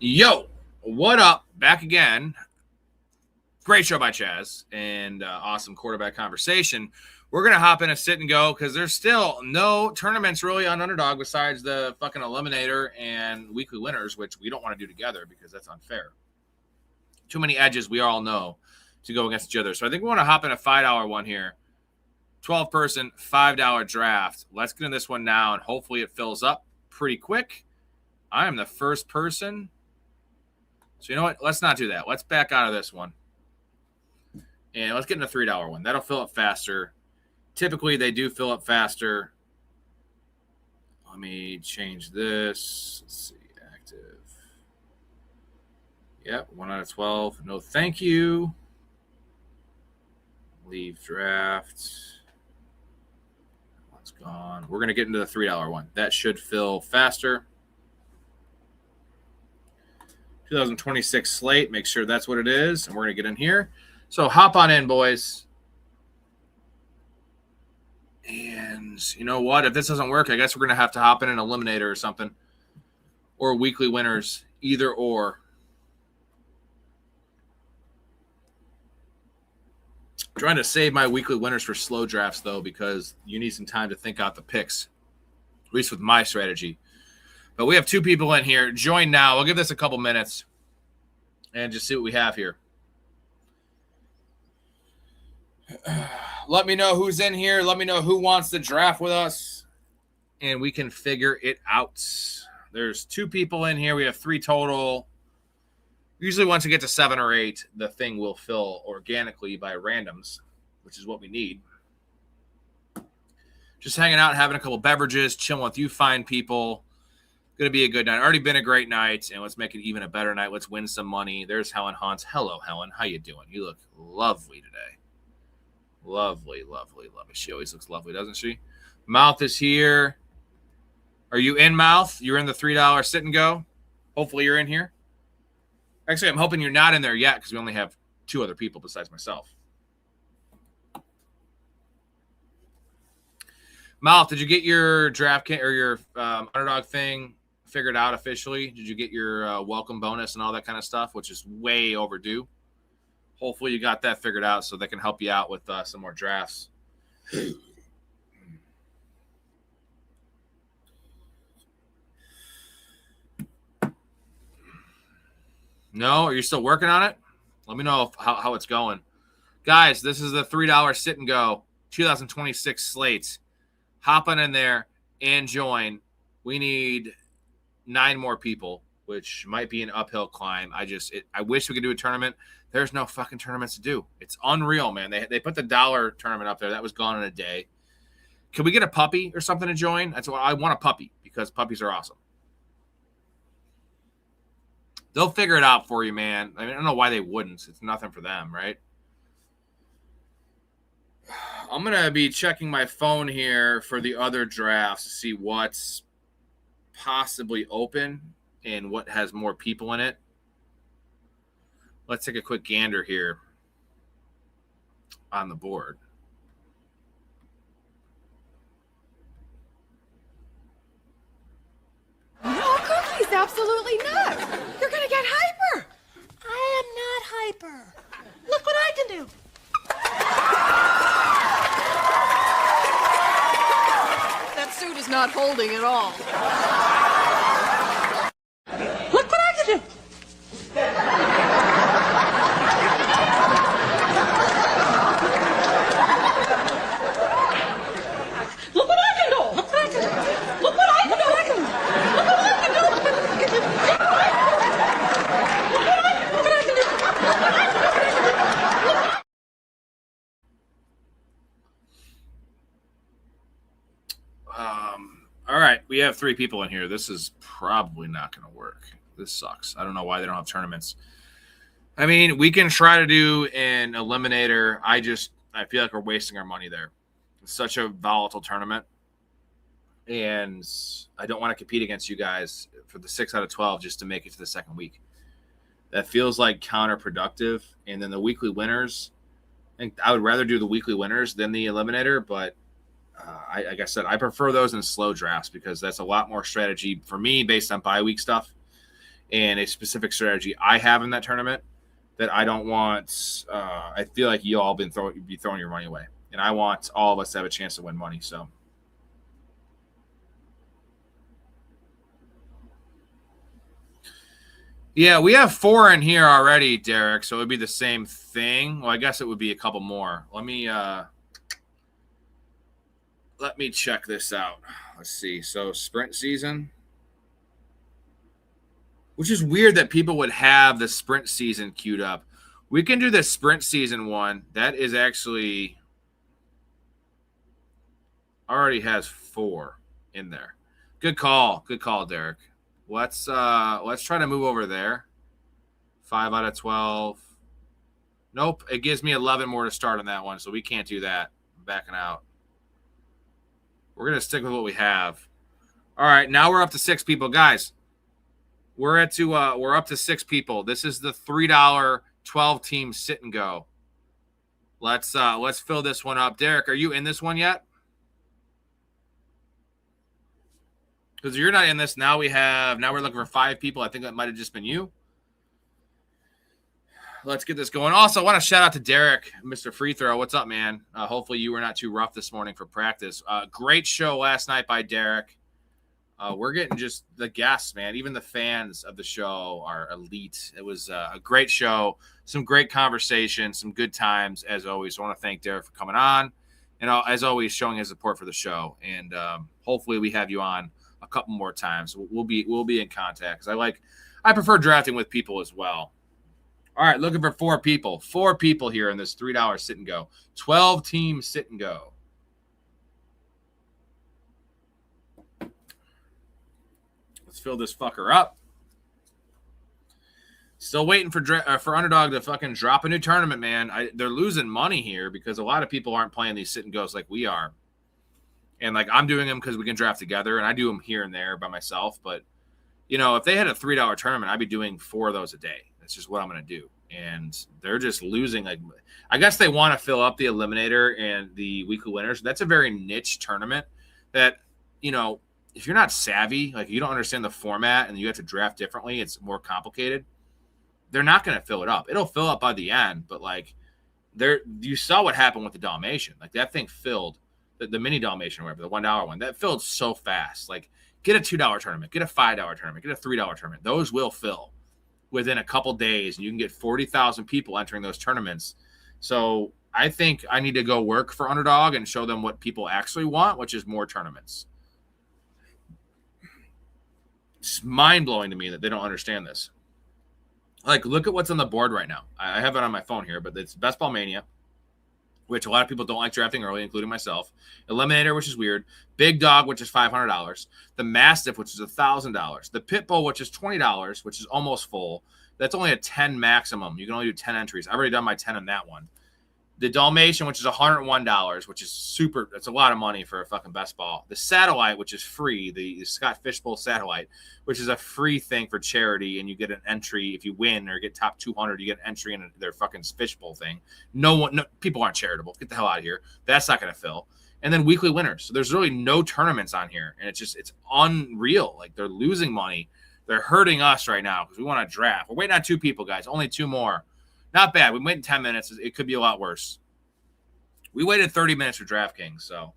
Yo, what up? Back again. Great show by Chaz and awesome quarterback conversation. We're going to hop in a sit and go because there's still no tournaments really on Underdog besides the fucking Eliminator and weekly winners, which we don't want to do together because that's unfair. Too many edges, we all know, to go against each other. So I think we want to hop in a $5 one here. 12-person, $5 draft. Let's get in this one now, and hopefully it fills up pretty quick. I am the first person. So you know what? Let's not do that. Let's back out of this one. And let's get in a $3 one. That'll fill up faster. Typically, they do fill up faster. Let me change this. Let's see. Active. Yep, 1 out of 12. No thank you. Leave draft. One's gone. We're going to get into the $3 one. That should fill faster. 2026 slate. Make sure that's what it is. And we're going to get in here. So hop on in, boys. And you know what? If this doesn't work, I guess we're going to have to hop in an eliminator or something. Or weekly winners. Either or. I'm trying to save my weekly winners for slow drafts, though, because you need some time to think out the picks. At least with my strategy. But we have two people in here. Join now. We'll give this a couple minutes. And just see what we have here. Let me know who's in here. Let me know who wants to draft with us. And we can figure it out. There's two people in here. We have 3 total. Usually once we get to 7 or 8, the thing will fill organically by randoms, which is what we need. Just hanging out, having a couple beverages, chilling with you fine people. Going to be a good night. Already been a great night, and let's make it even a better night. Let's win some money. There's Helen Hunt. Hello, Helen. How you doing? You look lovely today. Lovely, lovely, lovely. She always looks lovely, doesn't she? Mouth is here. Are you in, Mouth? You're in the $3 sit and go? Hopefully you're in here. Actually, I'm hoping you're not in there yet because we only have 2 other people besides myself. Mouth, did you get your draft or your Underdog thing figured out officially? Did you get your welcome bonus and all that kind of stuff, which is way overdue? Hopefully you got that figured out so they can help you out with some more drafts. No? Are you still working on it? Let me know how it's going. Guys, this is the $3 sit and go 2026 slates. Hop on in there and join. We need 9 more people, which might be an uphill climb. I wish we could do a tournament. There's no fucking tournaments to do. It's unreal, man. They put the $1 tournament up there. That was gone in a day. Can we get a puppy or something to join? That's what I want, a puppy, because puppies are awesome. They'll figure it out for you, man. I don't know why they wouldn't. It's nothing for them, right? I'm going to be checking my phone here for the other drafts to see what's possibly open and what has more people in it. Let's take a quick gander here on the board. No cookies, absolutely not. You're going to get hyper. I am not hyper. Look what I can do. That suit is not holding at all. Look what I can do. Look what I can do. Look what I can do. Look what I can do. Look what I can do. Look what I can do. Look what I can do. All right, we have 3 people in here. This is probably not going to work. This sucks. I don't know why they don't have tournaments. I mean, we can try to do an eliminator. I feel like we're wasting our money there. It's such a volatile tournament. And I don't want to compete against you guys for the 6 out of 12 just to make it to the second week. That feels like counterproductive. And then the weekly winners, I think I would rather do the weekly winners than the eliminator, but like I said, I prefer those in slow drafts because that's a lot more strategy for me based on bye week stuff. and a specific strategy I have in that tournament that I don't want. I feel like you all be throwing your money away, and I want all of us to have a chance to win money. So. Yeah, we have 4 in here already, Derek, so it would be the same thing. Well, I guess it would be a couple more. Let me check this out. Let's see. So sprint season, which is weird that people would have the sprint season queued up. We can do the sprint season one. That is actually already has 4 in there. Good call, Derek. Let's try to move over there. 5 out of 12. Nope, it gives me 11 more to start on that one, so we can't do that. I'm backing out. We're gonna stick with what we have. All right, now we're up to 6 people, guys. We're up to 6 people. This is the $3 12-team sit and go. Let's fill this one up. Derek, are you in this one yet? Because you're not in this. Now we're looking for 5 people. I think that might have just been you. Let's get this going. Also, I want to shout out to Derek, Mr. Free Throw. What's up, man? Hopefully you were not too rough this morning for practice. Great show last night by Derek. We're getting just the guests, man. Even the fans of the show are elite. It was a great show. Some great conversation, some good times, as always. I want to thank Derek for coming on and, as always, showing his support for the show. And hopefully we have you on a couple more times. We'll be in contact because I prefer drafting with people as well. All right, looking for 4 people. 4 people here in this $3 sit and go. 12-team sit and go. Let's fill this fucker up. Still waiting for Underdog to fucking drop a new tournament, man. They're losing money here because a lot of people aren't playing these sit and goes like we are. And I'm doing them because we can draft together, and I do them here and there by myself. But, if they had a $3 tournament, I'd be doing 4 of those a day. That's just what I'm going to do. And they're just losing. I guess they want to fill up the eliminator and the weekly winners. That's a very niche tournament that, if you're not savvy, you don't understand the format and you have to draft differently, it's more complicated. They're not going to fill it up. It'll fill up by the end, but you saw what happened with the Dalmatian. That thing filled the mini Dalmatian, or whatever, the $1 one, that filled so fast. Get a $2 tournament, get a $5 tournament, get a $3 tournament. Those will fill within a couple days, and you can get 40,000 people entering those tournaments. So I think I need to go work for Underdog and show them what people actually want, which is more tournaments. It's mind-blowing to me that they don't understand this. Look at what's on the board right now. I have it on my phone here, but it's Best Ball Mania, which a lot of people don't like drafting early, including myself. Eliminator, which is weird. Big Dog, which is $500. The Mastiff, which is $1,000. The Pitbull, which is $20, which is almost full. That's only a 10 maximum. You can only do 10 entries. I've already done my 10 on that one. The Dalmatian, which is $101, which is super. That's a lot of money for a fucking best ball. The Satellite, which is free. The Scott Fishbowl Satellite, which is a free thing for charity, and you get an entry if you win or get top 200. You get an entry in their fucking fishbowl thing. No people aren't charitable. Get the hell out of here. That's not going to fill. And then weekly winners. So there's really no tournaments on here, and it's unreal. They're losing money. They're hurting us right now because we want to draft. We're waiting on 2 people, guys. Only 2 more. Not bad. We waited 10 minutes. It could be a lot worse. We waited 30 minutes for DraftKings, so.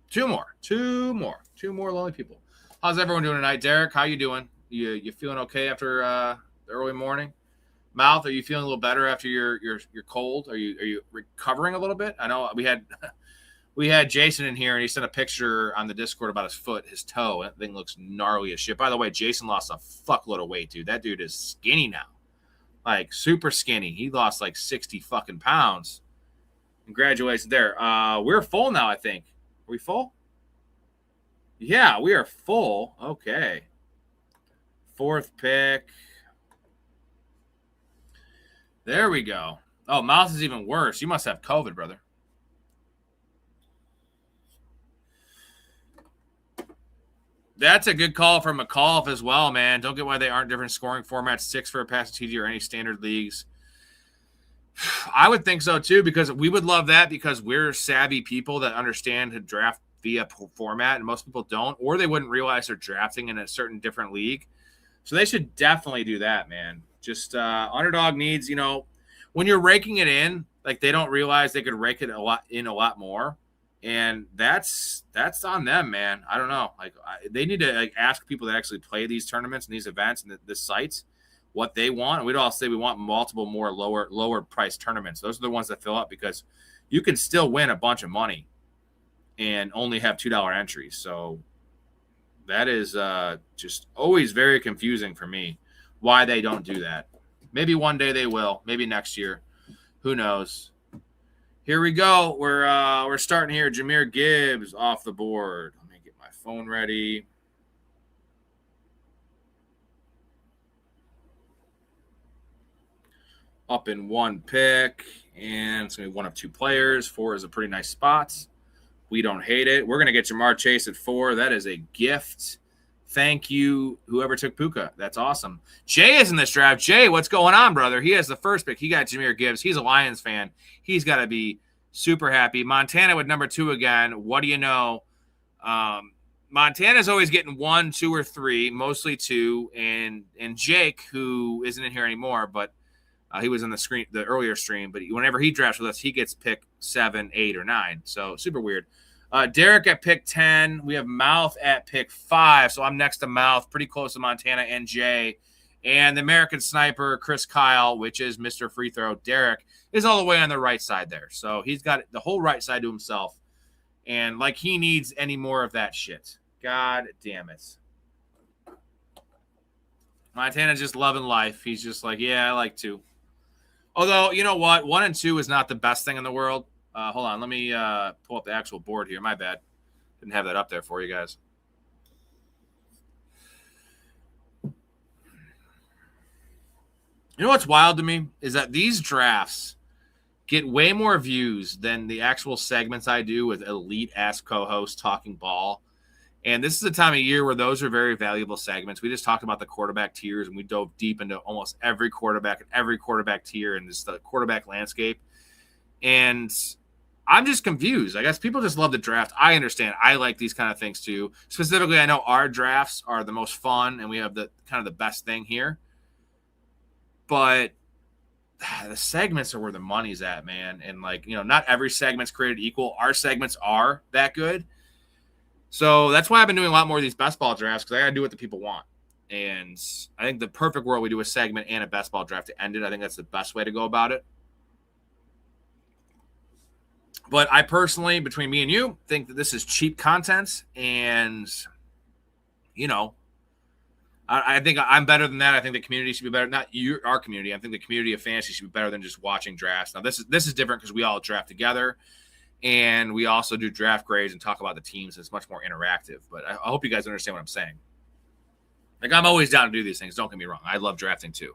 Two more lonely people. How's everyone doing tonight? Derek, how you doing? You feeling okay after the early morning? Mouth, are you feeling a little better after your cold? Are you recovering a little bit? I know we had Jason in here, and he sent a picture on the Discord about his foot, his toe. That thing looks gnarly as shit. By the way, Jason lost a fuckload of weight, dude. That dude is skinny now, super skinny. He lost 60 fucking pounds. Congratulations there. We're full now, I think. Are we full? Yeah, we are full. Okay. 4th pick. There we go. Oh, Mouth is even worse. You must have COVID, brother. That's a good call from McAuliffe as well, man. Don't get why they aren't different scoring formats, 6 for a pass TD or any standard leagues. I would think so too, because we would love that because we're savvy people that understand to draft via format, and most people don't, or they wouldn't realize they're drafting in a certain different league. So they should definitely do that, man. Just Underdog needs, when you're raking it in, like they don't realize they could rake it a lot more, and that's on them, man. I don't know, like they need to ask people that actually play these tournaments and these events and the sites what they want. And we'd all say we want multiple more lower price tournaments. Those are the ones that fill up because you can still win a bunch of money and only have $2 entries. So that is just always very confusing for me why they don't do that. Maybe one day they will. Maybe next year. Who knows? Here we go. We're starting here. Jahmyr Gibbs off the board. Let me get my phone ready. Up in one pick, and it's going to be one of 2 players. 4 is a pretty nice spot. We don't hate it. We're going to get Jamar Chase at 4. That is a gift. Thank you, whoever took Puka. That's awesome. Jay is in this draft. Jay, what's going on, brother? He has the first pick. He got Jahmyr Gibbs. He's a Lions fan. He's got to be super happy. Montana with number 2 again. What do you know? Montana's always getting 1, 2, or 3, mostly 2. And Jake, who isn't in here anymore, but he was in the earlier stream, but whenever he drafts with us, he gets pick 7, 8, or 9. So super weird. Derek at pick 10. We have Mouth at pick 5. So I'm next to Mouth, pretty close to Montana and Jay. And the American Sniper, Chris Kyle, which is Mr. Free Throw, Derek, is all the way on the right side there. So he's got the whole right side to himself. And like he needs any more of that shit. God damn it. Montana's just loving life. He's just like, yeah, I like to. Although, you know what? 1 and 2 is not the best thing in the world. Hold on. Let me pull up the actual board here. My bad. Didn't have that up there for you guys. You know what's wild to me is that these drafts get way more views than the actual segments I do with elite-ass co-hosts talking ball. And this is a time of year where those are very valuable segments. We just talked about the quarterback tiers, and we dove deep into almost every quarterback and every quarterback tier and just the quarterback landscape. And I'm just confused. I guess people just love the draft. I understand. I like these kind of things too. Specifically, I know our drafts are the most fun, and we have the kind of the best thing here. But the segments are where the money's at, man. And not every segment's created equal. Our segments are that good. So that's why I've been doing a lot more of these best ball drafts, because I got to do what the people want. And I think the perfect world, we do a segment and a best ball draft to end it. I think that's the best way to go about it. But I personally, between me and you, think that this is cheap content. And, I think I'm better than that. I think the community should be better. Not our community. I think the community of fantasy should be better than just watching drafts. Now, this is different because we all draft together. And we also do draft grades and talk about the teams. It's much more interactive. But I hope you guys understand what I'm saying. I'm always down to do these things. Don't get me wrong. I love drafting too.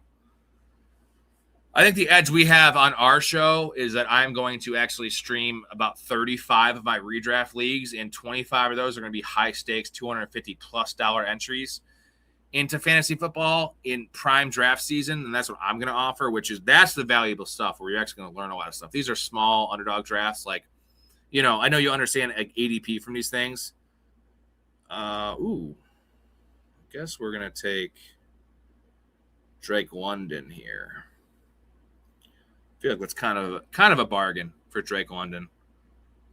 I think the edge we have on our show is that I'm going to actually stream about 35 of my redraft leagues, and 25 of those are going to be high stakes, $250+ entries into fantasy football in prime draft season. And that's what I'm going to offer, that's the valuable stuff where you're actually going to learn a lot of stuff. These are small underdog drafts. I know you understand ADP from these things. I guess we're going to take Drake London here. I feel like that's kind of a bargain for Drake London.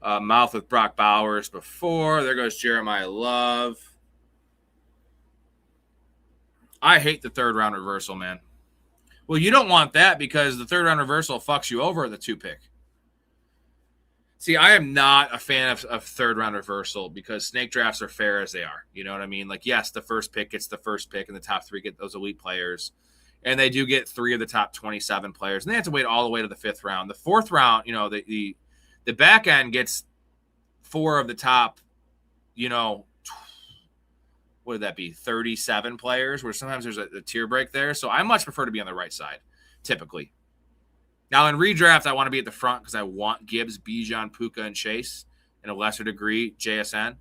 Mouth with Brock Bowers before. There goes Jeremiah Love. I hate the 3rd round reversal, man. Well, you don't want that because the 3rd round reversal fucks you over at the 2 pick. See, I am not a fan of 3rd round reversal because snake drafts are fair as they are. You know what I mean? Yes, the first pick gets the first pick, and the top 3 get those elite players. And they do get 3 of the top 27 players. And they have to wait all the way to the 5th round. The 4th round, the back end gets 4 of the top, what would that be, 37 players, where sometimes there's a tier break there. So I much prefer to be on the right side, typically. Now, in redraft, I want to be at the front because I want Gibbs, Bijan, Puka, and Chase, in a lesser degree, JSN.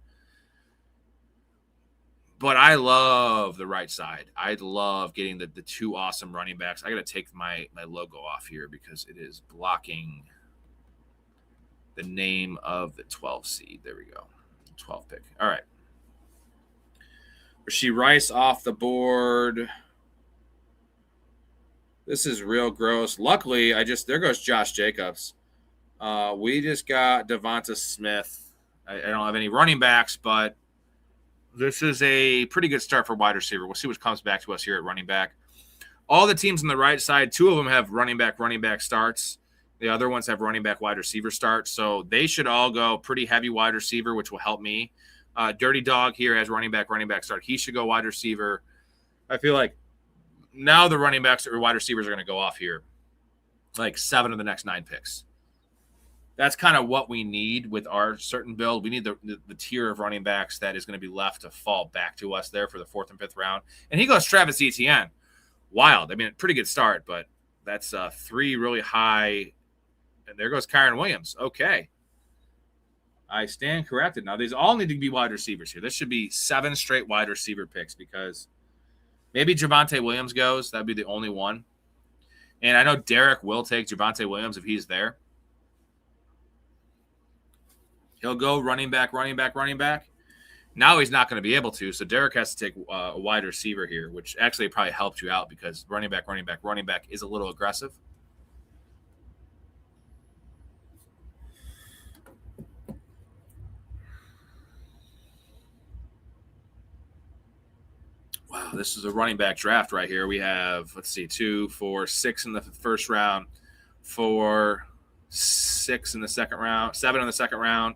But I love the right side. I love getting the two awesome running backs. I got to take my logo off here because it is blocking the name of the 12 seed. There we go. 12 pick. All right. Rashee Rice off the board. This is real gross. Luckily, there goes Josh Jacobs. We just got Devonta Smith. I don't have any running backs, but this is a pretty good start for wide receiver. We'll see what comes back to us here at running back. All the teams on the right side, 2 of them have running back starts. The other ones have running back, wide receiver starts. So they should all go pretty heavy wide receiver, which will help me. Dirty Dog here has running back start. He should go wide receiver. I feel like now the running backs or wide receivers are going to go off here. Like 7 of the next 9 picks. That's kind of what we need with our certain build. We need the tier of running backs that is going to be left to fall back to us there for the 4th and 5th round. And he goes Travis Etienne. Wild. I mean, pretty good start, but that's 3 really high. And there goes Kyron Williams. Okay. I stand corrected. Now, these all need to be wide receivers here. This should be 7 straight wide receiver picks because maybe Javonte Williams goes. That'd be the only one. And I know Derek will take Javonte Williams if he's there. He'll go running back. Now he's not going to be able to, so Derek has to take a wide receiver here, which actually probably helps you out because running back is a little aggressive. Wow, this is a running back draft right here. We have, 2, 4, 6 in the first round, 4, 6 in the second round, 7 in the second round.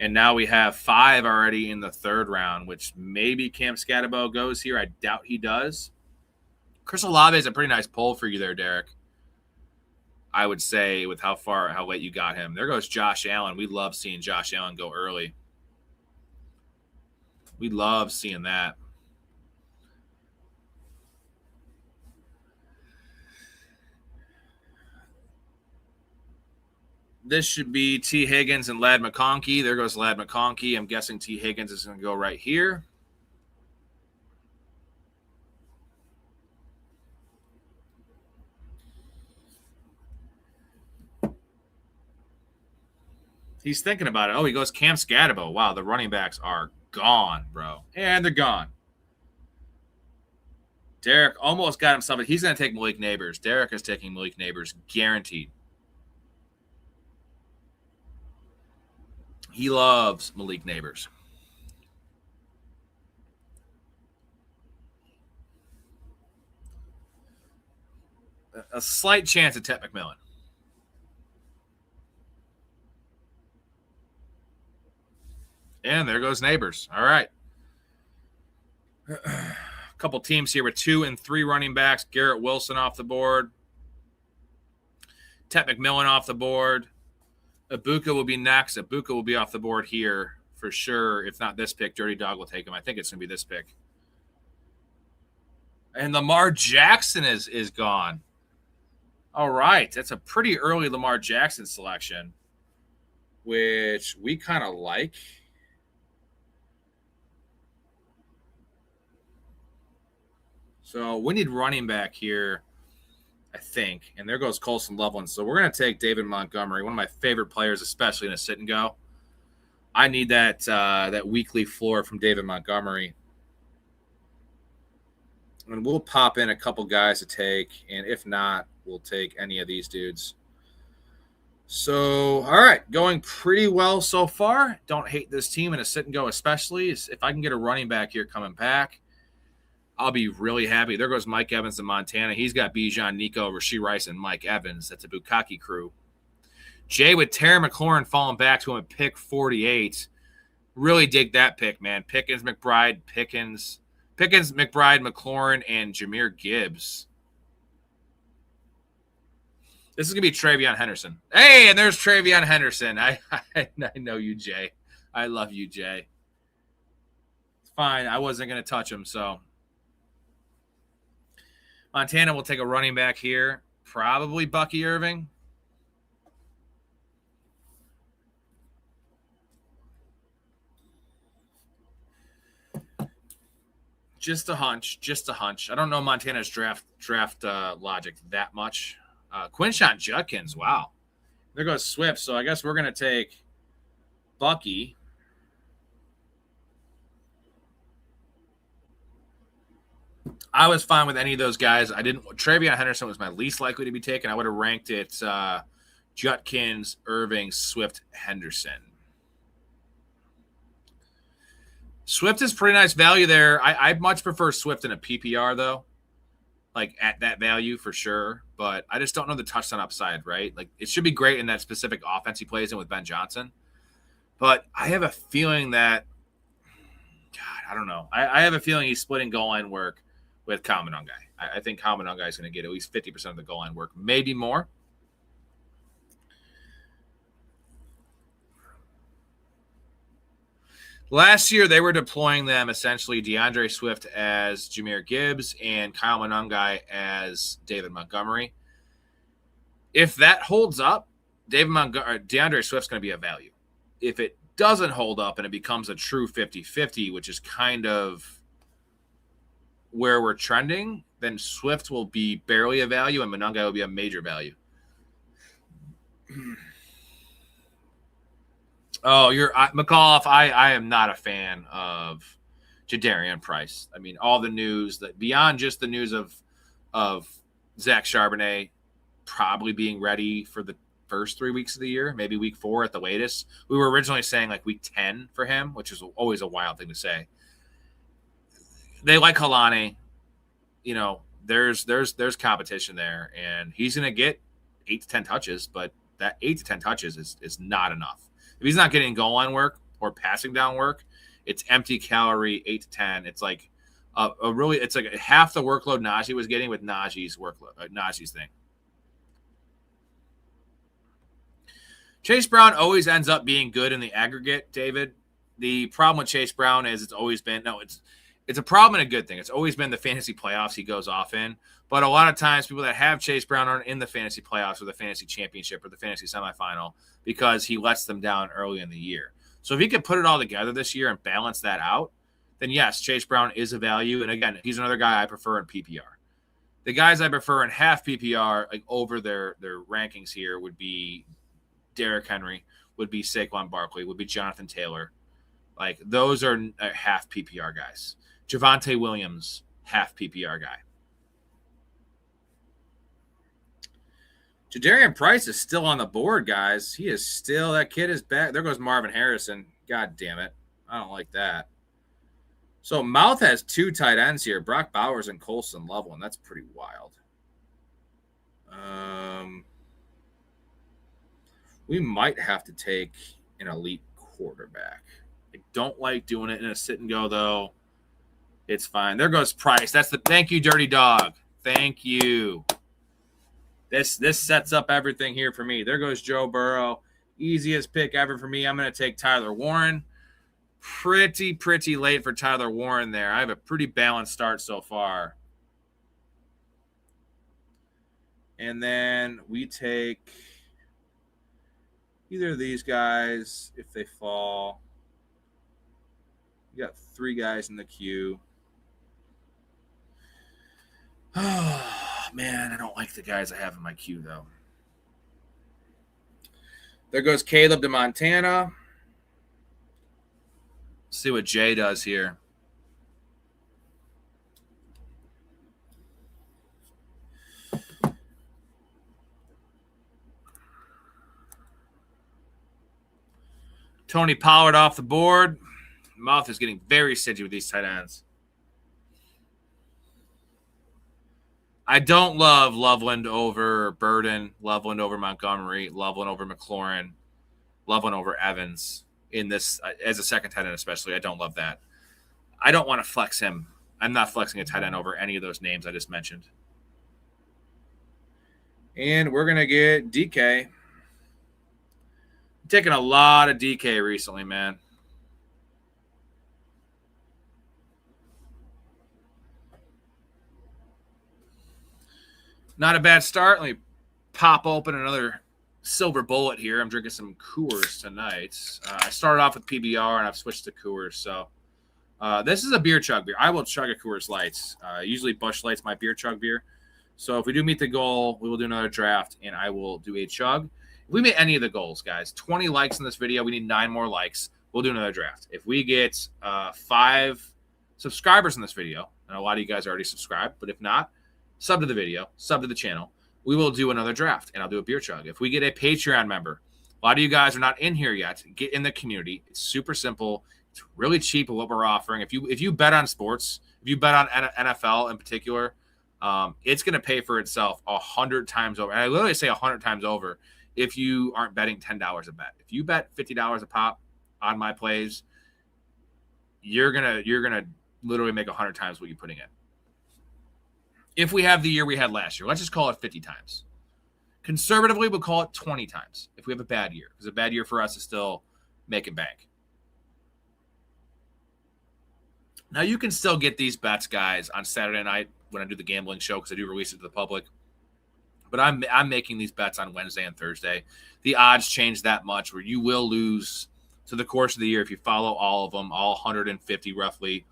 And now we have 5 already in the 3rd round, which maybe Cam Scatterbo goes here. I doubt he does. Chris Olave is a pretty nice pull for you there, Derek. I would say with how late you got him. There goes Josh Allen. We love seeing Josh Allen go early. We love seeing that. This should be T. Higgins and Ladd McConkey. There goes Ladd McConkey. I'm guessing T. Higgins is going to go right here. He's thinking about it. Oh, he goes Cam Scatterbo. Wow, the running backs are gone, bro. And they're gone. Derek almost got himself. He's going to take Malik Neighbors. Derek is taking Malik Neighbors, guaranteed. He loves Malik Neighbors. A slight chance at Ted McMillan. And there goes Neighbors. All right. A couple teams here with 2 and 3 running backs. Garrett Wilson off the board. Ted McMillan off the board. Ibuka will be next. Ibuka will be off the board here for sure. If not this pick, Dirty Dog will take him. I think it's going to be this pick. And Lamar Jackson is gone. All right. That's a pretty early Lamar Jackson selection, which we kind of like. So we need running back here, I think. And there goes Colson Loveland. So we're going to take David Montgomery, one of my favorite players, especially in a sit and go. I need that weekly floor from David Montgomery. And we'll pop in a couple guys to take. And if not, we'll take any of these dudes. So, all right. Going pretty well so far. Don't hate this team in a sit and go, especially. If I can get a running back here coming back, I'll be really happy. There goes Mike Evans in Montana. He's got Bijan, Nico, Rashee Rice, and Mike Evans. That's a Bukaki crew. Jay with Terry McLaurin falling back to him at pick 48. Really dig that pick, man. Pickens, McBride, McBride, McLaurin, and Jahmyr Gibbs. This is going to be Travion Henderson. Hey, and there's Travion Henderson. I know you, Jay. I love you, Jay. It's fine. I wasn't going to touch him, so. Montana will take a running back here. Probably Bucky Irving. Just a hunch. Just a hunch. I don't know Montana's draft logic that much. Quinshon Judkins. Wow. There goes Swift. So I guess we're going to take Bucky. I was fine with any of those guys. Travion Henderson was my least likely to be taken. I would have ranked it Judkins, Irving, Swift, Henderson. Swift is pretty nice value there. I much prefer Swift in a PPR, though. Like, at that value for sure. But I just don't know the touchdown upside, right? Like, it should be great in that specific offense he plays in with Ben Johnson. But I have a feeling that, God, I don't know. I have a feeling he's splitting goal line work with Kyle Monangai. I think Kyle Monangai is going to get at least 50% of the goal line work, maybe more. Last year, they were deploying them essentially DeAndre Swift as Jahmyr Gibbs and Kyle Monangai as David Montgomery. If that holds up, DeAndre Swift's going to be a value. If it doesn't hold up and it becomes a true 50-50, which is kind of where we're trending, then Swift will be barely a value and Monangai will be a major value. Oh, McAuliffe. I am not a fan of Jadarian Price. I mean, all the news that beyond just the news of Zach Charbonnet probably being ready for the first 3 weeks of the year, maybe week 4 at the latest. We were originally saying like week 10 for him, which is always a wild thing to say. They like Kalani. You know, there's competition there, and he's going to get 8 to 10 touches, but that 8 to 10 touches is not enough. If he's not getting goal line work or passing down work, it's empty calorie 8 to 10. It's like it's like half the workload Najee was getting with Najee's workload, Najee's thing. Chase Brown always ends up being good in the aggregate, David. The problem with Chase Brown is it's a problem and a good thing. It's always been the fantasy playoffs he goes off in. But a lot of times people that have Chase Brown aren't in the fantasy playoffs or the fantasy championship or the fantasy semifinal because he lets them down early in the year. So if he could put it all together this year and balance that out, then yes, Chase Brown is a value. And again, he's another guy I prefer in PPR. The guys I prefer in half PPR, like over their rankings here, would be Derrick Henry, would be Saquon Barkley, would be Jonathan Taylor. Like, those are half PPR guys. Javonte Williams, half PPR guy. Jadarian Price is still on the board, guys. He is still, that kid is back. There goes Marvin Harrison. God damn it. I don't like that. So Mouth has 2 tight ends here. Brock Bowers and Colson Loveland. That's pretty wild. We might have to take an elite quarterback. I don't like doing it in a sit and go, though. It's fine. There goes Price. Thank you, Dirty Dog. Thank you. This sets up everything here for me. There goes Joe Burrow. Easiest pick ever for me. I'm going to take Tyler Warren. Pretty late for Tyler Warren there. I have a pretty balanced start so far. And then we take either of these guys if they fall. You got 3 guys in the queue. Oh, man, I don't like the guys I have in my queue, though. There goes Caleb to Montana. Let's see what Jay does here. Tony Pollard off the board. Mouth is getting very stingy with these tight ends. I don't love Loveland over Burden, Loveland over Montgomery, Loveland over McLaurin, Loveland over Evans in this as a second tight end especially. I don't love that. I don't want to flex him. I'm not flexing a tight end over any of those names I just mentioned. And we're going to get DK. I'm taking a lot of DK recently, man. Not a bad start. Let me pop open another silver bullet here. I'm drinking some Coors tonight. I started off with PBR, and I've switched to Coors, so This is a beer chug beer. I will chug a Coors Lights. Usually Busch Light's my beer chug beer. So if we do meet the goal, we will do another draft, and I will do a chug. If we meet any of the goals, guys, 20 likes in this video. We need 9 more likes. We'll do another draft. If we get 5 subscribers in this video, and a lot of you guys already subscribed, but if not, sub to the video, sub to the channel, we will do another draft, and I'll do a beer chug. If we get a Patreon member, a lot of you guys are not in here yet. Get in the community. It's super simple. It's really cheap of what we're offering. If you bet on sports, if you bet on NFL in particular, it's going to pay for itself 100 times over. And I literally say 100 times over if you aren't betting $10 a bet. If you bet $50 a pop on my plays, you're gonna literally make 100 times what you're putting in. If we have the year we had last year, let's just call it 50 times. Conservatively, we'll call it 20 times if we have a bad year, because a bad year for us is still making bank. Now, you can still get these bets, guys, on Saturday night when I do the gambling show, because I do release it to the public. But I'm making these bets on Wednesday and Thursday. The odds change that much where you will lose to the course of the year if you follow all of them, all 150 roughly.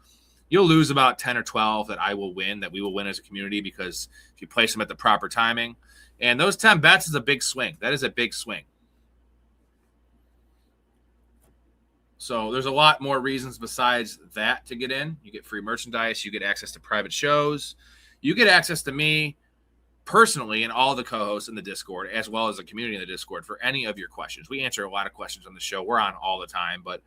You'll lose about 10 or 12 that I will win, that we will win as a community, because if you place them at the proper timing. And those 10 bets is a big swing. That is a big swing. So there's a lot more reasons besides that to get in. You get free merchandise. You get access to private shows. You get access to me personally and all the co-hosts in the Discord, as well as the community in the Discord, for any of your questions. We answer a lot of questions on the show. We're on all the time, but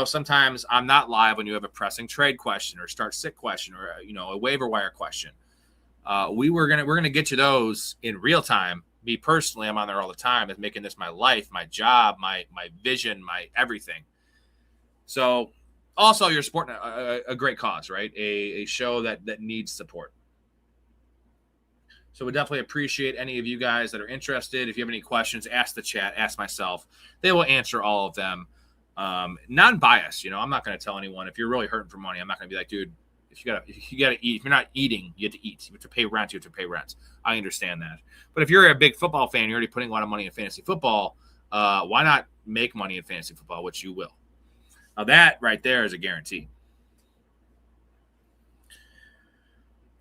sometimes I'm not live when you have a pressing trade question or start sit question or a waiver wire question. We're gonna get you those in real time. Me personally, I'm on there all the time. It's making this my life, my job, my vision, my everything. So also you're supporting a great cause, right? A show that needs support. So we definitely appreciate any of you guys that are interested. If you have any questions, ask the chat, ask myself. They will answer all of them. Non-biased, I'm not going to tell anyone if you're really hurting for money. I'm not going to be like, dude, if you gotta eat, if you're not eating, you have to eat. You have to pay rent. You have to pay rent. I understand that. But if you're a big football fan, you're already putting a lot of money in fantasy football. Why not make money in fantasy football, which you will? Now that right there is a guarantee.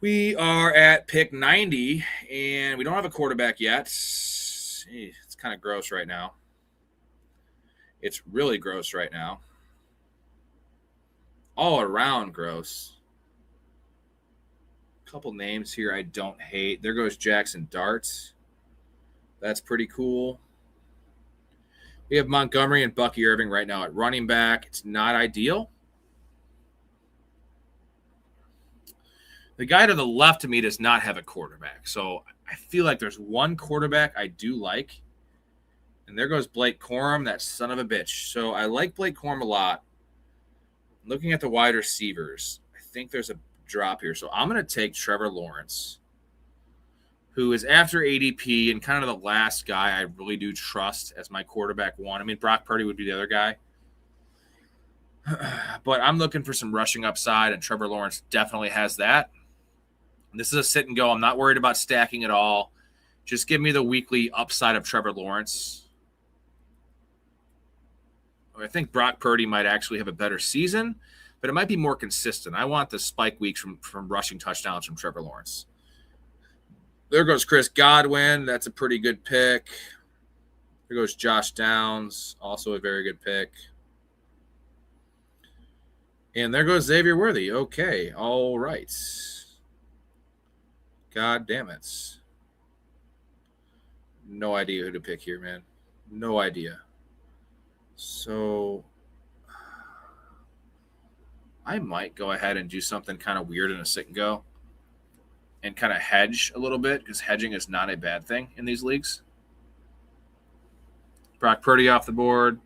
We are at pick 90, and we don't have a quarterback yet. It's kind of gross right now. It's really gross right now. All around gross. A couple names here I don't hate. There goes Jackson Dart. That's pretty cool. We have Montgomery and Bucky Irving right now at running back. It's not ideal. The guy to the left of me does not have a quarterback. So I feel like there's one quarterback I do like. And there goes Blake Corum, that son of a bitch. So I like Blake Corum a lot. Looking at the wide receivers, I think there's a drop here. So I'm going to take Trevor Lawrence, who is after ADP and kind of the last guy I really do trust as my quarterback one. I mean, Brock Purdy would be the other guy. But I'm looking for some rushing upside, and Trevor Lawrence definitely has that. This is a sit and go. I'm not worried about stacking at all. Just give me the weekly upside of Trevor Lawrence. I think Brock Purdy might actually have a better season, but it might be more consistent. I want the spike weeks from rushing touchdowns from Trevor Lawrence. There goes Chris Godwin. That's a pretty good pick. There goes Josh Downs, also a very good pick. And there goes Xavier Worthy. Okay, all right. God damn it. No idea who to pick here, man. No idea. So I might go ahead and do something kind of weird in a sit and go and kind of hedge a little bit, because hedging is not a bad thing in these leagues. Brock Purdy off the board.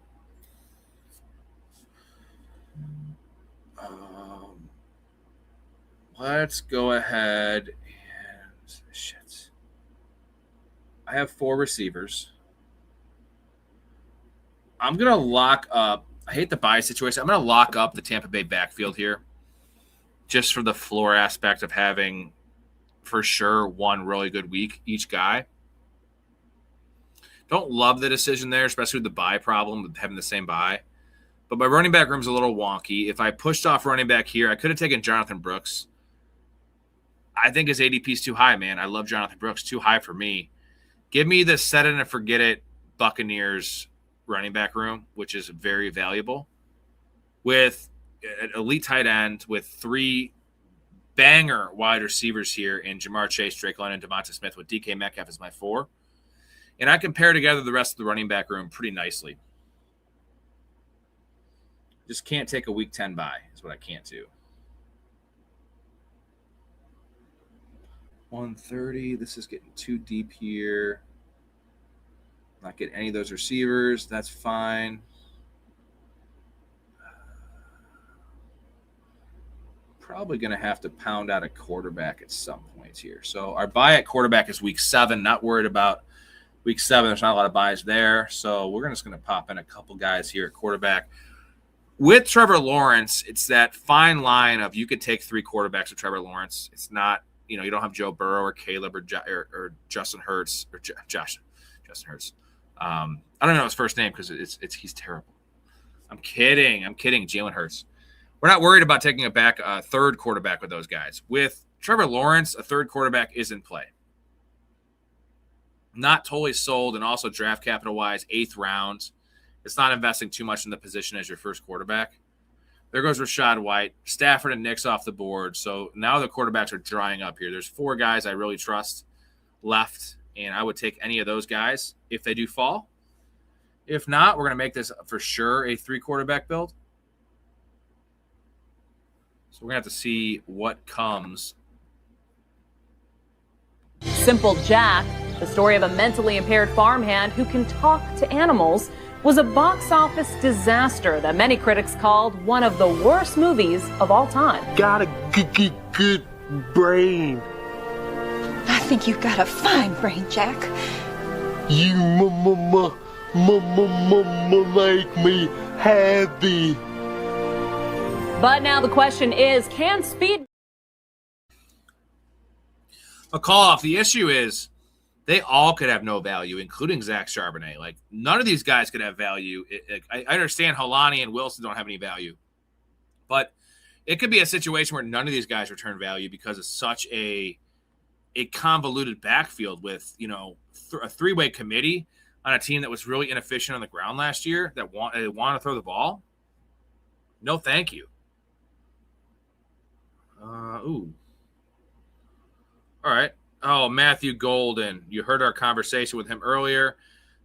Let's go ahead and shit. I have 4 receivers. I'm going to lock up. I hate the buy situation. I'm going to lock up the Tampa Bay backfield here just for the floor aspect of having for sure one really good week each guy. Don't love the decision there, especially with the buy problem with having the same buy. But my running back room's a little wonky. If I pushed off running back here, I could have taken Jonathan Brooks. I think his ADP is too high, man. I love Jonathan Brooks. Too high for me. Give me the set it and forget it Buccaneers running back room, which is very valuable, with an elite tight end, with 3 banger wide receivers here in Jamar Chase, Drake London, and Devonta Smith, with DK Metcalf as my 4. And I can pair together the rest of the running back room pretty nicely. Just can't take a week 10 bye is what I can't do. 130. This is getting too deep here. Not getting any of those receivers. That's fine. Probably going to have to pound out a quarterback at some point here. So our bye at quarterback is week 7. Not worried about week 7. There's not a lot of buys there. So we're just going to pop in a couple guys here at quarterback. With Trevor Lawrence, it's that fine line of you could take 3 quarterbacks with Trevor Lawrence. It's not, you don't have Joe Burrow or Caleb or Justin Hurts or Justin Hurts. I don't know his first name because he's terrible. I'm kidding. Jalen Hurts. We're not worried about taking a third quarterback with those guys. With Trevor Lawrence, a third quarterback is in play. Not totally sold, and also draft capital-wise, 8th round. It's not investing too much in the position as your first quarterback. There goes Rachaad White. Stafford and Nick's off the board. So now the quarterbacks are drying up here. There's 4 guys I really trust left, and I would take any of those guys if they do fall. If not, we're going to make this for sure a 3 quarterback build. So we're going to have to see what comes. Simple Jack, the story of a mentally impaired farmhand who can talk to animals, was a box office disaster that many critics called one of the worst movies of all time. Got a good brain. I think you've got a fine brain, Jack. You make me happy. But now the question is, can speed... A call off. The issue is they all could have no value, including Zach Charbonnet. Like, none of these guys could have value. I understand Holani and Wilson don't have any value. But it could be a situation where none of these guys return value because it's such a convoluted backfield with, a 3-way committee on a team that was really inefficient on the ground last year that want to throw the ball. No, thank you. All right. Oh, Matthew Golden. You heard our conversation with him earlier.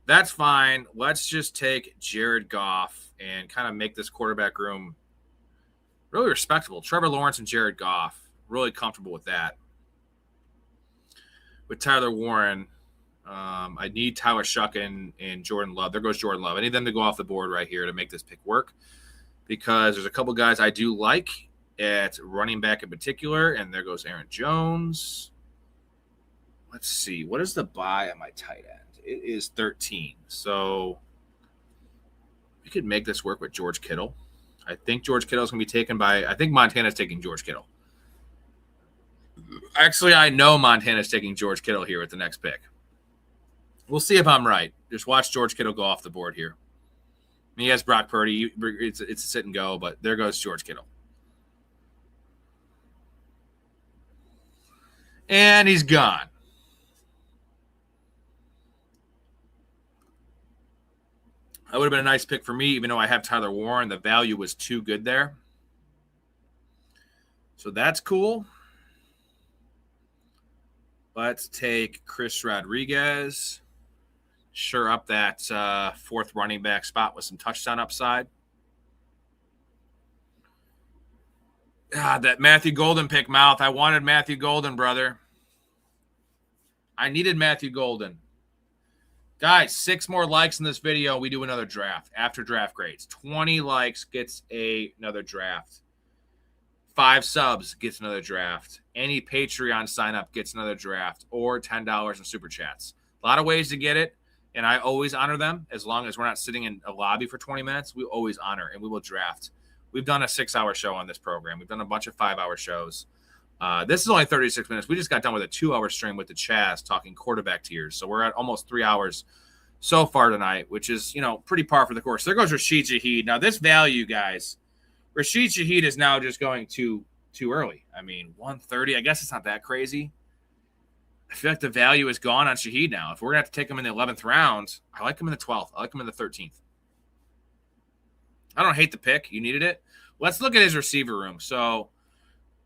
That's fine. Let's just take Jared Goff and kind of make this quarterback room really respectable. Trevor Lawrence and Jared Goff. Really comfortable with that. With Tyler Warren, I need Tyler Shucken and Jordan Love. There goes Jordan Love. I need them to go off the board right here to make this pick work because there's a couple guys I do like at running back in particular, and there goes Aaron Jones. Let's see. What is the buy on my tight end? It is 13. So we could make this work with George Kittle. I think George Kittle is going to be taken by – I think Montana's taking George Kittle. Actually, I know Montana's taking George Kittle here with the next pick. We'll see if I'm right. Just watch George Kittle go off the board here. He has Brock Purdy. It's a sit and go, but there goes George Kittle. And he's gone. That would have been a nice pick for me, even though I have Tyler Warren. The value was too good there. So that's cool. Let's take Chris Rodriguez. Sure up that 4th running back spot with some touchdown upside. That Matthew Golden pick, Mouth. I wanted Matthew Golden, brother. I needed Matthew Golden. Guys, 6 more likes in this video. We do another draft after draft grades. 20 likes gets another draft. 5 subs gets another draft. Any Patreon sign up gets another draft, or $10 in super chats. A lot of ways to get it, and I always honor them. As long as we're not sitting in a lobby for 20 minutes, we always honor, and we will draft. We've done a 6-hour show on this program. We've done a bunch of 5-hour shows. This is only 36 minutes. We just got done with a 2-hour stream with the Chaz talking quarterback tiers. So we're at almost 3 hours so far tonight, which is, pretty par for the course. There goes Rashid Shaheed. Now, this value, guys, Rashid Shaheed is now just going too early. I mean, 130, I guess it's not that crazy. I feel like the value is gone on Shaheed now. If we're going to have to take him in the 11th round, I like him in the 12th. I like him in the 13th. I don't hate the pick. You needed it. Let's look at his receiver room. So,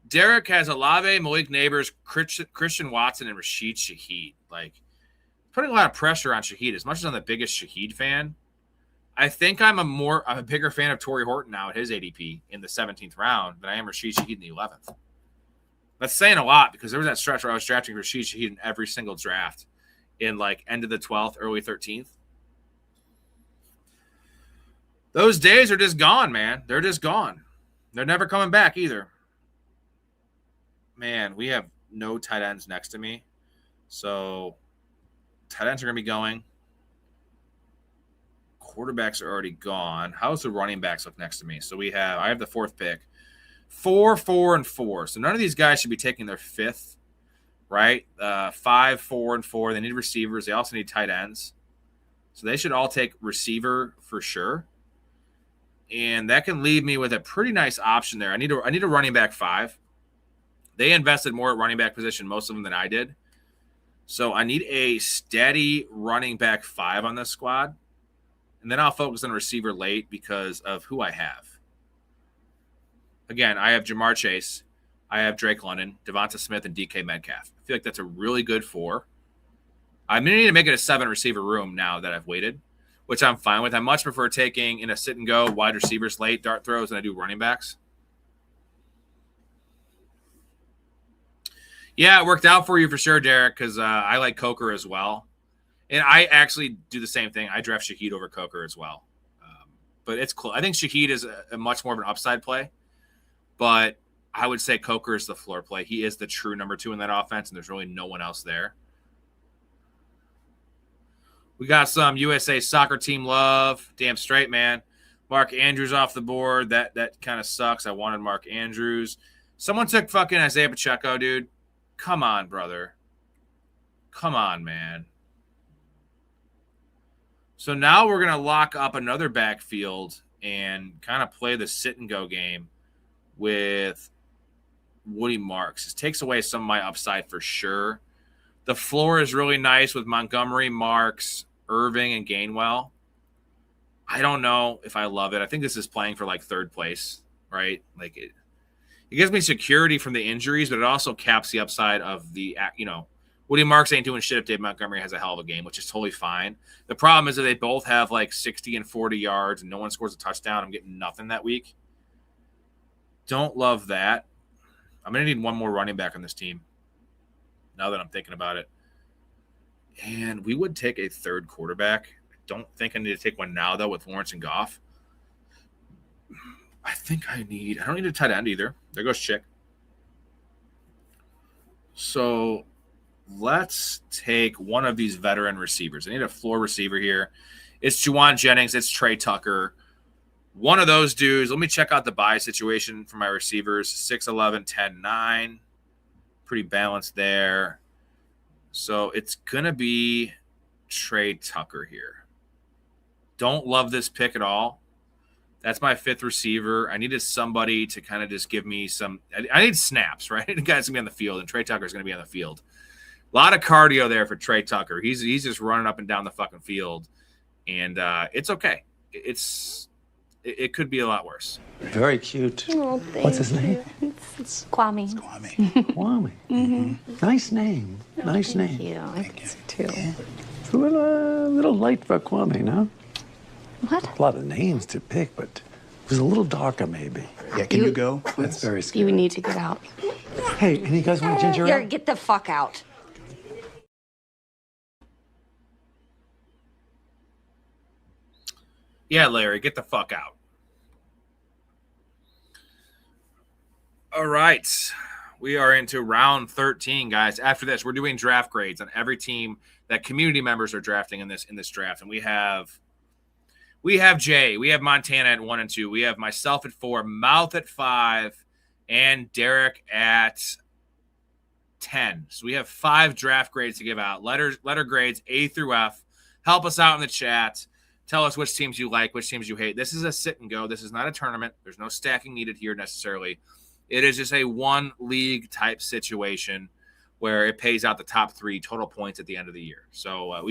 Derek has Olave, Malik Neighbors, Christian Watson, and Rashid Shaheed. Like, putting a lot of pressure on Shaheed. As much as I'm the biggest Shaheed fan, I think I'm a bigger fan of Torrey Horton now at his ADP in the 17th round than I am Rashid Shaheed in the 11th. That's saying a lot because there was that stretch where I was drafting Rashid Shaheed in every single draft in like end of the 12th, early 13th. Those days are just gone, man. They're just gone. They're never coming back either. Man, we have no tight ends next to me. So tight ends are going to be going. Quarterbacks are already gone. How's the running backs look next to me? So I have the 4th pick. 4, 4, and 4. So none of these guys should be taking their 5th, right? 5, 4, and 4. They need receivers. They also need tight ends. So they should all take receiver for sure. And that can leave me with a pretty nice option there. I need a running back 5. They invested more at running back position, most of them, than I did. So I need a steady running back 5 on this squad. And then I'll focus on receiver late because of who I have. Again, I have Jamar Chase. I have Drake London, Devonta Smith, and DK Metcalf. I feel like that's a really good 4. I'm going to need to make it a 7 receiver room now that I've waited, which I'm fine with. I much prefer taking in a sit and go wide receivers late, dart throws, than I do running backs. Yeah, it worked out for you for sure, Derek, because I like Coker as well. And I actually do the same thing. I draft Shaheed over Coker as well. But it's close. I think Shaheed is a much more of an upside play. But I would say Coker is the floor play. He is the true number 2 in that offense, and there's really no one else there. We got some USA soccer team love. Damn straight, man. Mark Andrews off the board. That kind of sucks. I wanted Mark Andrews. Someone took fucking Isaiah Pacheco, dude. Come on, brother. Come on, man. So now we're going to lock up another backfield and kind of play the sit-and-go game with Woody Marks. This takes away some of my upside for sure. The floor is really nice with Montgomery, Marks, Irving, and Gainwell. I don't know if I love it. I think this is playing for like 3rd place, right? Like it gives me security from the injuries, but it also caps the upside of the, Woody Marks ain't doing shit if Dave Montgomery has a hell of a game, which is totally fine. The problem is that they both have like 60 and 40 yards and no one scores a touchdown. I'm getting nothing that week. Don't love that. I'm going to need one more running back on this team now that I'm thinking about it. And we would take a 3rd quarterback. I don't think I need to take one now, though, with Lawrence and Goff. I don't need a tight end either. There goes Chick. So let's take one of these veteran receivers. I need a floor receiver here. It's Juwan Jennings. It's Trey Tucker. One of those dudes. Let me check out the buy situation for my receivers. 6'11", 10'9". Pretty balanced there. So it's going to be Trey Tucker here. Don't love this pick at all. That's my 5th receiver. I needed somebody to kind of just give me some – I need snaps, right? The guy's going to be on the field, and Trey Tucker's going to be on the field. A lot of cardio there for Trey Tucker. He's just running up and down the fucking field, and it's okay. It could be a lot worse. Very cute. Oh, What's his name? It's Kwame. It's Kwame. Kwame. Mm-hmm. Nice name. Nice name. Thank you. I think so too. It's a little light for Kwame, no? What? A lot of names to pick, but it was a little darker, maybe. Yeah, can you go? That's very scary. You need to get out. Hey, and you guys want ginger ale? Get the fuck out. Yeah, Larry, get the fuck out. All right. We are into round 13, guys. After this, we're doing draft grades on every team that community members are drafting in this draft. And we have Jay, we have Montana at 1 and 2. We have myself at 4, Mouth at 5, and Derek at 10. So we have 5 draft grades to give out. Letter grades A through F. Help us out in the chat. Tell us which teams you like, which teams you hate. This is a sit and go. This is not a tournament. There's no stacking needed here necessarily. It is just a one league type situation where it pays out the top 3 total points at the end of the year. So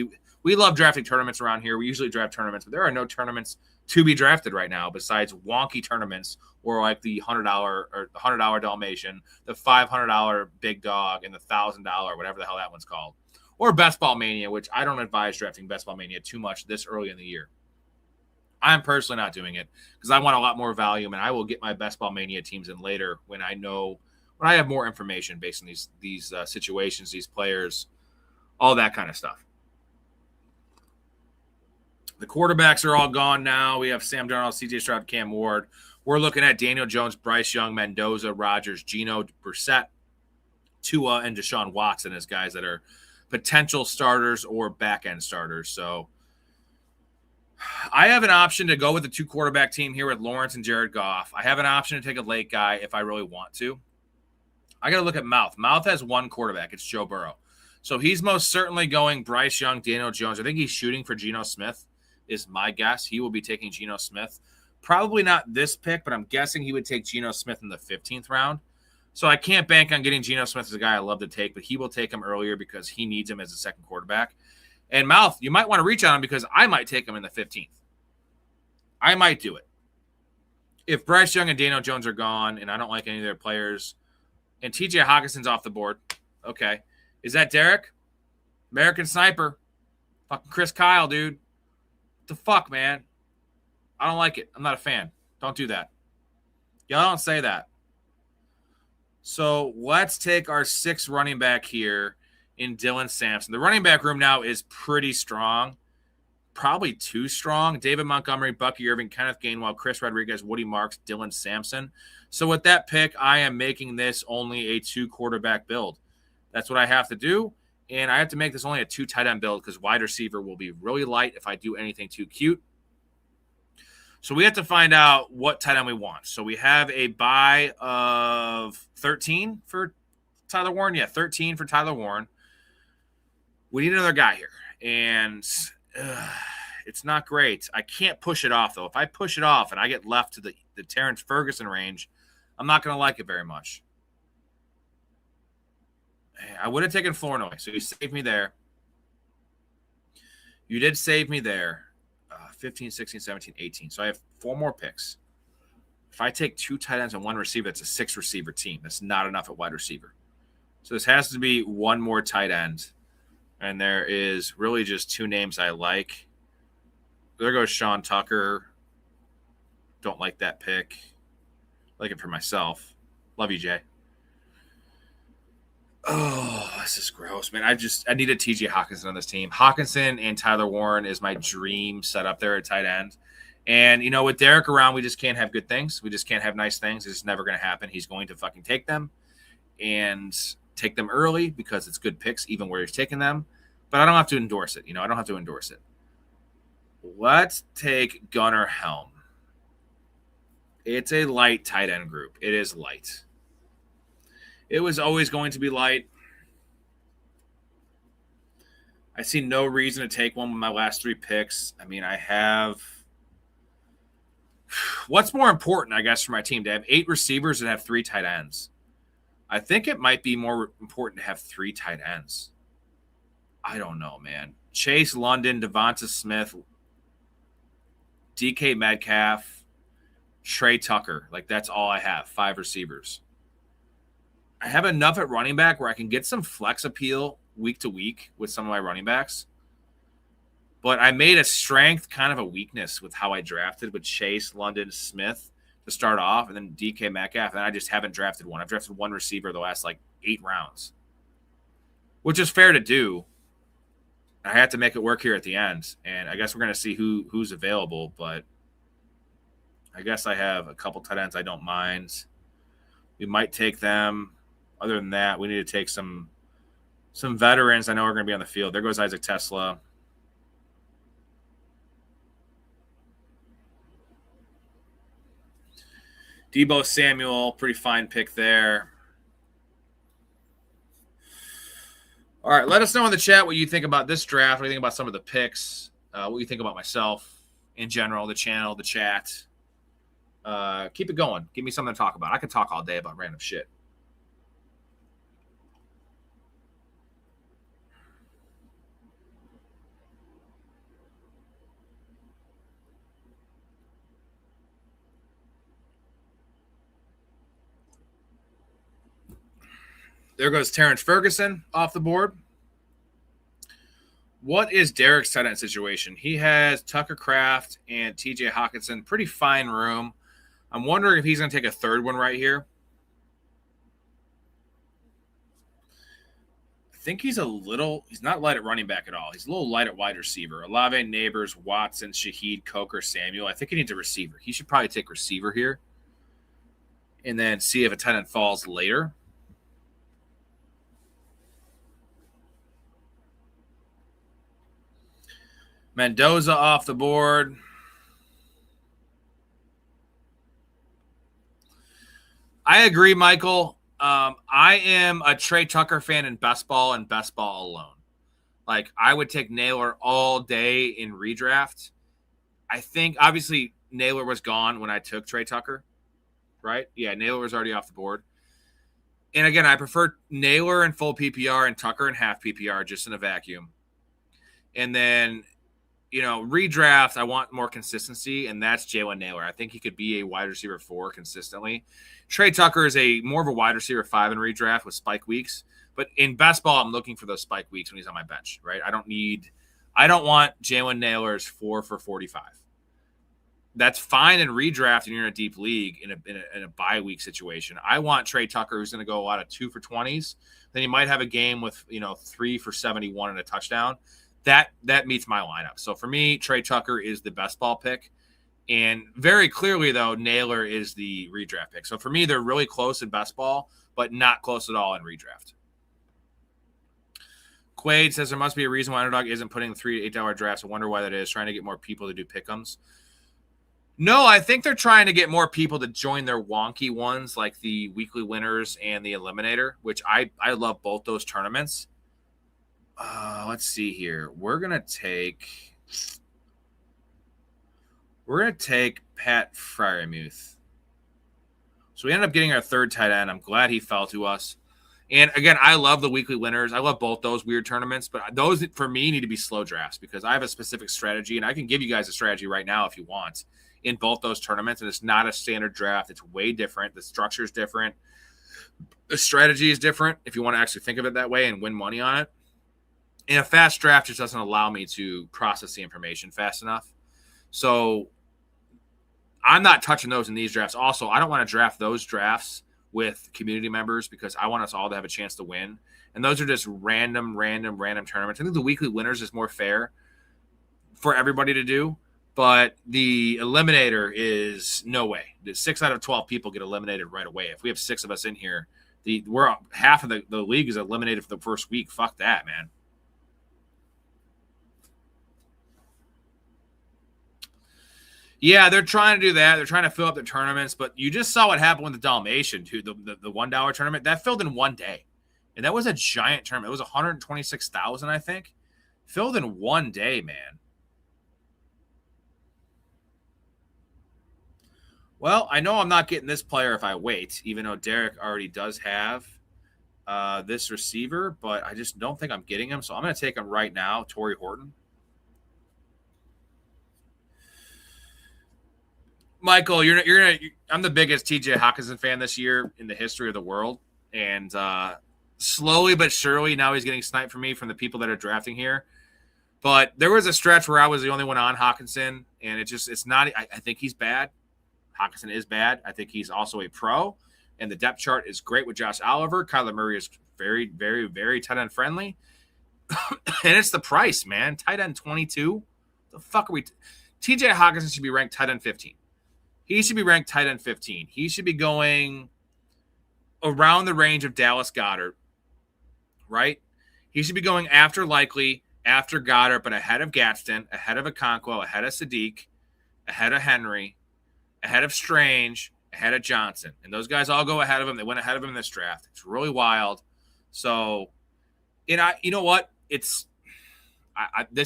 we love drafting tournaments around here. We usually draft tournaments, but there are no tournaments to be drafted right now besides wonky tournaments or like the $100 or the $100 Dalmatian, the $500 Big Dog, and the $1,000, whatever the hell that one's called. Or Best Ball Mania, which I don't advise drafting Best Ball Mania too much this early in the year. I'm personally not doing it because I want a lot more volume, and I will get my Best Ball Mania teams in later when I have more information based on these situations, these players, all that kind of stuff. The quarterbacks are all gone now. We have Sam Darnold, C.J. Stroud, Cam Ward. We're looking at Daniel Jones, Bryce Young, Mendoza, Rodgers, Geno, Brissett, Tua, and Deshaun Watson as guys that are potential starters or back-end starters. So I have an option to go with the 2 quarterback team here with Lawrence and Jared Goff. I have an option to take a late guy if I really want to. I got to look at Mouth. Mouth has 1 quarterback. It's Joe Burrow. So he's most certainly going Bryce Young, Daniel Jones. I think he's shooting for Geno Smith is my guess. He will be taking Geno Smith. Probably not this pick, but I'm guessing he would take Geno Smith in the 15th round. So I can't bank on getting Geno Smith as a guy I love to take, but he will take him earlier because he needs him as a second quarterback. And Mouth, you might want to reach on him because I might take him in the 15th. I might do it. If Bryce Young and Daniel Jones are gone and I don't like any of their players and TJ Hawkinson's off the board, okay. Is that Derek? American Sniper. Fucking Chris Kyle, dude. What the fuck, man? I don't like it. I'm not a fan. Don't do that. Y'all don't say that. So let's take our 6th running back here in Dylan Sampson. The running back room now is pretty strong. Probably too strong. David Montgomery, Bucky Irving, Kenneth Gainwell, Chris Rodriguez, Woody Marks, Dylan Sampson. So with that pick, I am making this only a 2 quarterback build. That's what I have to do. And I have to make this only a 2 tight end build because wide receiver will be really light if I do anything too cute. So we have to find out what tight end we want. So we have a buy of 13 for Tyler Warren. Yeah, 13 for Tyler Warren. We need another guy here. And it's not great. I can't push it off, though. If I push it off and I get left to the Terrence Ferguson range, I'm not going to like it very much. I would have taken Flournoy, so you saved me there. You did save me there. 15, 16, 17, 18. So I have 4 more picks. If I take 2 tight ends and 1 receiver, that's a 6-receiver team. That's not enough at wide receiver. So this has to be 1 more tight end. And there is really just 2 names I like. There goes Sean Tucker. Don't like that pick. Like it for myself. Love you, Jay. Oh, this is gross, man. I need a TJ Hawkinson on this team. Hawkinson and Tyler Warren is my dream setup there at tight end. And, with Derek around, we just can't have good things. We just can't have nice things. It's never going to happen. He's going to fucking take them and take them early because it's good picks, even where he's taking them. But I don't have to endorse it. I don't have to endorse it. Let's take Gunnar Helm. It's a light tight end group. It is light. It was always going to be light. I see no reason to take one with my last 3 picks. I have – what's more important, I guess, for my team? To have 8 receivers and have 3 tight ends. I think it might be more important to have 3 tight ends. I don't know, man. Chase, London, Devonta Smith, DK Metcalf, Trey Tucker. That's all I have, 5 receivers. I have enough at running back where I can get some flex appeal week to week with some of my running backs. But I made a strength kind of a weakness with how I drafted with Chase, London, Smith to start off, and then DK Metcalf, and I just haven't drafted one. I've drafted 1 receiver the last 8 rounds, which is fair to do. I had to make it work here at the end, and I guess we're going to see who's available, but I guess I have a couple tight ends I don't mind. We might take them. Other than that, we need to take some veterans I know are going to be on the field. There goes Isaac Tesla. Deebo Samuel, pretty fine pick there. All right, let us know in the chat what you think about this draft, what you think about some of the picks, what you think about myself in general, the channel, the chat. Keep it going. Give me something to talk about. I could talk all day about random shit. There goes Terrence Ferguson off the board. What is Derek's tight end situation? He has Tucker Kraft and TJ Hawkinson. Pretty fine room. I'm wondering if he's going to take a third one right here. I think he's not light at running back at all. He's a little light at wide receiver. Olave, Neighbors, Watson, Shaheed, Coker, Samuel. I think he needs a receiver. He should probably take receiver here and then see if a tight end falls later. Mendoza off the board. I agree, Michael. I am a Trey Tucker fan in best ball and best ball alone. Like, I would take Naylor all day in redraft. I think, obviously, Naylor was gone when I took Trey Tucker, right? Yeah, Naylor was already off the board. And, again, I prefer Naylor in full PPR and Tucker in half PPR just in a vacuum. And then, redraft, I want more consistency, and that's Jalen Naylor. I think he could be a wide receiver 4 consistently. Trey Tucker is more of a wide receiver 5 in redraft with spike weeks. But in best ball, I'm looking for those spike weeks when he's on my bench, right? I don't want Jalen Naylor's 4 for 45. That's fine in redraft and you're in a deep league in a bye week situation. I want Trey Tucker, who's going to go a lot of 2 for 20s. Then he might have a game with 3 for 71 and a touchdown. That meets my lineup. So for me, Trey Tucker is the best ball pick. And very clearly, though, Naylor is the redraft pick. So for me, they're really close in best ball, but not close at all in redraft. Quaid says there must be a reason why Underdog isn't putting $3 to $8 drafts. I wonder why that is, trying to get more people to do pick'ems. No, I think they're trying to get more people to join their wonky ones like the weekly winners and the eliminator, which I love both those tournaments. Let's see here. We're gonna take Pat Freiermuth. So we ended up getting our third tight end. I'm glad he fell to us. And again, I love the weekly winners. I love both those weird tournaments, but those for me need to be slow drafts because I have a specific strategy, and I can give you guys a strategy right now if you want in both those tournaments. And it's not a standard draft. It's way different. The structure is different. The strategy is different if you want to actually think of it that way and win money on it. And a fast draft just doesn't allow me to process the information fast enough. So I'm not touching those in these drafts. Also, I don't want to draft those drafts with community members because I want us all to have a chance to win. And those are just random tournaments. I think the weekly winners is more fair for everybody to do. But the eliminator is no way. The 6 out of 12 people get eliminated right away. If we have 6 of us in here, half of the league is eliminated for the first week. Fuck that, man. Yeah, they're trying to do that. They're trying to fill up the tournaments, but you just saw what happened with the Dalmatian, too, the $1 tournament. That filled in one day, and that was a giant tournament. It was 126,000, I think. Filled in one day, man. Well, I know I'm not getting this player if I wait, even though Derek already does have this receiver, but I just don't think I'm getting him, so I'm going to take him right now, Torrey Horton. Michael, I'm the biggest TJ Hawkinson fan this year in the history of the world, and slowly but surely now he's getting sniped from me from the people that are drafting here. But there was a stretch where I was the only one on Hawkinson, and it's not. I think he's bad. Hawkinson is bad. I think he's also a pro, and the depth chart is great with Josh Oliver. Kyler Murray is very, very, very tight end friendly, and it's the price, man. Tight end 22. The fuck are we? TJ Hawkinson should be ranked tight end 15. He should be ranked tight end 15. He should be going around the range of Dallas Goedert, right? He should be going after Likely, after Goddard, but ahead of Gadsden, ahead of Okonkwo, ahead of Sadiq, ahead of Henry, ahead of Strange, ahead of Johnson. And those guys all go ahead of him. They went ahead of him in this draft. It's really wild. So And you know what? This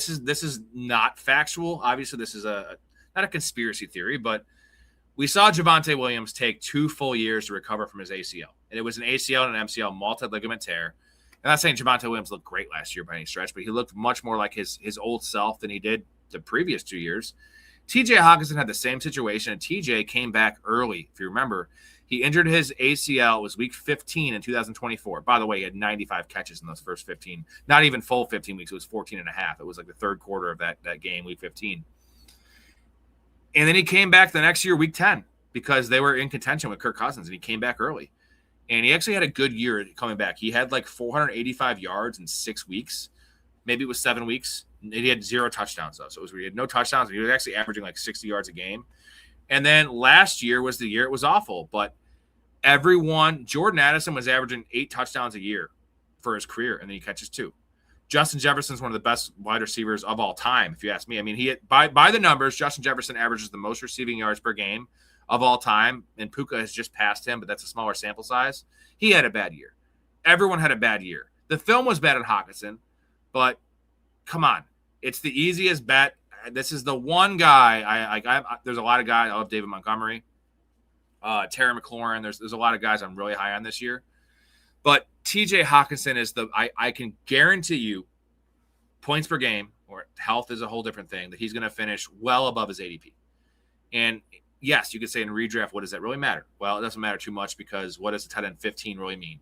is not factual. Obviously, this is not a conspiracy theory, but we saw Javonte Williams take 2 full years to recover from his ACL. And it was an ACL and an MCL multi-ligament tear. I'm not saying Javonte Williams looked great last year by any stretch, but he looked much more like his old self than he did the previous 2 years. TJ Hawkinson had the same situation, and TJ came back early. If you remember, he injured his ACL. It was week 15 in 2024. By the way, he had 95 catches in those first 15. Not even full 15 weeks. It was 14 and a half. It was like the third quarter of that game, week 15. And then he came back the next year, week 10, because they were in contention with Kirk Cousins, and he came back early. And he actually had a good year coming back. He had like 485 yards in 6 weeks. Maybe it was 7 weeks. He had 0 touchdowns, though. So he had no touchdowns. He was actually averaging like 60 yards a game. And then last year was the year it was awful. But Jordan Addison was averaging 8 touchdowns a year for his career, and then he catches 2. Justin Jefferson's one of the best wide receivers of all time, if you ask me. I mean, by the numbers, Justin Jefferson averages the most receiving yards per game of all time, and Puka has just passed him, but that's a smaller sample size. He had a bad year. Everyone had a bad year. The film was bad on Hawkinson, but come on. It's the easiest bet. This is the one guy. There's a lot of guys. I love David Montgomery, Terry McLaurin. There's a lot of guys I'm really high on this year. But TJ Hawkinson is I can guarantee you points per game, or health is a whole different thing, that he's going to finish well above his ADP. And yes, you could say in redraft, what does that really matter? Well, it doesn't matter too much, because what does a tight end 15 really mean?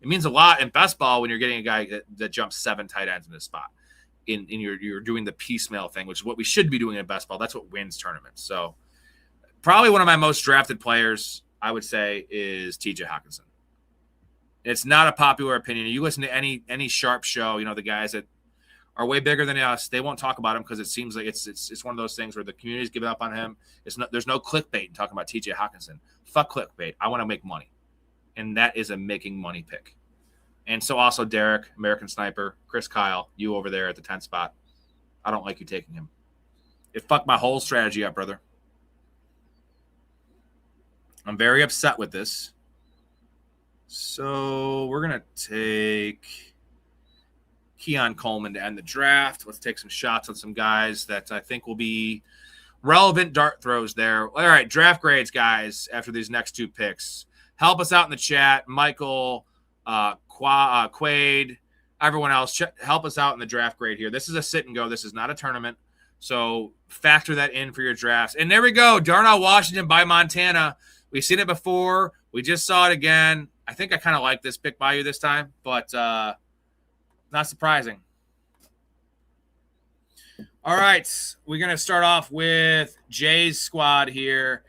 It means a lot in best ball when you're getting a guy that jumps 7 tight ends in a spot. You're doing the piecemeal thing, which is what we should be doing in best ball. That's what wins tournaments. So probably one of my most drafted players, I would say, is TJ Hawkinson. It's not a popular opinion. You listen to any sharp show, the guys that are way bigger than us, they won't talk about him because it seems like it's one of those things where the community's giving up on him. There's no clickbait in talking about TJ Hawkinson. Fuck clickbait. I want to make money. And that is a making money pick. And so also Derek, American Sniper, Chris Kyle, you over there at the 10th spot. I don't like you taking him. It fucked my whole strategy up, brother. I'm very upset with this. So we're going to take Keon Coleman to end the draft. Let's take some shots on some guys that I think will be relevant dart throws there. All right, draft grades, guys, after these next 2 picks. Help us out in the chat. Michael, Quaid, everyone else, help us out in the draft grade here. This is a sit and go. This is not a tournament. So factor that in for your drafts. And there we go. Darnell Washington by Montana. We've seen it before. We just saw it again. I think I kind of like this pick by you this time, but not surprising. All right. We're going to start off with Jay's squad here.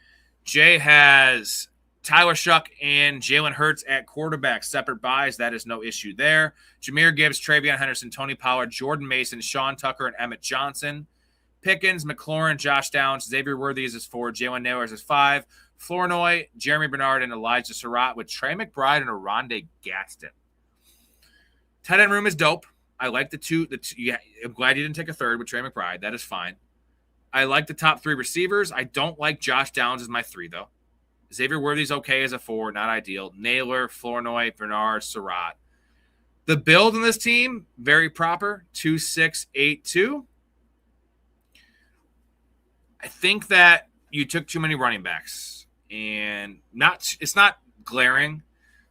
Jay has Tyler Shuck and Jalen Hurts at quarterback. Separate buys. That is no issue there. Jahmyr Gibbs, Travion Henderson, Tony Pollard, Jordan Mason, Sean Tucker, and Emmett Johnson. Pickens, McLaurin, Josh Downs, Xavier Worthy is his 4, Jalen Naylor is his 5, Flournoy, Jeremy Bernard, and Elijah Surratt with Trey McBride and Oronde Gaston. Tight end room is dope. I like the two. I'm glad you didn't take a third with Trey McBride. That is fine. I like the top 3 receivers. I don't like Josh Downs as my 3, though. Xavier Worthy's okay as a 4, not ideal. Naylor, Flournoy, Bernard, Surratt. The build in this team, very proper, 2-6-8-2. I think that you took too many running backs, and it's not glaring,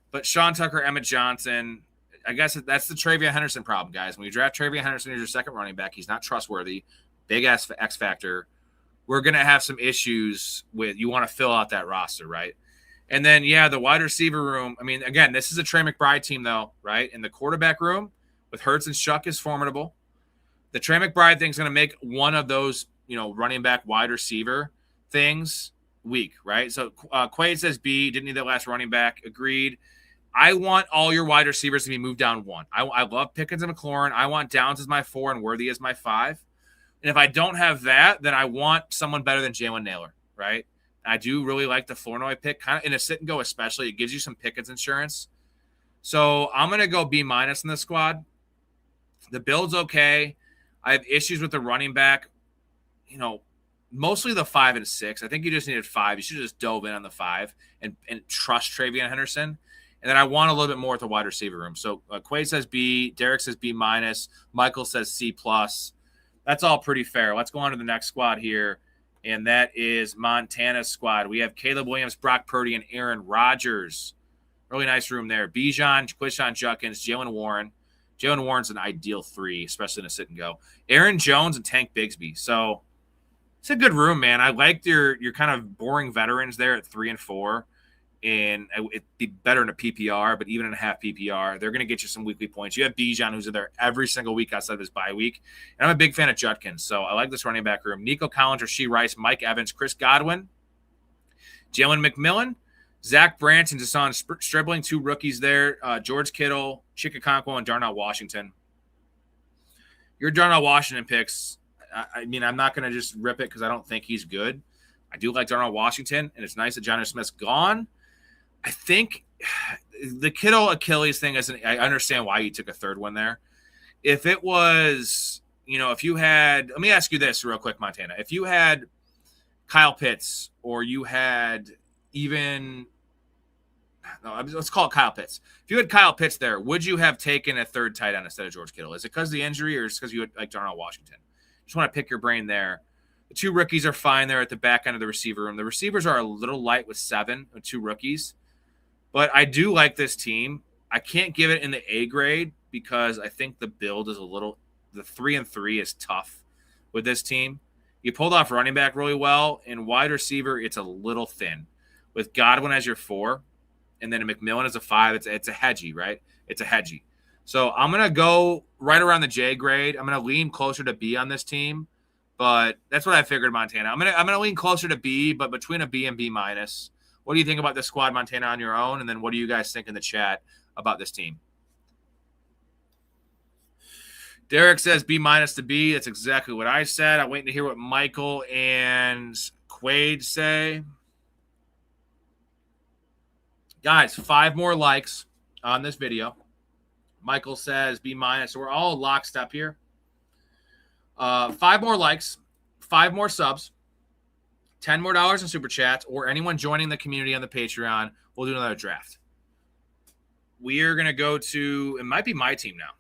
but Sean Tucker, Emmett Johnson, I guess that's the Travion Henderson problem, guys. When you draft Travion Henderson as your second running back, he's not trustworthy, big X factor. We're going to have some issues with, you want to fill out that roster, right? And then, the wide receiver room. I mean, again, this is a Trey McBride team, though, right? And the quarterback room with Hurts and Shuck is formidable. The Trey McBride thing is going to make one of those, running back wide receiver things weak, right? So Quaid says B, didn't need that last running back. Agreed. I want all your wide receivers to be moved down 1. I love Pickens and McLaurin. I want Downs as my 4 and Worthy as my 5. And if I don't have that, then I want someone better than Jalen Naylor, right? I do really like the Flournoy pick, kind of in a sit and go especially. It gives you some Pickens insurance. So I'm going to go B- in this squad. The build's okay. I have issues with the running back. Mostly the 5 and 6. I think you just needed 5. You should have just dove in on the 5 and trust Travion Henderson. And then I want a little bit more at the wide receiver room. So Quaid says B, Derek says B-, Michael says C+. That's all pretty fair. Let's go on to the next squad here, and that is Montana's squad. We have Caleb Williams, Brock Purdy, and Aaron Rodgers. Really nice room there. Bijan, Quishon Judkins, Jalen Warren. Jalen Warren's an ideal 3, especially in a sit and go. Aaron Jones and Tank Bigsby. So it's a good room, man. I liked your kind of boring veterans there at 3 and 4. And it'd be better in a PPR, but even in a half PPR, they're going to get you some weekly points. You have Bijan, who's in there every single week outside of his bye week. And I'm a big fan of Judkins, so I like this running back room. Nico Collins, Rashee Rice, Mike Evans, Chris Godwin, Jalen McMillan, Zach Branch, and Jason Stribling, 2 rookies there. George Kittle, Chikakonkwo, and Darnell Washington. Your Darnell Washington picks, I mean, I'm not going to just rip it because I don't think he's good. I do like Darnell Washington, and it's nice that Jonnu Smith's gone. I think the Kittle Achilles thing isn't. I understand why you took a 3rd one there. If it was, if you had, let me ask you this real quick, Montana. If you had Kyle Pitts, or you had let's call it Kyle Pitts. If you had Kyle Pitts there, would you have taken a 3rd tight end instead of George Kittle? Is it because of the injury, or is it because you had like Darnell Washington? Just want to pick your brain there. The 2 rookies are fine there at the back end of the receiver room. The receivers are a little light with 7 with 2 rookies. But I do like this team. I can't give it in the A grade because I think the build is the 3 and 3 is tough with this team. You pulled off running back really well, and wide receiver, it's a little thin. With Godwin as your 4, and then McMillan as a 5, it's a hedgy, right? It's a hedgy. So I'm going to go right around the J grade. I'm going to lean closer to B on this team, but that's what I figured, Montana. I'm gonna lean closer to B, but between a B and B-. What do you think about this squad, Montana, on your own? And then what do you guys think in the chat about this team? Derek says B- to B. That's exactly what I said. I'm waiting to hear what Michael and Quaid say. Guys, 5 more likes on this video. Michael says B-. So we're all lockstep here. 5 more likes, 5 more subs, $10 more in super chats, or anyone joining the community on the Patreon, we'll do another draft. We are going to go to, it might be my team now.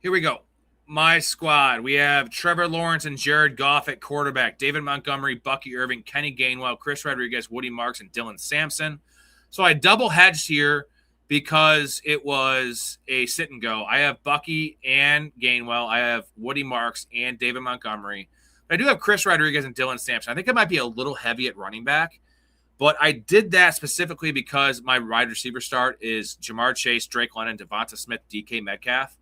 Here we go. My squad. We have Trevor Lawrence and Jared Goff at quarterback, David Montgomery, Bucky Irving, Kenny Gainwell, Chris Rodriguez, Woody Marks, and Dylan Sampson. So I double hedged here because it was a sit and go. I have Bucky and Gainwell. I have Woody Marks and David Montgomery. But I do have Chris Rodriguez and Dylan Sampson. I think it might be a little heavy at running back, but I did that specifically because my wide receiver start is Jamar Chase, Drake London, Devonta Smith, DK Metcalf,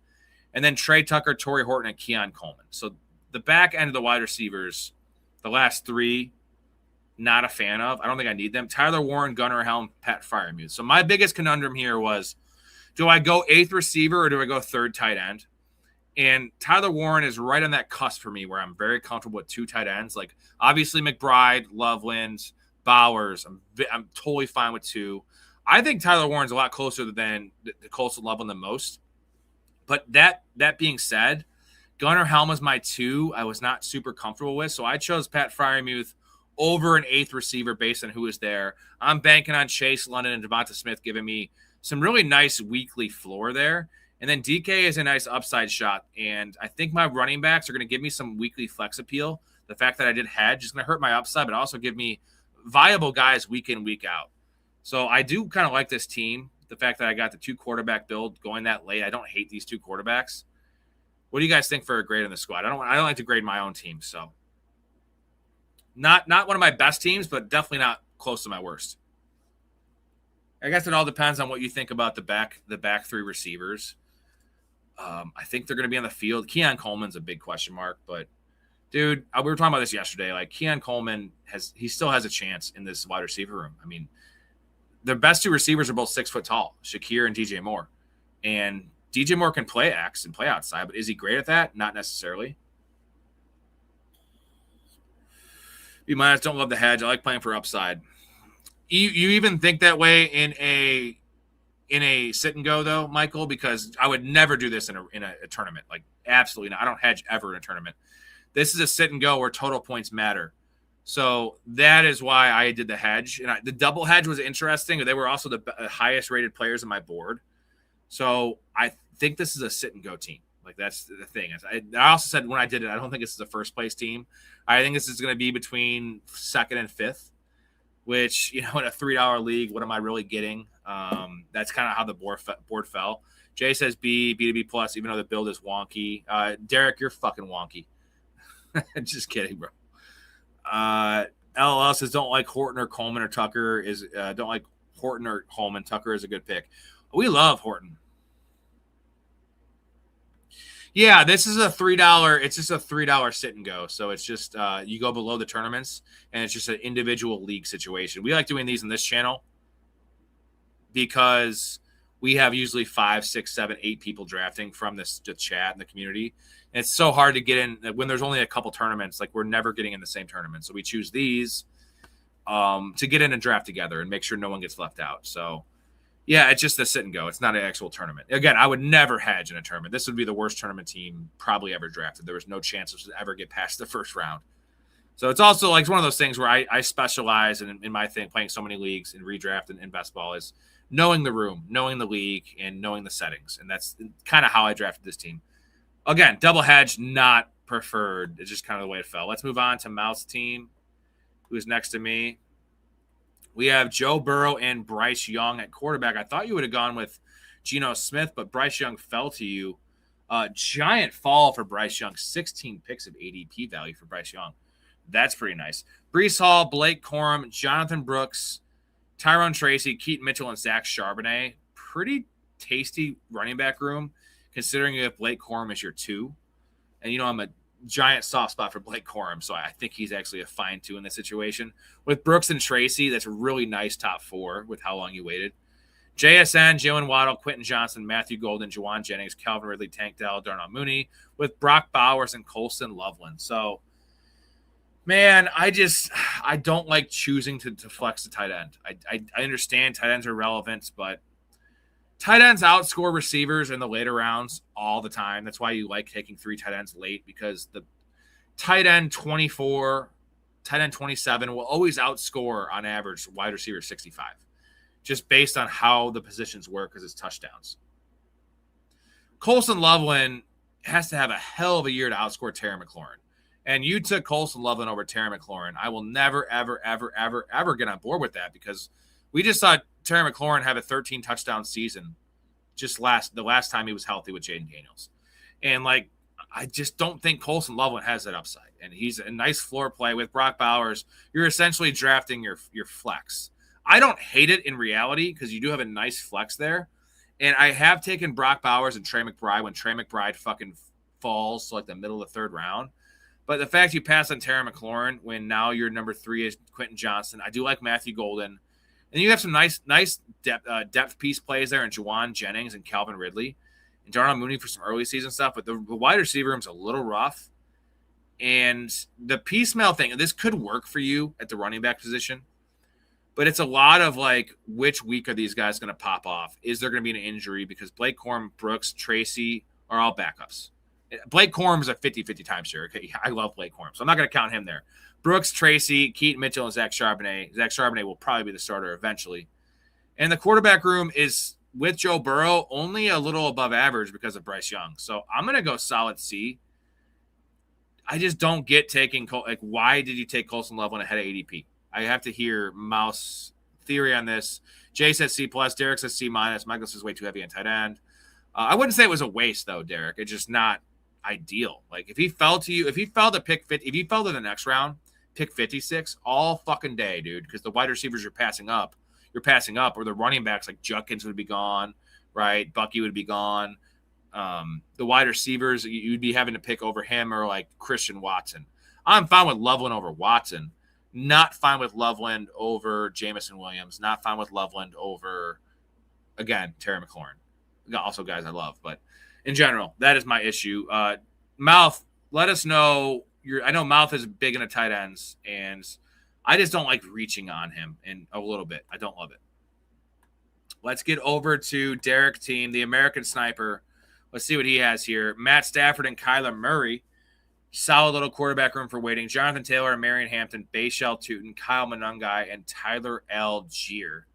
and then Trey Tucker, Torrey Horton, and Keon Coleman. So the back end of the wide receivers, the last 3, not a fan of. I don't think I need them. Tyler Warren, Gunnar Helm, Pat Freiermuth. So my biggest conundrum here was, do I go 8th receiver or do I go 3rd tight end? And Tyler Warren is right on that cusp for me where I'm very comfortable with 2 tight ends. Like, obviously, McBride, Loveland, Bowers. I'm totally fine with 2. I think Tyler Warren's a lot closer than the Colson Loveland than most. But that being said, Gunnar Helm is my 2 I was not super comfortable with. So I chose Pat Freiermuth over an 8th receiver based on who is there. I'm banking on Chase, London, and Devonta Smith giving me some really nice weekly floor there. And then DK is a nice upside shot. And I think my running backs are going to give me some weekly flex appeal. The fact that I did hedge is going to hurt my upside, but also give me viable guys week in, week out. So I do kind of like this team. The fact that I got the 2 quarterback build going that late. I don't hate these 2 quarterbacks. What do you guys think for a grade in the squad? I don't like to grade my own team, so not one of my best teams, but definitely not close to my worst. I guess it all depends on what you think about the back 3 receivers. I think they're going to be on the field. Keon Coleman's a big question mark, but dude, we were talking about this yesterday. Like, Keon Coleman still has a chance in this wide receiver room. I mean, the best 2 receivers are both 6 foot tall, Shakir and DJ Moore. And DJ Moore can play X and play outside, but is he great at that? Not necessarily. B-, don't love the hedge. I like playing for upside. You even think that way in a sit and go though, Michael? Because I would never do this in a tournament. Like, absolutely not. I don't hedge ever in a tournament. This is a sit and go where total points matter. So that is why I did the hedge. And the double hedge was interesting. They were also the highest rated players on my board. So I think this is a sit and go team. Like, that's the thing. I also said when I did it, I don't think this is a first place team. I think this is going to be between second and fifth, which, in a $3 league, what am I really getting? That's kind of how the board fell. Jay says B to B plus, even though the build is wonky. Derek, you're fucking wonky. Just kidding, bro. LLL says don't like Horton or Coleman or Tucker don't like Horton or Coleman. Tucker is a good pick. We love Horton. Yeah, this is a $3. It's just a $3 sit and go. So it's just you go below the tournaments, and it's just an individual league situation. We like doing these in this channel because we have usually 5, 6, 7, 8 people drafting from the chat and the community. And it's so hard to get in when there's only a couple tournaments. Like, we're never getting in the same tournament. So we choose these to get in and draft together and make sure no one gets left out. So, yeah, it's just a sit and go. It's not an actual tournament. Again, I would never hedge in a tournament. This would be the worst tournament team probably ever drafted. There was no chance to ever get past the first round. So it's also like one of those things where I specialize in my thing, playing so many leagues in redraft and in best ball, is knowing the room, knowing the league, and knowing the settings. And that's kind of how I drafted this team. Again, double hedge, not preferred. It's just kind of the way it fell. Let's move on to Mouth's team, who's next to me. We have Joe Burrow and Bryce Young at quarterback. I thought you would have gone with Geno Smith, but Bryce Young fell to you. Giant fall for Bryce Young. 16 picks of ADP value for Bryce Young. That's pretty nice. Breece Hall, Blake Corum, Jonathan Brooks, Tyrone Tracy, Keaton Mitchell, and Zach Charbonnet. Pretty tasty running back room, considering you have Blake Corum as your 2. And, I'm a giant soft spot for Blake Corum, so I think he's actually a fine 2 in this situation. With Brooks and Tracy, that's a really nice top 4 with how long you waited. JSN, Jalen Waddle, Quentin Johnson, Matthew Golden, Juwan Jennings, Calvin Ridley, Tank Dell, Darnell Mooney, with Brock Bowers and Colston Loveland. So, man, I don't like choosing to flex the tight end. I understand tight ends are relevant, but tight ends outscore receivers in the later rounds all the time. That's why you like taking 3 tight ends late, because the tight end 24, tight end 27 will always outscore on average wide receiver 65, just based on how the positions work because it's touchdowns. Colston Loveland has to have a hell of a year to outscore Terry McLaurin. And you took Colston Loveland over Terry McLaurin. I will never, ever, ever, ever, ever get on board with that, because we just saw Terry McLaurin have a 13 touchdown season the last time he was healthy with Jaden Daniels. And I just don't think Colston Loveland has that upside. And he's a nice floor play with Brock Bowers. You're essentially drafting your flex. I don't hate it in reality, because you do have a nice flex there. And I have taken Brock Bowers and Trey McBride when Trey McBride fucking falls to the middle of the 3rd round. But the fact you pass on Terry McLaurin when now your number 3 is Quentin Johnson. I do like Matthew Golden. And you have some nice depth piece plays there in Juwan Jennings and Calvin Ridley and Darnell Mooney for some early season stuff. But the wide receiver room's a little rough. And the piecemeal thing, this could work for you at the running back position. But it's a lot of which week are these guys going to pop off? Is there going to be an injury? Because Blake Corum, Brooks, Tracy are all backups. Blake Corum is a 50-50 timeshare. Okay, I love Blake Corum, so I'm not going to count him there. Brooks, Tracy, Keaton Mitchell, and Zach Charbonnet. Zach Charbonnet will probably be the starter eventually. And the quarterback room is, with Joe Burrow, only a little above average because of Bryce Young. So I'm going to go solid C. I just don't get taking why did you take Colston Loveland ahead of ADP? I have to hear Mouse theory on this. Jay says C+, Derek says C-. Michael says way too heavy on tight end. I wouldn't say it was a waste, though, Derek. It's just not ideal. If he fell to you, if he fell to pick 50, if he fell to the next round, pick 56 all fucking day, dude, because the wide receivers you're passing up, or the running backs like Judkins would be gone, right? Bucky would be gone. The wide receivers, you'd be having to pick over him or Christian Watson. I'm fine with Loveland over Watson. Not fine with Loveland over Jamison Williams. Not fine with Loveland over, again, Terry McLaurin. Also guys I love, but in general, that is my issue. Mouth, let us know. I know Mouth is big into tight ends, and I just don't like reaching on him in a little bit. I don't love it. Let's get over to Derek team, the American Sniper. Let's see what he has here. Matt Stafford and Kyler Murray. Solid little quarterback room for waiting. Jonathan Taylor, Marion Hampton, Bayshell Tootin, Kyle Monungai, and Tyler Algier.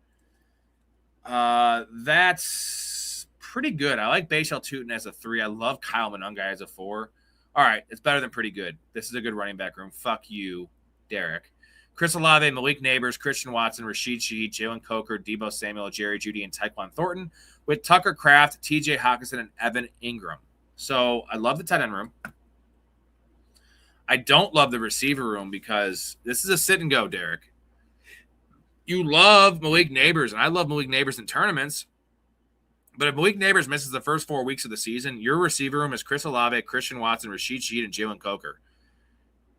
That's pretty good. I like Bayshell Tootin as a 3. I love Kyle Monungai as a 4. All right, it's better than pretty good. This is a good running back room. Fuck you, Derek. Chris Olave, Malik Neighbors, Christian Watson, Rashid Shaheed, Jalen Coker, Debo Samuel, Jerry Jeudy, and Tyquan Thornton with Tucker Kraft, TJ Hawkinson, and Evan Ingram. So I love the tight end room. I don't love the receiver room because this is a sit and go, Derek. You love Malik Neighbors, and I love Malik Neighbors in tournaments. But if Malik Neighbors misses the first 4 weeks of the season, your receiver room is Chris Olave, Christian Watson, Rashid Shaheed, and Jalen Coker.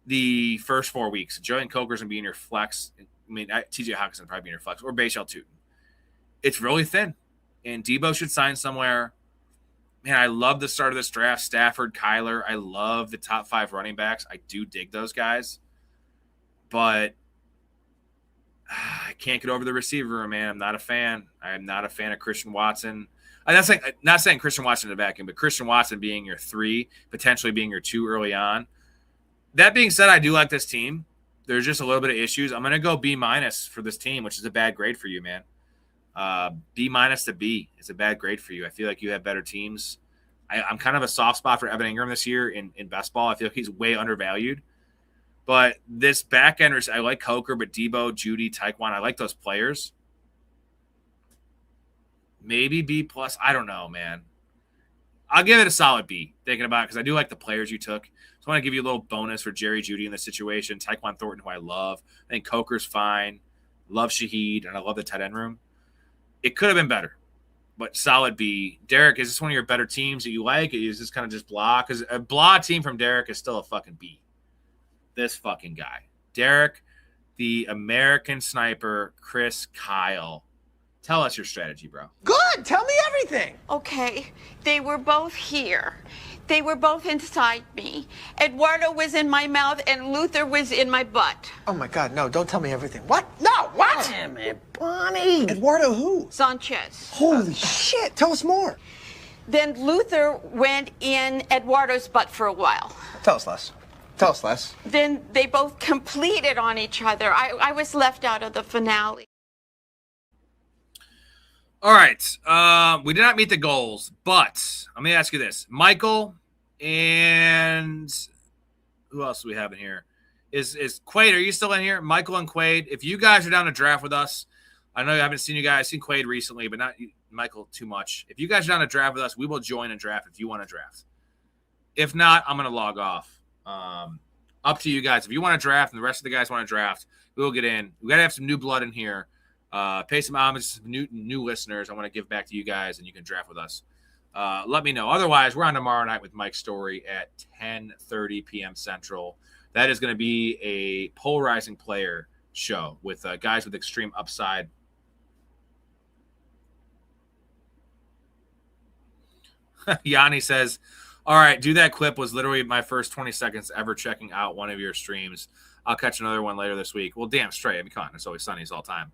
The first 4 weeks. Jalen Coker's going to be in your flex. I mean, TJ Hawkinson will probably be in your flex, or Bayshell Tootin. It's really thin. And Debo should sign somewhere. Man, I love the start of this draft. Stafford, Kyler. I love the top 5 running backs. I do dig those guys. But I can't get over the receiver room, man. I'm not a fan. I'm not a fan of Christian Watson. I'm not saying Christian Watson in the vacuum, but Christian Watson being your 3, potentially being your 2 early on. That being said, I do like this team. There's just a little bit of issues. I'm going to go B- for this team, which is a bad grade for you, man. B- to B is a bad grade for you. I feel like you have better teams. I'm kind of a soft spot for Evan Ingram this year in best ball. I feel like he's way undervalued. But this back end, I like Coker, but Debo, Jeudy, Tyquan, I like those players. Maybe B+. I don't know, man. I'll give it a solid B, thinking about it, because I do like the players you took. So I want to give you a little bonus for Jerry Jeudy in this situation. Tyquan Thornton, who I love. I think Coker's fine. Love Shaheed, and I love the tight end room. It could have been better, but solid B. Derek, is this one of your better teams that you like? Is this kind of just blah? Because a blah team from Derek is still a fucking B. This fucking guy. Derek, the American sniper, Chris Kyle. Tell us your strategy, bro. Good. Tell me everything. Okay, they were both here. They were both inside me. Eduardo was in my mouth and Luther was in my butt. Oh my God, no, don't tell me everything. What? No, what? Damn it, Bonnie. Eduardo who? Sanchez. Holy shit, tell us more. Then Luther went in Eduardo's butt for a while. Tell us less. Tell us less. Then they both completed on each other. I was left out of the finale. All right. We did not meet the goals, but let me ask you this. Michael and who else do we have in here? Is Quaid, are you still in here? Michael and Quaid, if you guys are down to draft with us, I know I haven't seen you guys. I've seen Quaid recently, but not Michael too much. If you guys are down to draft with us, we will join and draft if you want to draft. If not, I'm going to log off. Up to you guys. If you want to draft and the rest of the guys want to draft, we will get in. We got to have some new blood in here. Pay some homage to some new listeners. I want to give back to you guys, and you can draft with us. Let me know. Otherwise, we're on tomorrow night with Mike Storey at 10:30 p.m. Central. That is going to be a polarizing player show with guys with extreme upside. Yanni says, all right, do that clip was literally my first 20 seconds ever checking out one of your streams. I'll catch another one later this week. Well, damn straight. I mean, come on. It's always Sunny's all time.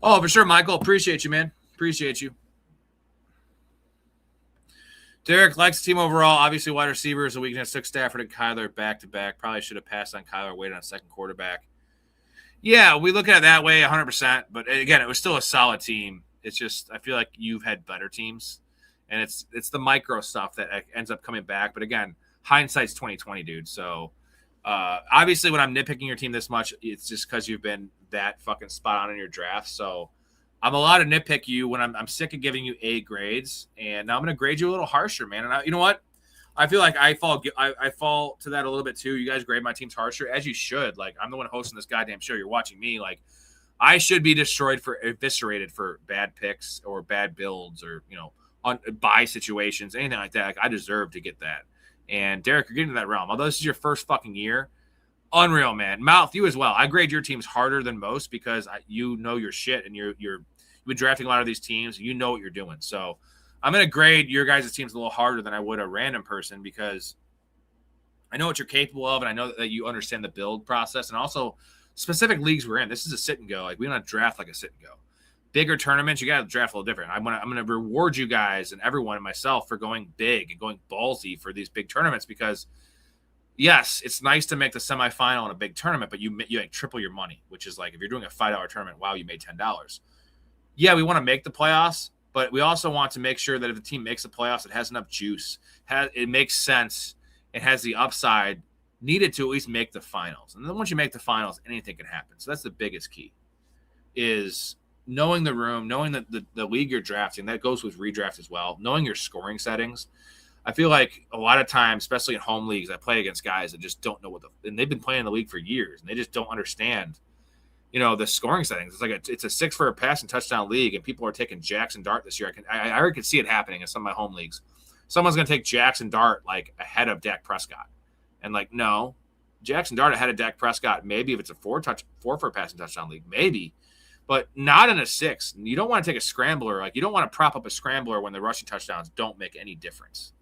Oh, for sure, Michael. Appreciate you, man. Appreciate you. Derek likes the team overall. Obviously, wide receiver is a weakness. Took Stafford and Kyler back-to-back. Probably should have passed on Kyler, waited on second quarterback. Yeah, we look at it that way 100%. But, again, it was still a solid team. It's just I feel like you've had better teams. And it's the micro stuff that ends up coming back. But, again, hindsight's 20/20, dude. So, obviously, when I'm nitpicking your team this much, it's just because you've been that fucking spot on in your draft. So I'm allowed to nitpick you when I'm sick of giving you A grades, and now I'm going to grade you a little harsher, man. And you know what? I feel like I fall to that a little bit too. You guys grade my teams harsher, as you should. Like, I'm the one hosting this goddamn show. You're watching me. Like, I should be eviscerated for bad picks or bad builds or buy situations, anything like that. Like, I deserve to get that. And Derek, you're getting to that realm. Although this is your first fucking year, unreal, man. Mouth, you as well. I grade your teams harder than most because you know your shit, and you've been drafting a lot of these teams. You know what you're doing. So I'm going to grade your guys' teams a little harder than I would a random person because I know what you're capable of, and I know that you understand the build process, and also specific leagues we're in. This is a sit and go. Like, we don't draft like a sit and go. bigger tournaments, you got to draft a little different. I'm gonna reward you guys and everyone and myself for going big and going ballsy for these big tournaments because, yes, it's nice to make the semifinal in a big tournament, but you like triple your money, which is like if you're doing a $5 tournament, wow, you made $10. Yeah, we want to make the playoffs, but we also want to make sure that if the team makes the playoffs, it has enough juice, it makes sense, it has the upside needed to at least make the finals. And then once you make the finals, anything can happen. So that's the biggest key, is knowing the room, knowing that the league you're drafting, that goes with redraft as well, knowing your scoring settings. I feel like a lot of times, especially in home leagues, I play against guys that just don't know and they've been playing the league for years, and they just don't understand, the scoring settings. It's like it's a 6 for a pass and touchdown league, and people are taking Jackson Dart this year. I already could see it happening in some of my home leagues. Someone's going to take Jackson Dart like ahead of Dak Prescott, and like no, Jackson Dart ahead of Dak Prescott. Maybe if it's a 4 for a pass and touchdown league, maybe, but not in a 6. You don't want to take a scrambler. Like you don't want to prop up a scrambler when the rushing touchdowns don't make any difference.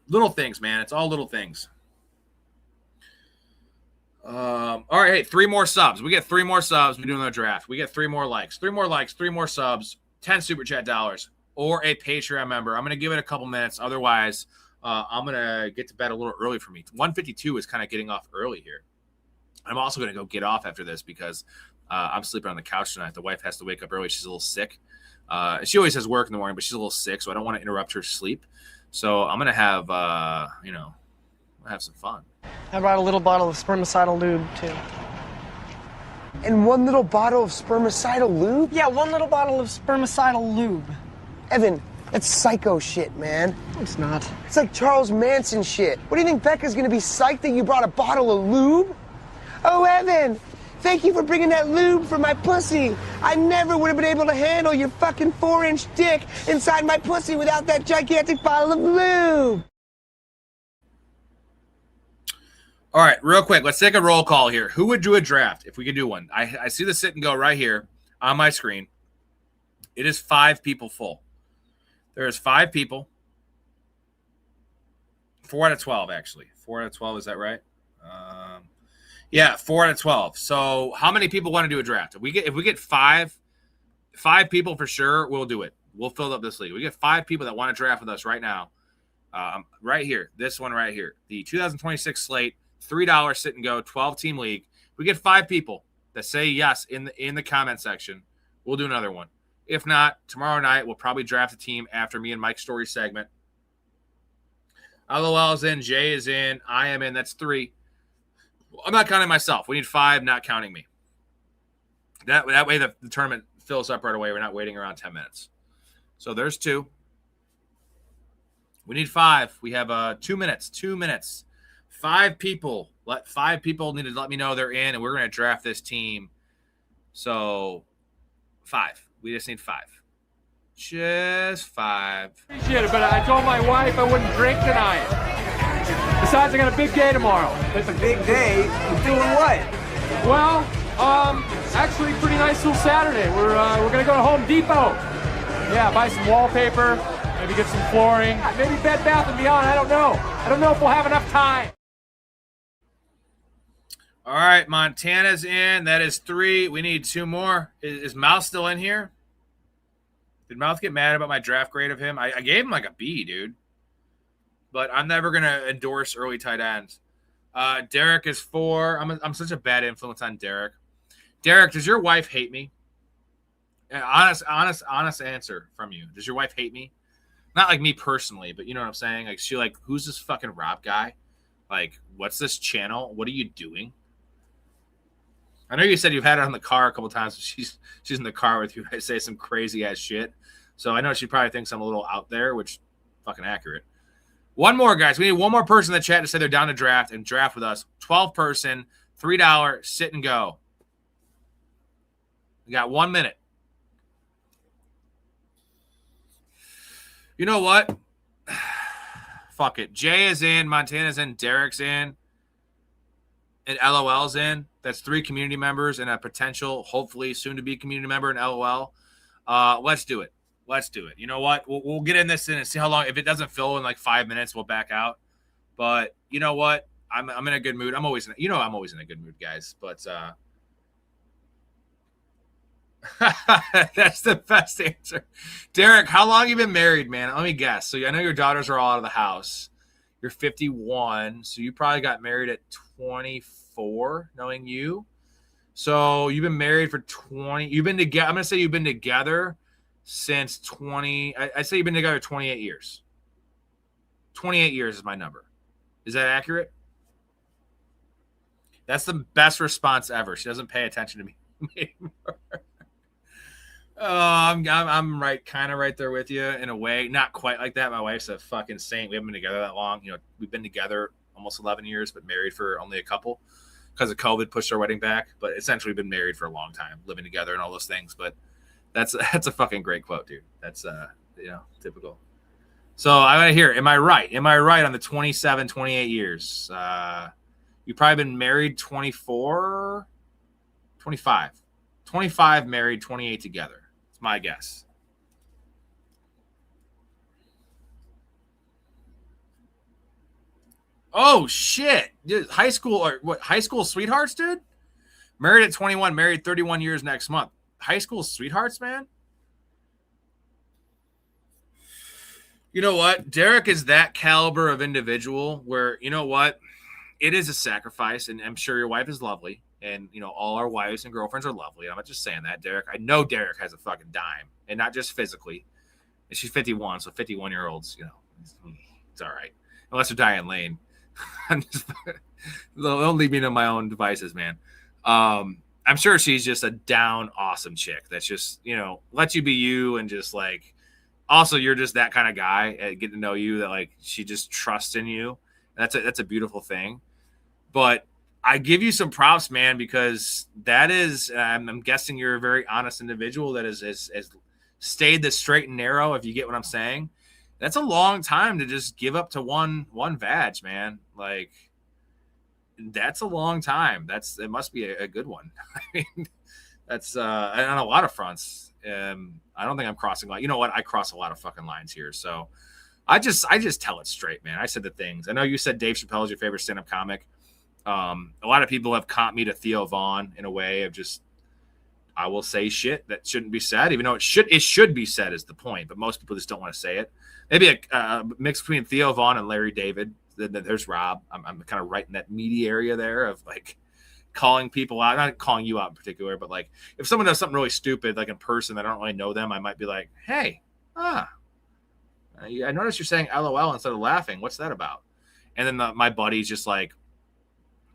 Little things, man. It's all little things. All right, hey, 3 more subs. We get 3 more subs. We're doing another draft. We get 3 more likes. 3 more likes, 3 more subs, 10 super chat dollars, or a Patreon member. I'm going to give it a couple minutes. Otherwise, I'm going to get to bed a little early for me. 1:52 is kind of getting off early here. I'm also going to go get off after this because I'm sleeping on the couch tonight. The wife has to wake up early. She's a little sick. She always has work in the morning, but she's a little sick, so I don't want to interrupt her sleep. So I'm going to have, have some fun. I brought a little bottle of spermicidal lube, too. And 1 little bottle of spermicidal lube? Yeah, 1 little bottle of spermicidal lube. Evan, that's psycho shit, man. It's not. It's like Charles Manson shit. What do you think Becca's gonna be psyched that you brought a bottle of lube? Oh, Evan, thank you for bringing that lube for my pussy. I never would have been able to handle your fucking 4-inch dick inside my pussy without that gigantic bottle of lube. All right, real quick, let's take a roll call here. Who would do a draft if we could do one? I see the sit and go right here on my screen. It is 5 people full. There is 5 people. 4 out of 12, actually. 4 out of 12, is that right? Yeah, 4 out of 12. So how many people want to do a draft? If we get 5 people for sure, we'll do it. We'll fill up this league. We get 5 people that want to draft with us right now. Right here, this one right here, the 2026 slate. $3 sit and go 12-team league. We get 5 people that say yes in the comment section. We'll do another one. If not, tomorrow night we'll probably draft a team after me and Mike's Storey segment. LOL is in, Jay is in, I am in. That's 3. I'm not counting myself. We need 5, not counting me. That way the tournament fills up right away. We're not waiting around 10 minutes. So there's 2. We need 5. We have 2 minutes. 2 minutes. 5 people. 5 people need to let me know they're in, and we're going to draft this team. So 5. We just need 5. Just 5. Appreciate it, but I told my wife I wouldn't drink tonight. Besides, I got a big day tomorrow. It's a big day. You doing what? Well, actually, pretty nice little Saturday. We're gonna go to Home Depot. Yeah, buy some wallpaper, maybe get some flooring, maybe Bed Bath & Beyond. I don't know. I don't know if we'll have enough time. All right, Montana's in. That is 3. We need 2 more. Is Mouth still in here? Did Mouth get mad about my draft grade of him? I gave him like a B, dude. But I'm never going to endorse early tight ends. Derek is 4. I'm such a bad influence on Derek. Derek, does your wife hate me? Honest answer from you. Does your wife hate me? Not like me personally, but you know what I'm saying? Like, she like, who's this fucking Rob guy? Like, what's this channel? What are you doing? I know you said you've had it on the car a couple times. But she's in the car with you. I say some crazy ass shit. So I know she probably thinks I'm a little out there, which fucking accurate. One more, guys. We need one more person in the chat to say they're down to draft and draft with us. 12 person, $3, sit and go. We got 1 minute. You know what? Fuck it. Jay is in, Montana's in, Derek's in, and LOL's in. That's 3 community members and a potential, hopefully soon-to-be community member in LOL. Let's do it. Let's do it. You know what? We'll get in this and see how long. If it doesn't fill in like 5 minutes, we'll back out. But you know what? I'm in a good mood. I'm always in a good mood, guys. But That's the best answer. Derek, how long you been married, man? Let me guess. So I know your daughters are all out of the house. You're 51, so you probably got married at 24, knowing you. So you've been married for 20. You've been together. I'm going to say you've been together since 20. I say you've been together 28 years. 28 years is my number. Is that accurate? That's the best response ever. She doesn't pay attention to me anymore. I'm right, kind of right there with you in a way. Not quite like that. My wife's a fucking saint. We haven't been together that long. You know, we've been together almost 11 years, but married for only a couple because of COVID pushed our wedding back. But essentially, we've been married for a long time, living together and all those things. But that's a fucking great quote, dude. That's typical. So I want to hear, am I right? Am I right on the 27, 28 years? You've probably been married 24, 25. 25 married, 28 together. It's my guess. Oh, shit. Dude, high school sweethearts, dude? Married at 21, married 31 years next month. High school sweethearts, man? You know what? Derek is that caliber of individual where, you know what? It is a sacrifice, and I'm sure your wife is lovely, and, you know, all our wives and girlfriends are lovely. I'm not just saying that, Derek. I know Derek has a fucking dime, and not just physically. And she's 51, so 51-year-olds, you know, it's all right. Unless they're Diane Lane. Don't leave me to my own devices, man. I'm sure she's just a down awesome chick that's just, you know, lets you be you, and just like, also you're just that kind of guy at getting to know you that like she just trusts in you. That's a beautiful thing. But I give you some props, man, because that is, I'm guessing you're a very honest individual that has stayed the straight and narrow, if you get what I'm saying. That's a long time to just give up to one vag, man. Like, that's a long time. It must be a good one. I mean, that's on a lot of fronts. I don't think I'm crossing line. You know what? I cross a lot of fucking lines here. So I just tell it straight, man. I said the things. I know you said Dave Chappelle is your favorite stand-up comic. A lot of people have comped me to Theo Vaughn in a way of just, I will say shit that shouldn't be said, even though it should be said is the point, but most people just don't want to say it. Maybe a mix between Theo Vaughn and Larry David. There's Rob. I'm kind of right in that meaty area there of like calling people out, not calling you out in particular, but like if someone does something really stupid, like in person, that I don't really know them, I might be like, hey, I noticed you're saying LOL instead of laughing. What's that about? And then my buddy's just like,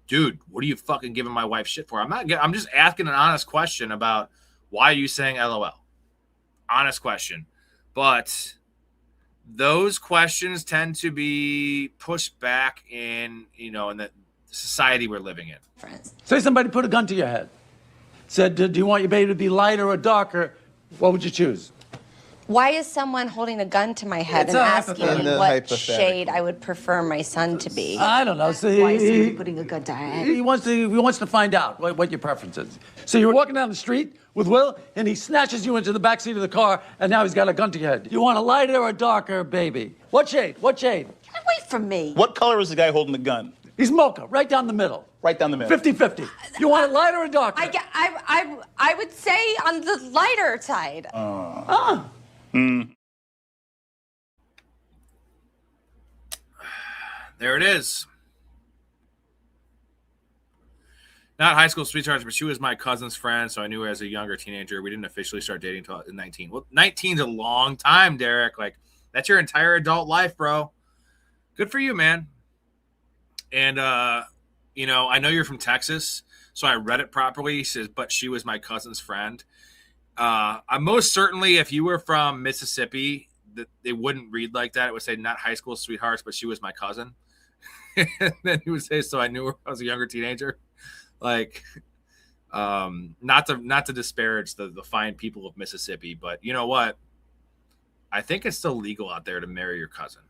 dude, what are you fucking giving my wife shit for? I'm just asking an honest question about why are you saying LOL? Honest question. But those questions tend to be pushed back in the society we're living in. Say somebody put a gun to your head. Said, do you want your baby to be lighter or darker? What would you choose? Why is someone holding a gun to my head and asking what shade I would prefer my son to be? I don't know. So Why is he putting a gun to my head? He wants to find out what your preference is. So you're walking down the street with Will, and he snatches you into the backseat of the car, and now he's got a gun to your head. You want a lighter or a darker baby? What shade? What shade? Get away from me. What color is the guy holding the gun? He's mocha, right down the middle. Right down the middle. 50-50. You want it lighter or darker? I would say on the lighter side. There it is. Not high school sweethearts, but she was my cousin's friend, so I knew her as a younger teenager. We didn't officially start dating until 19. Well, 19's a long time, Derek. Like, that's your entire adult life, bro. Good for you, man. And, I know you're from Texas, so I read it properly. He says, but she was my cousin's friend. Most certainly, if you were from Mississippi, they wouldn't read like that. It would say not high school sweethearts, but she was my cousin. And then he would say, so I knew her when I was a younger teenager. Like, not to disparage the fine people of Mississippi, but you know what? I think it's still legal out there to marry your cousin.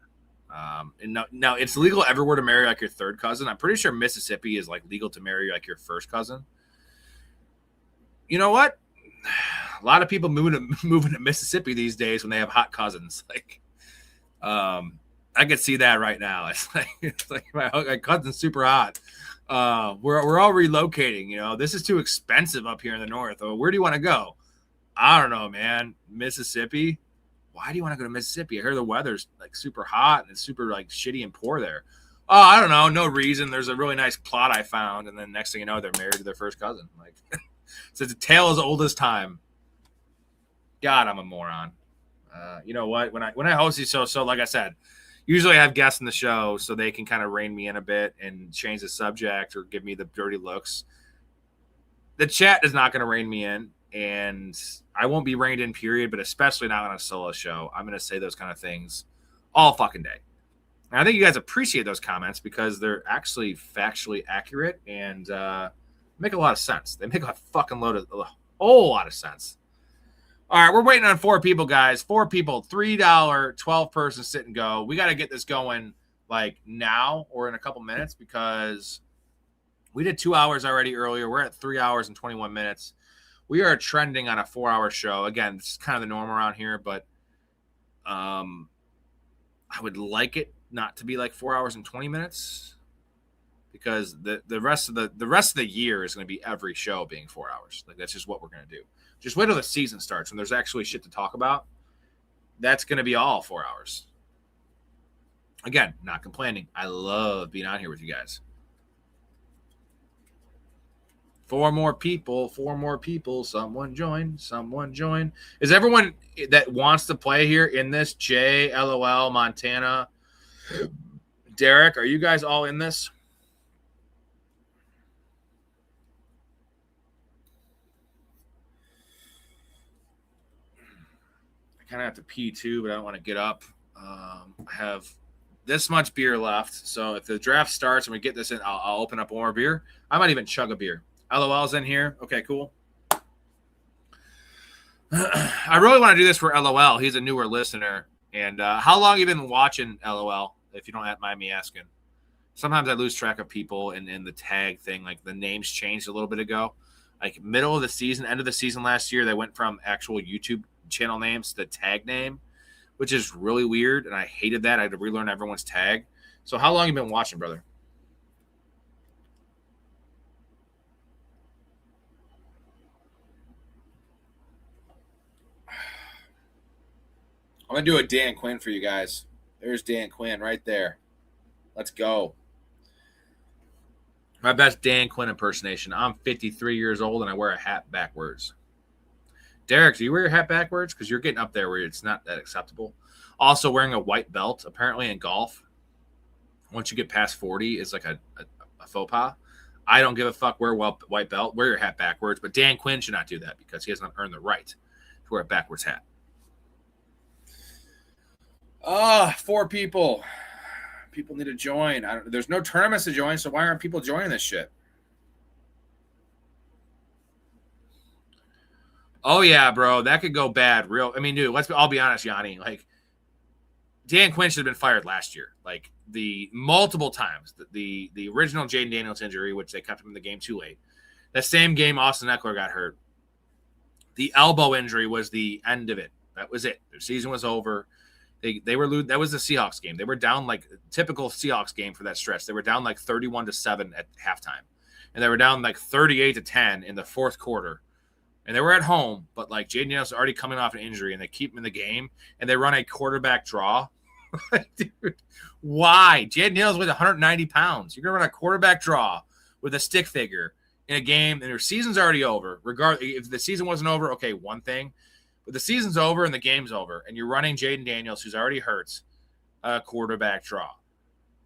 And now it's legal everywhere to marry like your third cousin. I'm pretty sure Mississippi is like legal to marry like your first cousin. You know what? A lot of people moving to Mississippi these days when they have hot cousins. Like, I could see that right now. It's like my cousin's super hot. We're all relocating. This is too expensive up here in the north. Where do you want to go? I don't know, man. Mississippi. Why do you want to go to Mississippi? I hear the weather's like super hot and it's super like shitty and poor there. Oh, I don't know. No reason. There's a really nice plot I found, and then next thing you know, they're married to their first cousin. Like, so it's a tale as old as time. God, I'm a moron. You know what? When I host these shows, so like I said, usually I have guests in the show so they can kind of rein me in a bit and change the subject or give me the dirty looks. The chat is not going to rein me in, and I won't be reined in, period, but especially not on a solo show. I'm going to say those kind of things all fucking day. And I think you guys appreciate those comments because they're actually factually accurate and make a lot of sense. They make a whole lot of sense. All right, we're waiting on 4 people, guys. 4 people, $3, 12-person sit and go. We got to get this going like now or in a couple minutes because we did 2 hours already earlier. We're at 3 hours and 21 minutes. We are trending on a 4-hour show. Again, this is kind of the norm around here, but I would like it not to be like 4 hours and 20 minutes because the rest of the year is going to be every show being 4 hours. Like that's just what we're going to do. Just wait till the season starts when there's actually shit to talk about. That's going to be all 4 hours. Again, not complaining. I love being on here with you guys. 4 more people. Someone join. Is everyone that wants to play here in this? Jay, LOL, Montana, Derek, are you guys all in this? I kind of have to pee too, but I don't want to get up. I have this much beer left. So if the draft starts and we get this in, I'll open up one more beer. I might even chug a beer. LOL's in here. Okay, cool. I really want to do this for LOL. He's a newer listener. And how long have you been watching LOL, if you don't mind me asking? Sometimes I lose track of people in the tag thing. Like the names changed a little bit ago. Like middle of the season, end of the season last year, they went from actual YouTube channel names to the tag name, which is really weird. And I hated that. I had to relearn everyone's tag. So how long have you been watching, brother? I'm going to do a Dan Quinn for you guys. There's Dan Quinn right there. Let's go. My best Dan Quinn impersonation. I'm 53 years old and I wear a hat backwards. Derek, do you wear your hat backwards? Because you're getting up there where it's not that acceptable. Also wearing a white belt, apparently in golf. Once you get past 40, it's like a faux pas. I don't give a fuck. Wear a white belt. Wear your hat backwards. But Dan Quinn should not do that because he has not earned the right to wear a backwards hat. 4 people. People need to join. There's no tournaments to join, so why aren't people joining this shit? Oh, yeah, bro. That could go bad. Dude, I'll be honest, Yanni. Like, Dan Quinn should have been fired last year. Like, the multiple times. The original Jaden Daniels injury, which they kept him in the game too late. That same game, Austin Eckler got hurt. The elbow injury was the end of it. That was it. Their season was over. They were losing. That was the Seahawks game. They were down like typical Seahawks game for that stretch. They were down like 31-7 at halftime, and they were down like 38-10 in the fourth quarter. And they were at home, but like Jaden Daniels already coming off an injury, and they keep him in the game, and they run a quarterback draw. Dude, why? Jaden Daniels weighs 190 pounds. You're gonna run a quarterback draw with a stick figure in a game, and your season's already over. Regardless, if the season wasn't over, okay, one thing. But the season's over and the game's over, and you're running Jaden Daniels, who's already hurt, a quarterback draw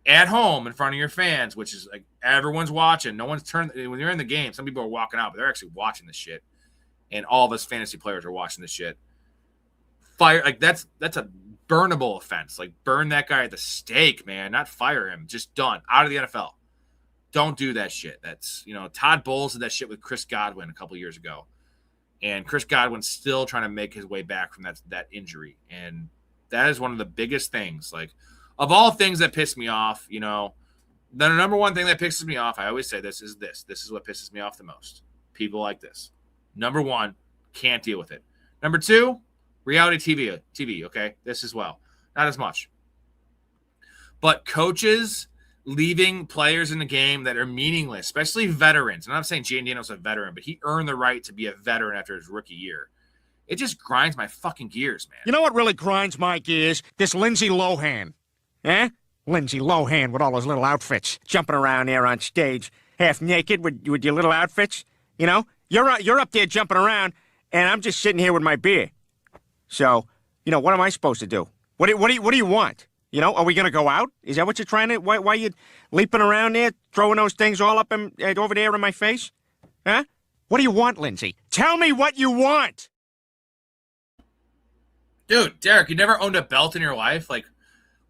at home in front of your fans, which is like everyone's watching. No one's turned when you're in the game. Some people are walking out, but they're actually watching this shit, and all of us fantasy players are watching this shit. Fire like that's a burnable offense. Like burn that guy at the stake, man. Not fire him. Just done. Out of the NFL. Don't do that shit. That's Todd Bowles did that shit with Chris Godwin a couple years ago. And Chris Godwin's still trying to make his way back from that injury. And that is one of the biggest things. Like, of all things that piss me off, the number one thing that pisses me off, I always say this is what pisses me off the most. People like this. Number one, can't deal with it. Number two, reality TV, okay? This as well. Not as much. But coaches leaving players in the game that are meaningless, especially veterans. I'm not saying Jaden Daniels is a veteran, but he earned the right to be a veteran after his rookie year. It just grinds my fucking gears, man. You know what really grinds my gears? This Lindsay Lohan. Eh? Lindsay Lohan with all those little outfits, jumping around there on stage, half naked with your little outfits. You know? You're up there jumping around, and I'm just sitting here with my beer. So, you know, what am I supposed to do? What do you want? You know, are we going to go out? Is that what you're trying to... Why are you leaping around there, throwing those things all up over there in my face? Huh? What do you want, Lindsay? Tell me what you want! Dude, Derek, you never owned a belt in your life? Like,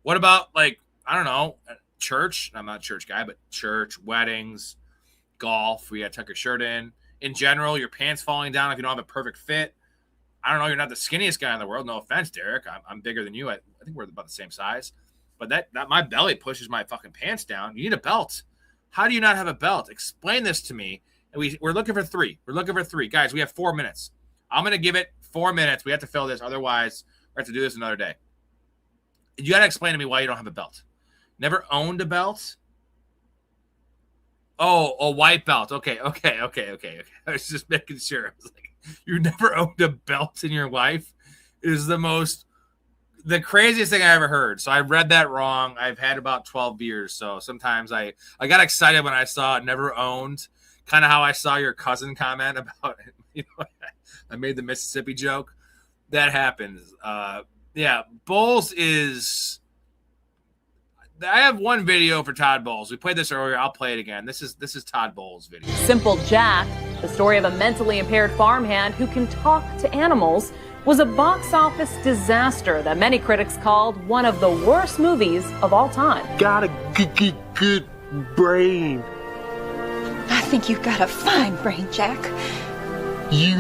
what about, like, I don't know, church? I'm not a church guy, but church, weddings, golf, where you got to tuck your shirt in general, your pants falling down if you don't have a perfect fit. I don't know, you're not the skinniest guy in the world. No offense, Derek. I'm bigger than you. I think we're about the same size. But that my belly pushes my fucking pants down. You need a belt. How do you not have a belt? Explain this to me. And we're looking for 3. We're looking for 3. Guys, we have 4 minutes. I'm going to give it 4 minutes. We have to fill this. Otherwise, we have to do this another day. You got to explain to me why you don't have a belt. Never owned a belt? Oh, a white belt. Okay. I was just making sure. I was like, you never owned a belt in your life? Is the craziest thing I ever heard. So I read that wrong. I've had about 12 beers. So sometimes I got excited when I saw it, never owned. Kind of how I saw your cousin comment about, you know, I made the Mississippi joke. That happens. Yeah, Bowles is... I have one video for Todd Bowles. We played this earlier. I'll play it again. This is Todd Bowles' video. Simple Jack, the story of a mentally impaired farmhand who can talk to animals, was a box office disaster that many critics called one of the worst movies of all time. Got a good brain. I think you've got a fine brain, Jack. You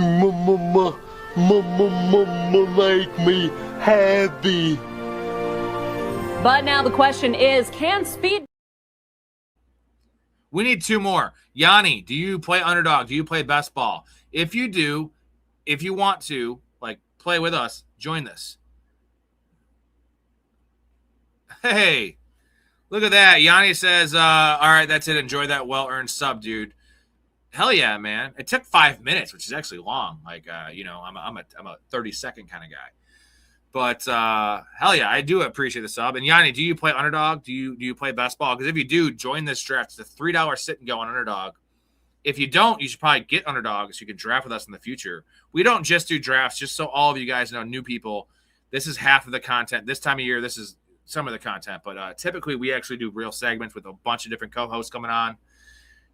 make me happy. But now the question is, can speed... We need 2 more. Yanni, do you play Underdog? Do you play best ball? If you do, if you want to, like, play with us, join this. Hey, look at that. Yanni says, all right, that's it. Enjoy that well-earned sub, dude. Hell yeah, man. It took 5 minutes, which is actually long. Like, you know, I'm a 30-second kind of guy. But hell yeah, I do appreciate the sub. And Yanni, do you play Underdog? Do you play best ball? Because if you do, join this draft. It's a $3 sit and go on Underdog. If you don't, you should probably get Underdog so you can draft with us in the future. We don't just do drafts, just so all of you guys know, new people, this is half of the content. This time of year, this is some of the content. But typically, we actually do real segments with a bunch of different co-hosts coming on.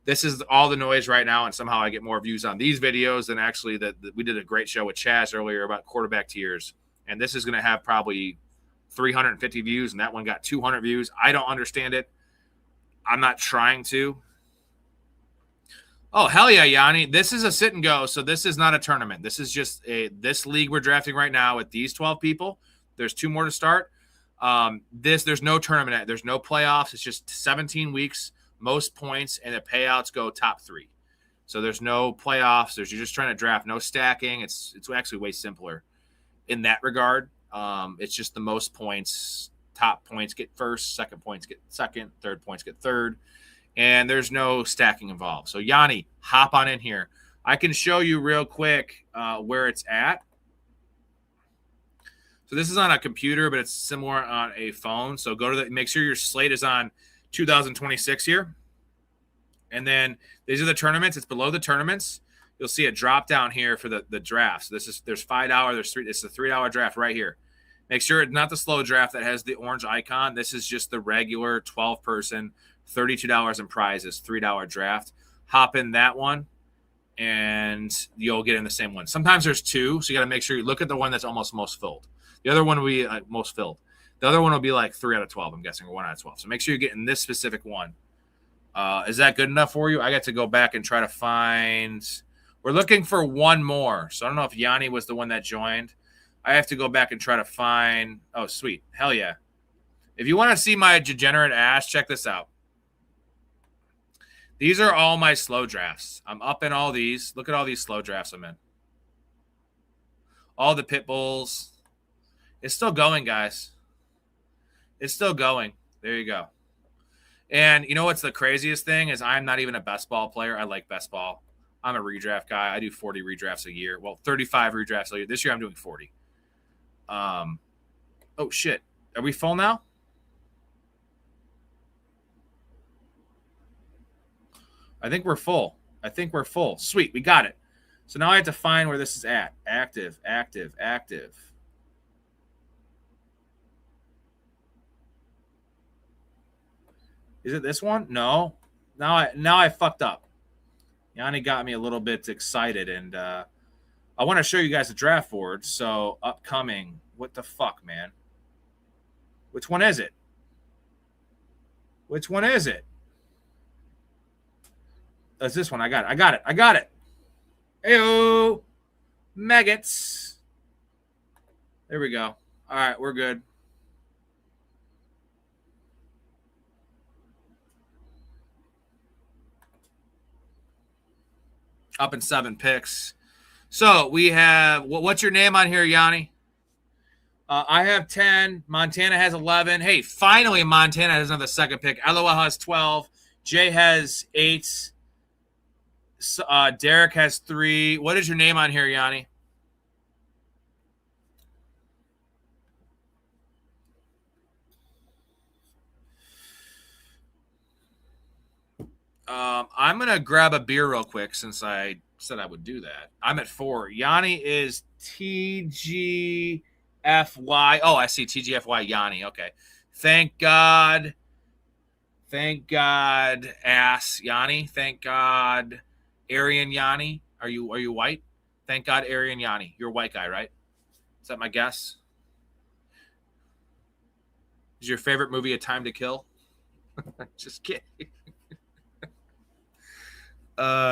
This is all the noise right now, and somehow I get more views on these videos than actually we did a great show with Chaz earlier about quarterback tiers. And this is going to have probably 350 views, and that one got 200 views. I don't understand it. I'm not trying to. Oh, hell yeah, Yanni. This is a sit and go, so this is not a tournament. This is just this league we're drafting right now with these 12 people. There's 2 more to start. There's no tournament. There's no playoffs. It's just 17 weeks, most points, and the payouts go top 3. So there's no playoffs. You're just trying to draft, no stacking. It's actually way simpler in that regard. It's just the most points. Top points get first, second points get second, third points get third, and there's no stacking involved. So Yanni, hop on in here. I can show you real quick where it's at. So this is on a computer, but it's similar on a phone. So go to make sure your slate is on 2026 here. And then these are the tournaments. It's below the tournaments. You'll see a drop down here for the drafts. There's $5, there's 3. It's a $3 draft right here. Make sure it's not the slow draft that has the orange icon. This is just the regular 12-person, $32 in prizes, $3 draft. Hop in that one, and you'll get in the same one. Sometimes there's 2, so you got to make sure you look at the one that's almost most filled. The other one will be most filled. The other one will be like 3 out of 12, I'm guessing, or 1 out of 12. So make sure you get in this specific one. Is that good enough for you? I got to go back and try to find. We're looking for 1 more. So I don't know if Yanni was the one that joined. I have to go back and try to find. Oh, sweet. Hell yeah. If you want to see my degenerate ass, check this out. These are all my slow drafts. I'm up in all these. Look at all these slow drafts I'm in. All the pit bulls. It's still going, guys. It's still going. There you go. And you know what's the craziest thing is I'm not even a best ball player. I like best ball. I'm a redraft guy. I do 40 redrafts a year. Well, 35 redrafts a year. This year I'm doing 40. Oh, shit. Are we full now? I think we're full. Sweet. We got it. So now I have to find where this is at. Active. Is it this one? No. Now I fucked up. Yanni got me a little bit excited, and I want to show you guys the draft board. So upcoming, what the fuck, man? Which one is it? That's this one. I got it. Heyo, maggots. There we go. All right, we're good. Up in 7 picks. So we have, what's your name on here, Yanni? I have 10. Montana has 11. Hey, finally Montana has another second pick. LOL has 12. Jay has 8. Derek has 3. What is your name on here, Yanni? I'm going to grab a beer real quick since I said I would do that. I'm at 4. Yanni is TGFY. Oh, I see TGFY Yanni. Okay. Thank God, ass Yanni. Thank God, Aryan Yanni. Are you white? Thank God, Aryan Yanni. You're a white guy, right? Is that my guess? Is your favorite movie A Time to Kill? Just kidding.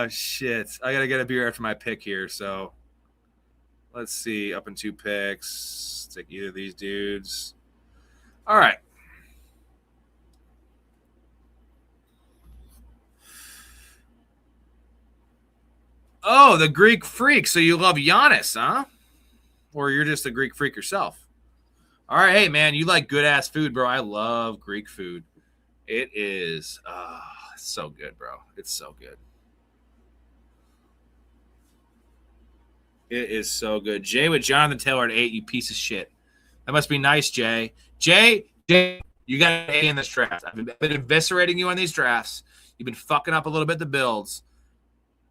Shit. I got to get a beer after my pick here. So let's see. Up in 2 picks. Take either of these dudes. All right. Oh, the Greek freak. So you love Giannis, huh? Or you're just a Greek freak yourself? All right. Hey, man, you like good-ass food, bro. I love Greek food. It is it's so good, bro. It's so good. It is so good. Jay with Jonathan Taylor at 8, you piece of shit. That must be nice, Jay. Jay, you got an A in this draft. I've been eviscerating you on these drafts. You've been fucking up a little bit the builds.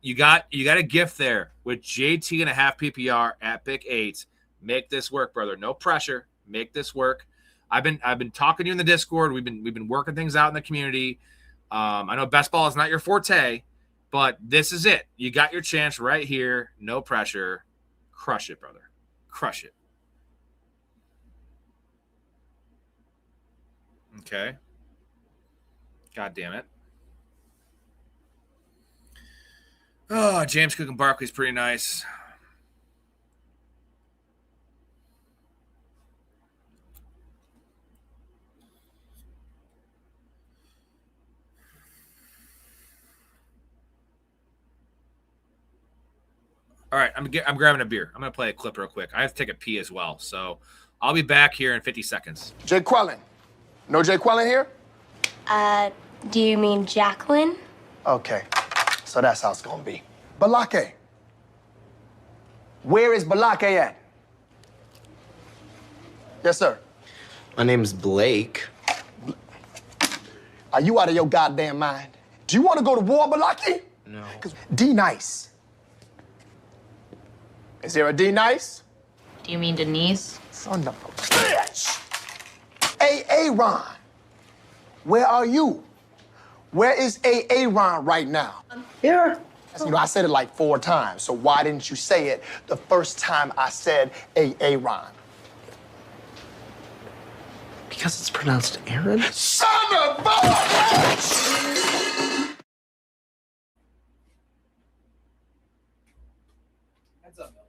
You got a gift there with JT and a half PPR at pick 8. Make this work, brother. No pressure. Make this work. I've been talking to you in the Discord. We've been working things out in the community. I know best ball is not your forte, but this is it. You got your chance right here. No pressure. Crush it, brother. Crush it. Okay. God damn it. Oh, James Cook and Barkley's pretty nice. All right, I'm grabbing a beer. I'm going to play a clip real quick. I have to take a pee as well, so I'll be back here in 50 seconds. Jay Quellen. No Jay Quellen here? Do you mean Jacqueline? Okay, so that's how it's going to be. Balake. Where is Balake at? Yes, sir. My name's Blake. Are you out of your goddamn mind? Do you want to go to war, Balake? No. D Nice. Is there a D Nice? Do you mean Denise? Son of a bitch! Ron. Where are you? Where is Ron right now? Here. You know, I said it like 4 times, so why didn't you say it the first time I said Ron? Because it's pronounced Aaron? Son of a bitch! Heads up, Mel.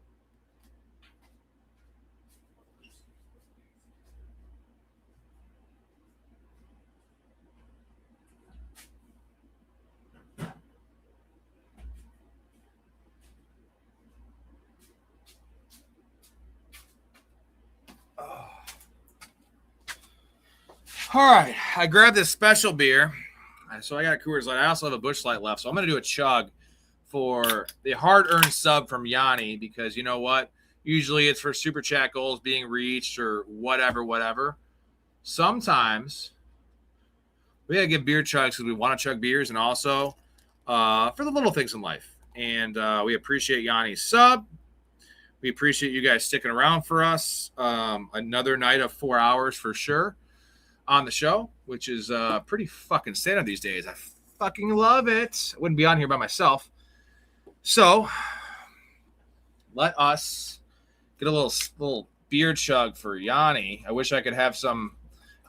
All right, I grabbed this special beer. So I got a Coors Light. I also have a Busch Light left, so I'm going to do a chug for the hard-earned sub from Yanni, because you know what? Usually it's for super chat goals being reached or whatever. Sometimes we gotta give beer chugs because we want to chug beers, and also for the little things in life. And we appreciate Yanni's sub. We appreciate you guys sticking around for us. Another night of 4 hours for sure on the show, which is pretty fucking standard these days. I fucking love it. I wouldn't be on here by myself. So let us get a little beer chug for Yanni. I wish I could have some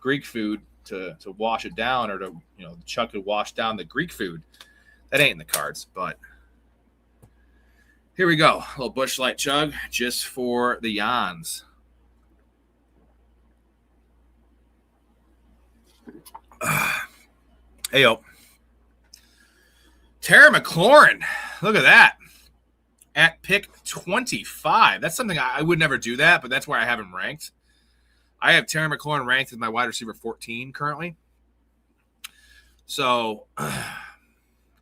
Greek food to wash it down, or to, you know, the chug could wash down the Greek food. That ain't in the cards, but here we go. A little Busch Light chug just for the Yans. Hey, yo. Tara McLaurin. Look at that. At pick 25. That's something I would never do that, but that's where I have him ranked. I have Tara McLaurin ranked as my wide receiver 14 currently. So I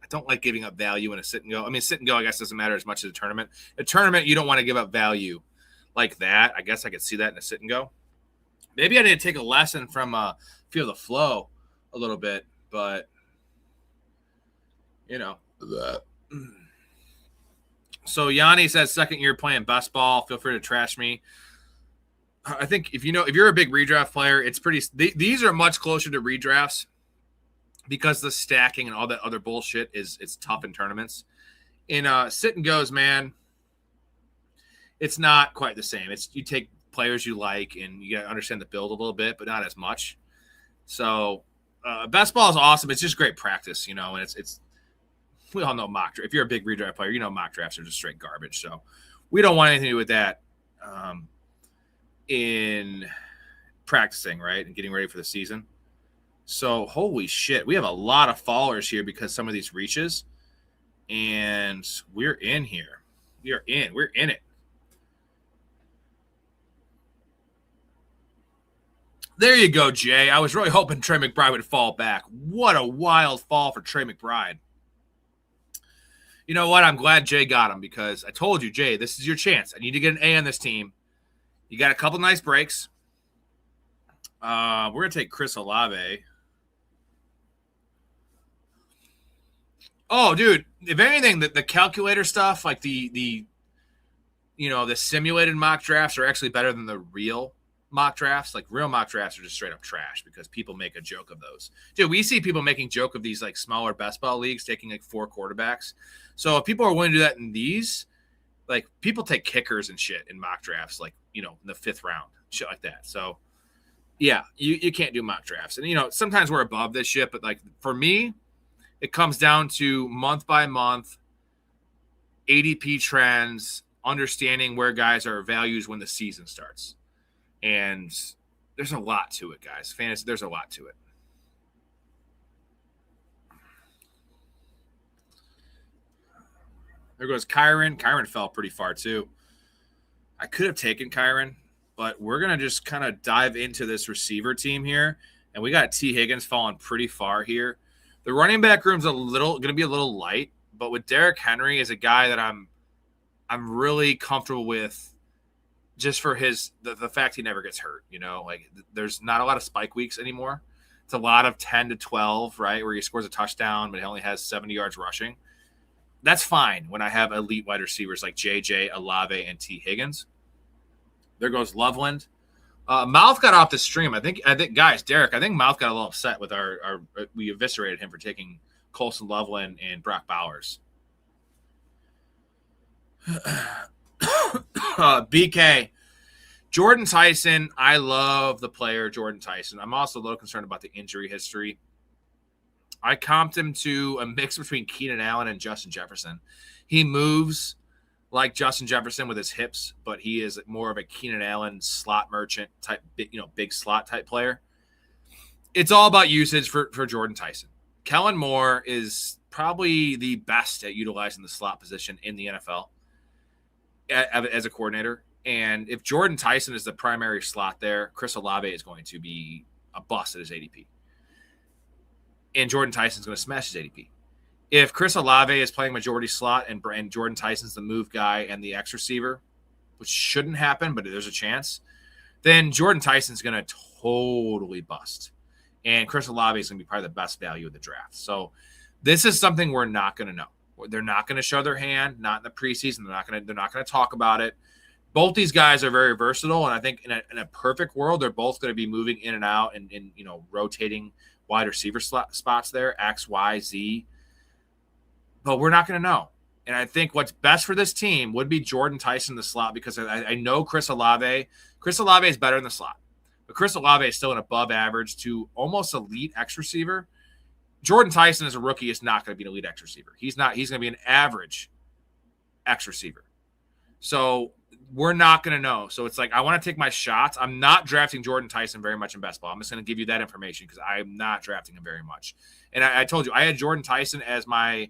don't like giving up value in a sit and go. I mean, sit and go, I guess, doesn't matter as much as a tournament. A tournament, you don't want to give up value like that. I guess I could see that in a sit and go. Maybe I need to take a lesson from Feel the Flow a little bit, but, you know. So Yanni says, second year playing best ball. Feel free to trash me. I think if you're a big redraft player, it's pretty. These are much closer to redrafts because the stacking and all that other bullshit it's tough in tournaments. In sit and goes, man, it's not quite the same. It's you take players you like and you got to understand the build a little bit, but not as much. So best ball is awesome. It's just great practice, you know, and it's. We all know mock draft. If you're a big redraft player, you know mock drafts are just straight garbage. So we don't want anything to do with that in practicing, right, and getting ready for the season. So holy shit, we have a lot of followers here because some of these reaches, and we're in here. We're in it. There you go, Jay. I was really hoping Trey McBride would fall back. What a wild fall for Trey McBride. You know what? I'm glad Jay got him because I told you, Jay, this is your chance. I need to get an A on this team. You got a couple nice breaks. We're going to take Chris Olave. Oh, dude, if anything, the calculator stuff, like the simulated mock drafts are actually better than the real mock drafts. Like real mock drafts are just straight up trash because people make a joke of those. Dude, we see people making joke of these like smaller best ball leagues taking like 4 quarterbacks. So if people are willing to do that in these, like people take kickers and shit in mock drafts, like, you know, in the 5th round, shit like that. So yeah, you can't do mock drafts. And, you know, sometimes we're above this shit, but like for me, it comes down to month by month, ADP trends, understanding where guys are values when the season starts. And there's a lot to it, guys. Fantasy, there's a lot to it. There goes Kyron. Kyron fell pretty far, too. I could have taken Kyron, but we're going to just kind of dive into this receiver team here. And we got T. Higgins falling pretty far here. The running back room's going to be a little light, but with Derrick Henry as a guy that I'm really comfortable with just for the fact he never gets hurt, you know, like there's not a lot of spike weeks anymore. It's a lot of 10 to 12, right, where he scores a touchdown, but he only has 70 yards rushing. That's fine when I have elite wide receivers like JJ, Olave, and T. Higgins. There goes Loveland. Mouth got off the stream. I think, guys, Derek, I think Mouth got a little upset with we eviscerated him for taking Colson Loveland and Brock Bowers. BK. Jordan Tyson. I love the player Jordan Tyson. I'm also a little concerned about the injury history. I comped him to a mix between Keenan Allen and Justin Jefferson. He moves like Justin Jefferson with his hips, but he is more of a Keenan Allen slot merchant type, big slot type player. It's all about usage for Jordan Tyson. Kellen Moore is probably the best at utilizing the slot position in the NFL as a coordinator. And if Jordan Tyson is the primary slot there, Chris Olave is going to be a bust at his ADP. And Jordan Tyson's going to smash his ADP. if Chris Olave is playing majority slot and Jordan Tyson's the move guy and the X receiver, which shouldn't happen, but there's a chance, then Jordan Tyson's going to totally bust. And Chris Olave is going to be probably the best value of the draft. So this is something we're not going to know. They're not going to show their hand, not in the preseason. They're not going to talk about it. Both these guys are very versatile, and I think in a perfect world, they're both going to be moving in and out and rotating wide receiver spots there, X, Y, Z. But we're not going to know. And I think what's best for this team would be Jordan Tyson in the slot, because I know Chris Olave. Chris Olave is better in the slot, but Chris Olave is still an above average to almost elite X receiver. Jordan Tyson as a rookie is not going to be an elite X receiver. He's not. He's going to be an average X receiver. So we're not going to know. So it's like, I want to take my shots. I'm not drafting Jordan Tyson very much in best ball. I'm just going to give you that information because I'm not drafting him very much. And I told you, I had Jordan Tyson as my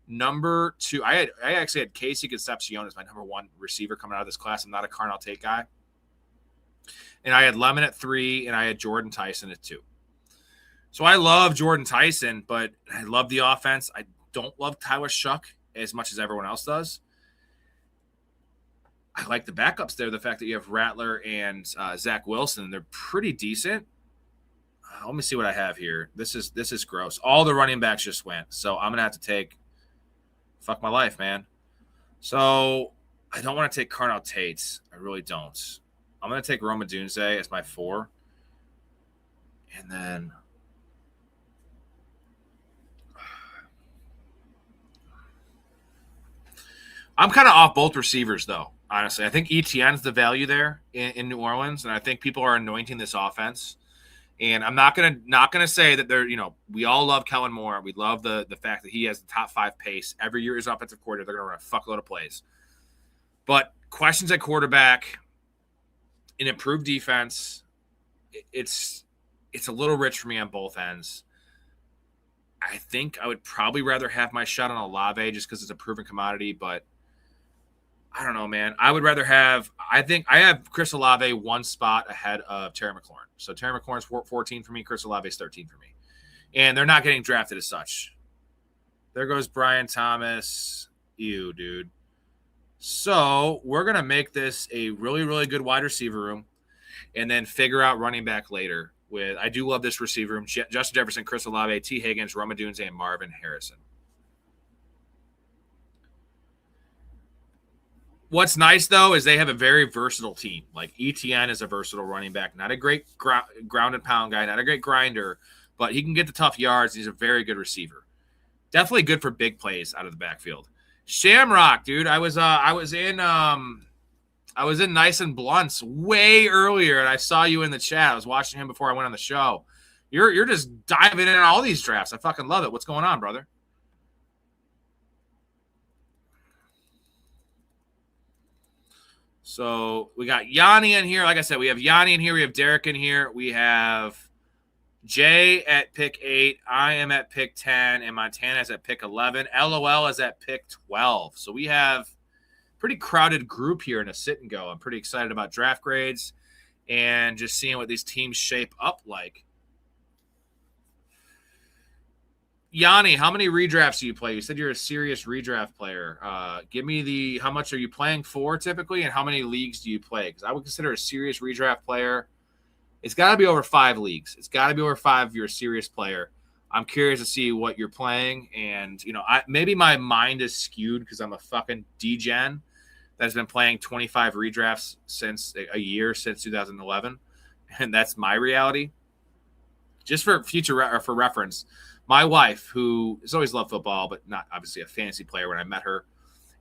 number 2. I actually had Casey Concepcion as my number 1 receiver coming out of this class. I'm not a Carnell Tate guy. And I had Lemon at 3, and I had Jordan Tyson at 2. So I love Jordan Tyson, but I love the offense. I don't love Tyler Shuck as much as everyone else does. I like the backups there. The fact that you have Rattler and Zach Wilson, they're pretty decent. Let me see what I have here. This is gross. All the running backs just went. So I'm going to have to take – fuck my life, man. So I don't want to take Carnell Tate. I really don't. I'm going to take Roma Dunze as my 4. And then – I'm kind of off both receivers, though, honestly. I think Etienne's the value there in New Orleans, and I think people are anointing this offense. And I'm not gonna say that they're, we all love Kellen Moore. We love the fact that he has the top 5 pace. Every year as offensive coordinator, they're going to run a fuckload of plays. But questions at quarterback, an improved defense, it's a little rich for me on both ends. I think I would probably rather have my shot on Olave just because it's a proven commodity, but I don't know, man. I would rather have – I think I have Chris Olave 1 spot ahead of Terry McLaurin. So Terry McLaurin's 14 for me. Chris Olave's 13 for me. And they're not getting drafted as such. There goes Brian Thomas. Ew, dude. So we're going to make this a really, really good wide receiver room and then figure out running back later. I do love this receiver room. Justin Jefferson, Chris Olave, T. Higgins, Roma Dunze, and Marvin Harrison. What's nice, though, is they have a very versatile team. Like, Etienne is a versatile running back. Not a great ground and pound guy, not a great grinder, but he can get the tough yards. He's a very good receiver. Definitely good for big plays out of the backfield. Shamrock, dude. I was in Nice and Blunts way earlier, and I saw you in the chat. I was watching him before I went on the show. You're just diving in on all these drafts. I fucking love it. What's going on, brother? So we got Yanni in here. Like I said, we have Yanni in here. We have Derek in here. We have Jay at pick 8. I am at pick 10. And Montana is at pick 11. LOL is at pick 12. So we have a pretty crowded group here in a sit and go. I'm pretty excited about draft grades and just seeing what these teams shape up like. Yanni, how many redrafts do you play? You said you're a serious redraft player. Give me how much are you playing for typically, and how many leagues do you play? Because I would consider a serious redraft player. It's got to be over 5 leagues. It's got to be over 5 if you're a serious player. I'm curious to see what you're playing, and maybe my mind is skewed because I'm a fucking degen that's been playing 25 redrafts since 2011, and that's my reality. Just for future for reference. My wife, who has always loved football, but not obviously a fantasy player when I met her,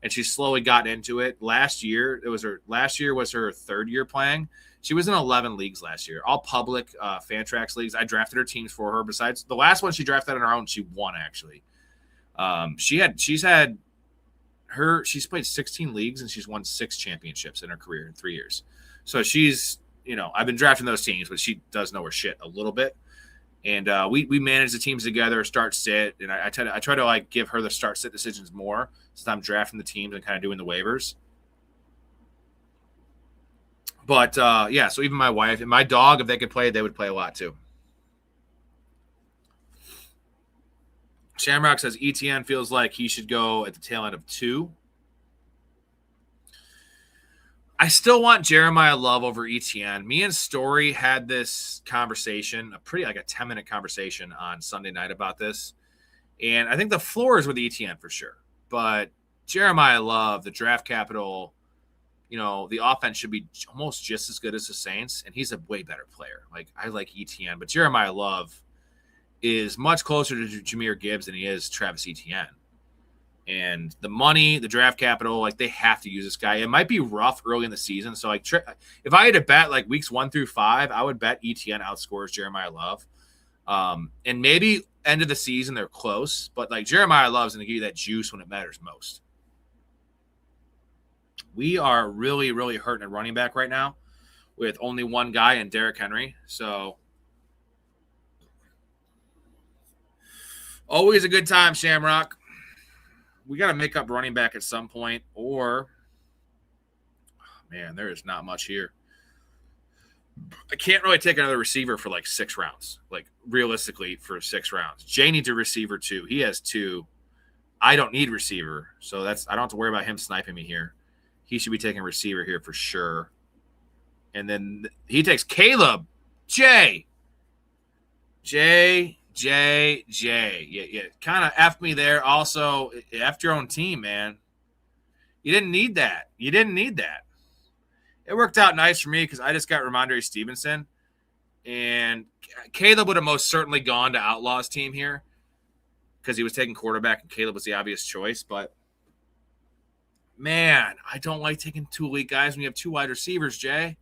and she slowly got into it. Last year was her 3rd year playing. She was in 11 leagues last year, all public Fantrax leagues. I drafted her teams for her. Besides the last one she drafted on her own, she won actually. She's played 16 leagues and she's won 6 championships in her career in 3 years. So she's, I've been drafting those teams, but she does know her shit a little bit. And we manage the teams together, start sit, and I try to like give her the start sit decisions more since I'm drafting the teams and kind of doing the waivers. But so even my wife and my dog, if they could play, they would play a lot too. Shamrock says ETN feels like he should go at the tail end of 2. I still want Jeremiah Love over ETN. Me and Storey had this conversation, a 10-minute conversation on Sunday night about this. And I think the floor is with ETN for sure. But Jeremiah Love, the draft capital, the offense should be almost just as good as the Saints. And he's a way better player. Like, I like ETN. But Jeremiah Love is much closer to Jahmyr Gibbs than he is Travis Etienne. And the money, the draft capital, like, they have to use this guy. It might be rough early in the season. So, like, if I had to bet, like, weeks 1 through 5, I would bet Etienne outscores Jeremiah Love. And maybe end of the season they're close. But, like, Jeremiah Love's going to give you that juice when it matters most. We are really, really hurting at running back right now with only one guy in Derrick Henry. So, always a good time, Shamrock. We got to make up running back at some point, or, man, there is not much here. I can't really take another receiver for like 6 rounds, like realistically for 6 rounds. Jay needs a receiver too. He has 2. I don't need receiver, so I don't have to worry about him sniping me here. He should be taking receiver here for sure. And then he takes Caleb. Jay. Yeah. Kind of effed me there. Also, F your own team, man. You didn't need that. It worked out nice for me because I just got Ramondre Stevenson. And Caleb would have most certainly gone to Outlaw's team here because he was taking quarterback and Caleb was the obvious choice. But, man, I don't like taking 2 elite guys when you have 2 wide receivers, Jay.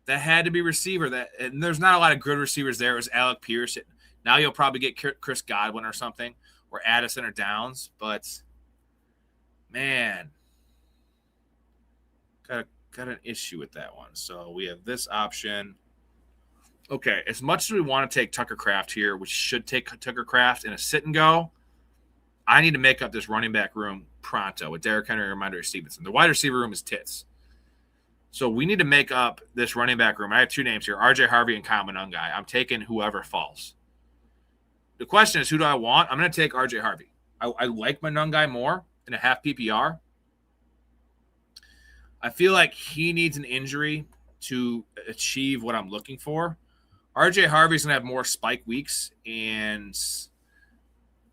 That had to be receiver. And there's not a lot of good receivers there. It was Alec Pierce. Now you'll probably get Chris Godwin or something, or Addison or Downs. But, man, got an issue with that one. So we have this option. Okay, as much as we want to take Tucker Kraft here, we should take Tucker Kraft in a sit and go. I need to make up this running back room pronto with Derrick Henry and Ramondre Stevenson. The wide receiver room is tits. So we need to make up this running back room. I have 2 names here, RJ Harvey and Kyle Monangai. I'm taking whoever falls. The question is, who do I want? I'm going to take RJ Harvey. I like Monangai more in a half PPR. I feel like he needs an injury to achieve what I'm looking for. RJ Harvey's going to have more spike weeks, and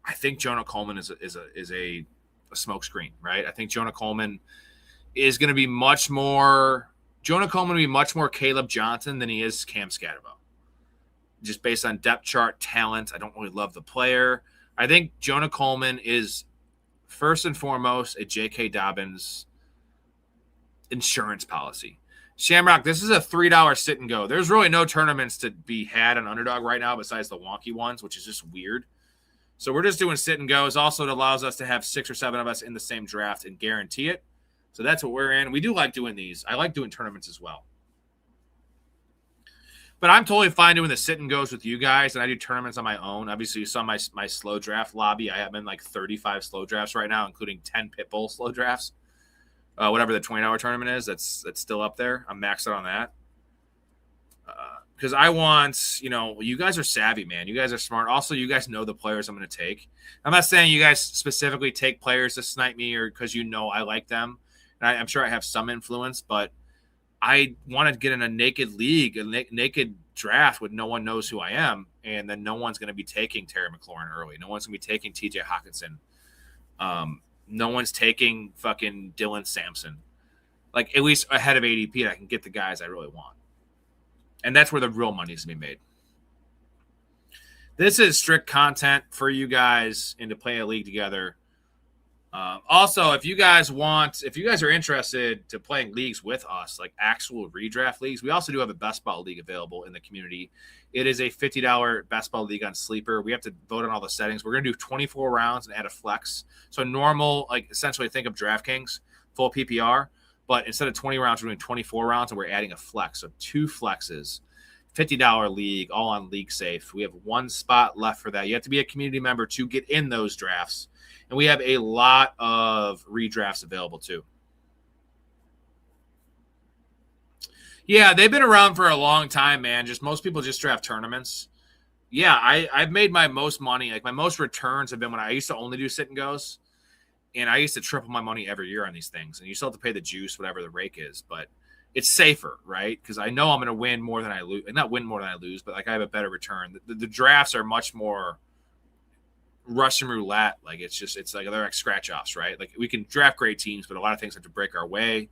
I think Jonah Coleman is a smokescreen, right? I think Jonah Coleman is going to be much more Caleb Johnson than he is Cam Scatterbo. Just based on depth chart talent, I don't really love the player. I think Jonah Coleman is first and foremost a J.K. Dobbins insurance policy. Shamrock, this is a $3 sit and go. There's really no tournaments to be had on Underdog right now besides the wonky ones, which is just weird. So we're just doing sit and goes. Also, it allows us to have 6 or 7 of us in the same draft and guarantee it. So that's what we're in. We do like doing these. I like doing tournaments as well. But I'm totally fine doing the sit and goes with you guys, and I do tournaments on my own. Obviously, you saw my slow draft lobby. I have been like 35 slow drafts right now, including 10 Pitbull slow drafts. Whatever the $20 tournament is, that's still up there. I'm maxed out on that. Because I want, you guys are savvy, man. You guys are smart. Also, you guys know the players I'm going to take. I'm not saying you guys specifically take players to snipe me or because I like them. And I'm sure I have some influence, but I want to get in a naked league, a naked draft with no one knows who I am, and then no one's going to be taking Terry McLaurin early. No one's going to be taking TJ Hawkinson. No one's taking fucking Dylan Sampson. Like, at least ahead of ADP, I can get the guys I really want. And that's where the real money is to be made. This is strict content for you guys and to play a league together. Also, if you guys are interested to playing leagues with us, like actual redraft leagues, we also do have a best ball league available in the community. It is a $50 best ball league on Sleeper. We have to vote on all the settings. We're going to do 24 rounds and add a flex. So normal, like essentially think of DraftKings, full PPR, but instead of 20 rounds, we're doing 24 rounds and we're adding a flex. So 2 flexes, $50 league, all on League Safe. We have 1 spot left for that. You have to be a community member to get in those drafts. And we have a lot of redrafts available too. Yeah, they've been around for a long time, man. Most people just draft tournaments. Yeah, I've made my most money. Like my most returns have been when I used to only do sit and goes, and I used to triple my money every year on these things. And you still have to pay the juice, whatever the rake is, but it's safer, right? Because I know I'm going to win more than I lose. Not win more than I lose, but like I have a better return. The drafts are much more Russian roulette. Like it's like they're like scratch offs, right? Like we can draft great teams, but a lot of things have to break our way.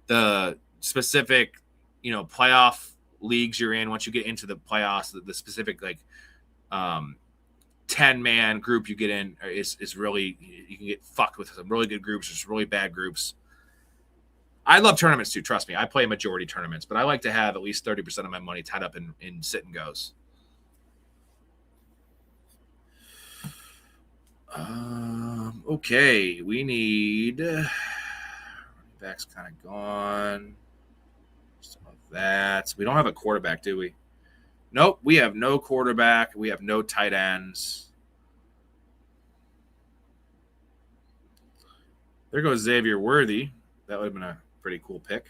The specific, playoff leagues you're in, once you get into the playoffs, the specific like 10-man group you get in is really, you can get fucked with some really good groups or some really bad groups. I love tournaments too, trust me. I play majority tournaments, but I like to have at least 30% of my money tied up in sit and goes. Okay, we need back's kind of gone. Some of that. We don't have a quarterback, do we? Nope, we have no quarterback. We have no tight ends. There goes Xavier Worthy. That would have been a pretty cool pick.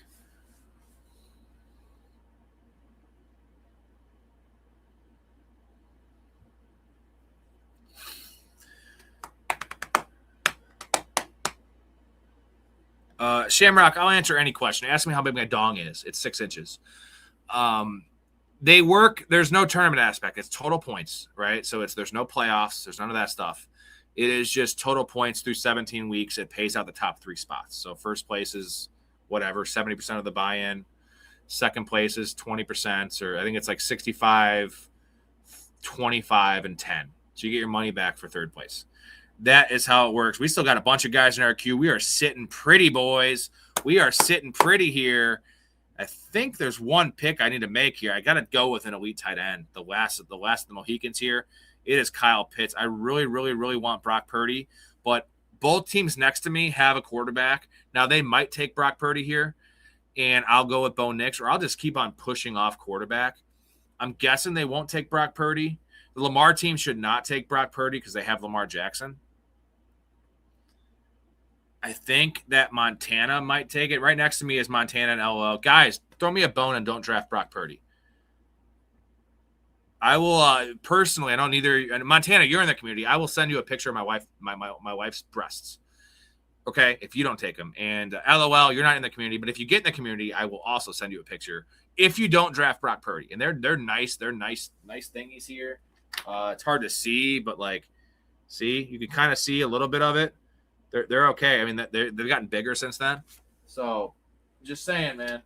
Shamrock, I'll answer any question. Ask me how big my dong is. It's 6 inches. They work. There's no tournament aspect. It's total points, right? So there's no playoffs. There's none of that stuff. It is just total points through 17 weeks. It pays out the top 3 spots. So first place is whatever, 70% of the buy-in. Second place is 20%, or I think it's like 65, 25, and 10. So you get your money back for third place. That is how it works. We still got a bunch of guys in our queue. We are sitting pretty, boys. We are sitting pretty here. I think there's one pick I need to make here. I got to go with an elite tight end. The last of the Mohicans here. It is Kyle Pitts. I really, really, really want Brock Purdy, but both teams next to me have a quarterback. Now they might take Brock Purdy here, and I'll go with Bo Nix, or I'll just keep on pushing off quarterback. I'm guessing they won't take Brock Purdy. The Lamar team should not take Brock Purdy because they have Lamar Jackson. I think that Montana might take it. Right next to me is Montana and LOL. Guys, throw me a bone and don't draft Brock Purdy. I will personally, I don't either. Montana, you're in the community. I will send you a picture of my wife, my wife's breasts. Okay, if you don't take them. And LOL, you're not in the community, but if you get in the community, I will also send you a picture if you don't draft Brock Purdy. And they're nice. They're nice thingies here. It's hard to see, but like, see, you can kind of see a little bit of it. They're okay. I mean, they've gotten bigger since then. So, just saying, man.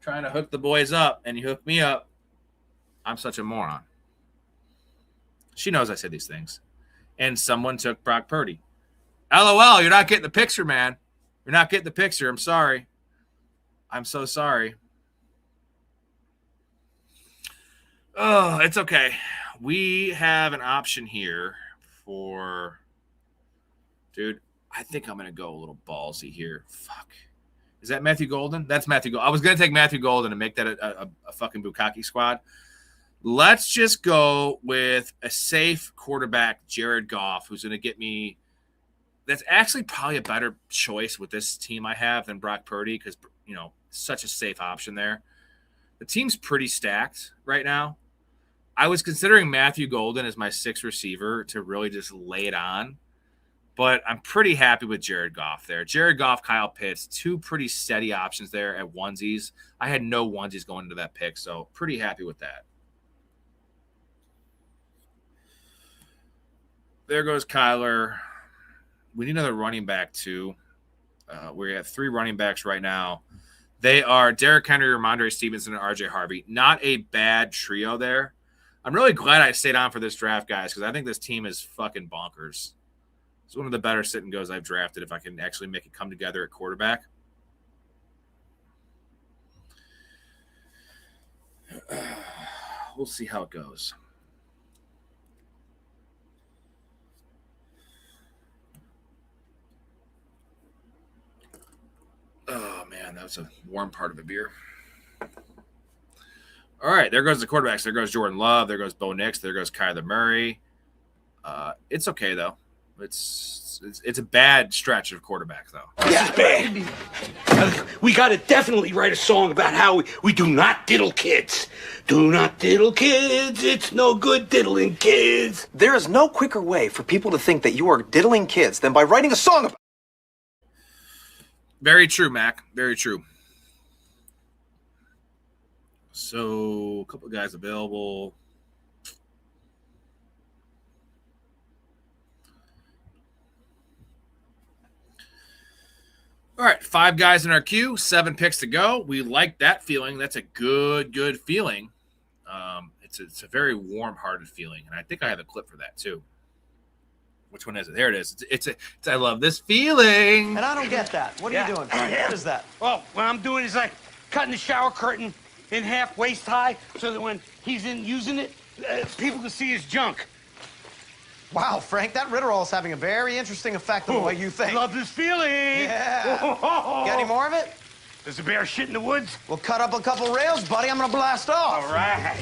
Trying to hook the boys up, and you hook me up. I'm such a moron. She knows I said these things. And someone took Brock Purdy. LOL, you're not getting the picture, man. You're not getting the picture. I'm sorry. I'm so sorry. Oh, it's okay. We have an option here for, dude, I think I'm going to go a little ballsy here. Fuck. Is that Matthew Golden? That's Matthew Golden. I was going to take Matthew Golden and make that a fucking Bukkake squad. Let's just go with a safe quarterback, Jared Goff, who's going to get me. That's actually probably a better choice with this team I have than Brock Purdy because, such a safe option there. The team's pretty stacked right now. I was considering Matthew Golden as my 6th receiver to really just lay it on, but I'm pretty happy with Jared Goff there. Jared Goff, Kyle Pitts, 2 pretty steady options there at onesies. I had no onesies going into that pick, so pretty happy with that. There goes Kyler. We need another running back, too. We have 3 running backs right now. They are Derrick Henry, Ramondre Stevenson, and RJ Harvey. Not a bad trio there. I'm really glad I stayed on for this draft, guys, because I think this team is fucking bonkers. It's one of the better sit-and-goes I've drafted if I can actually make it come together at quarterback. We'll see how it goes. Oh, man, that was a warm part of a beer. All right, there goes the quarterbacks. There goes Jordan Love. There goes Bo Nix. There goes Kyler Murray. It's okay, though. It's a bad stretch of quarterbacks, though. This is bad. We got to definitely write a song about how we do not diddle kids. Do not diddle kids. It's no good diddling kids. There is no quicker way for people to think that you are diddling kids than by writing a song about. Very true, Mac. Very true. So, a couple of guys available. All right, 5 guys in our queue, 7 picks to go. We like that feeling. That's a good feeling. It's a very warm-hearted feeling, and I think I have a clip for that too. Which one is it? There it is. It's I love this feeling. And I don't get that. What are you doing? What is that? Well, what I'm doing is like cutting the shower curtain in half waist high so that when he's in using it, people can see his junk. Wow, Frank, that Ritterall is having a very interesting effect on the way you think. Love this feeling. Yeah. Got any more of it? There's a bear shit in the woods. We'll cut up a couple rails, buddy. I'm gonna blast off. All right.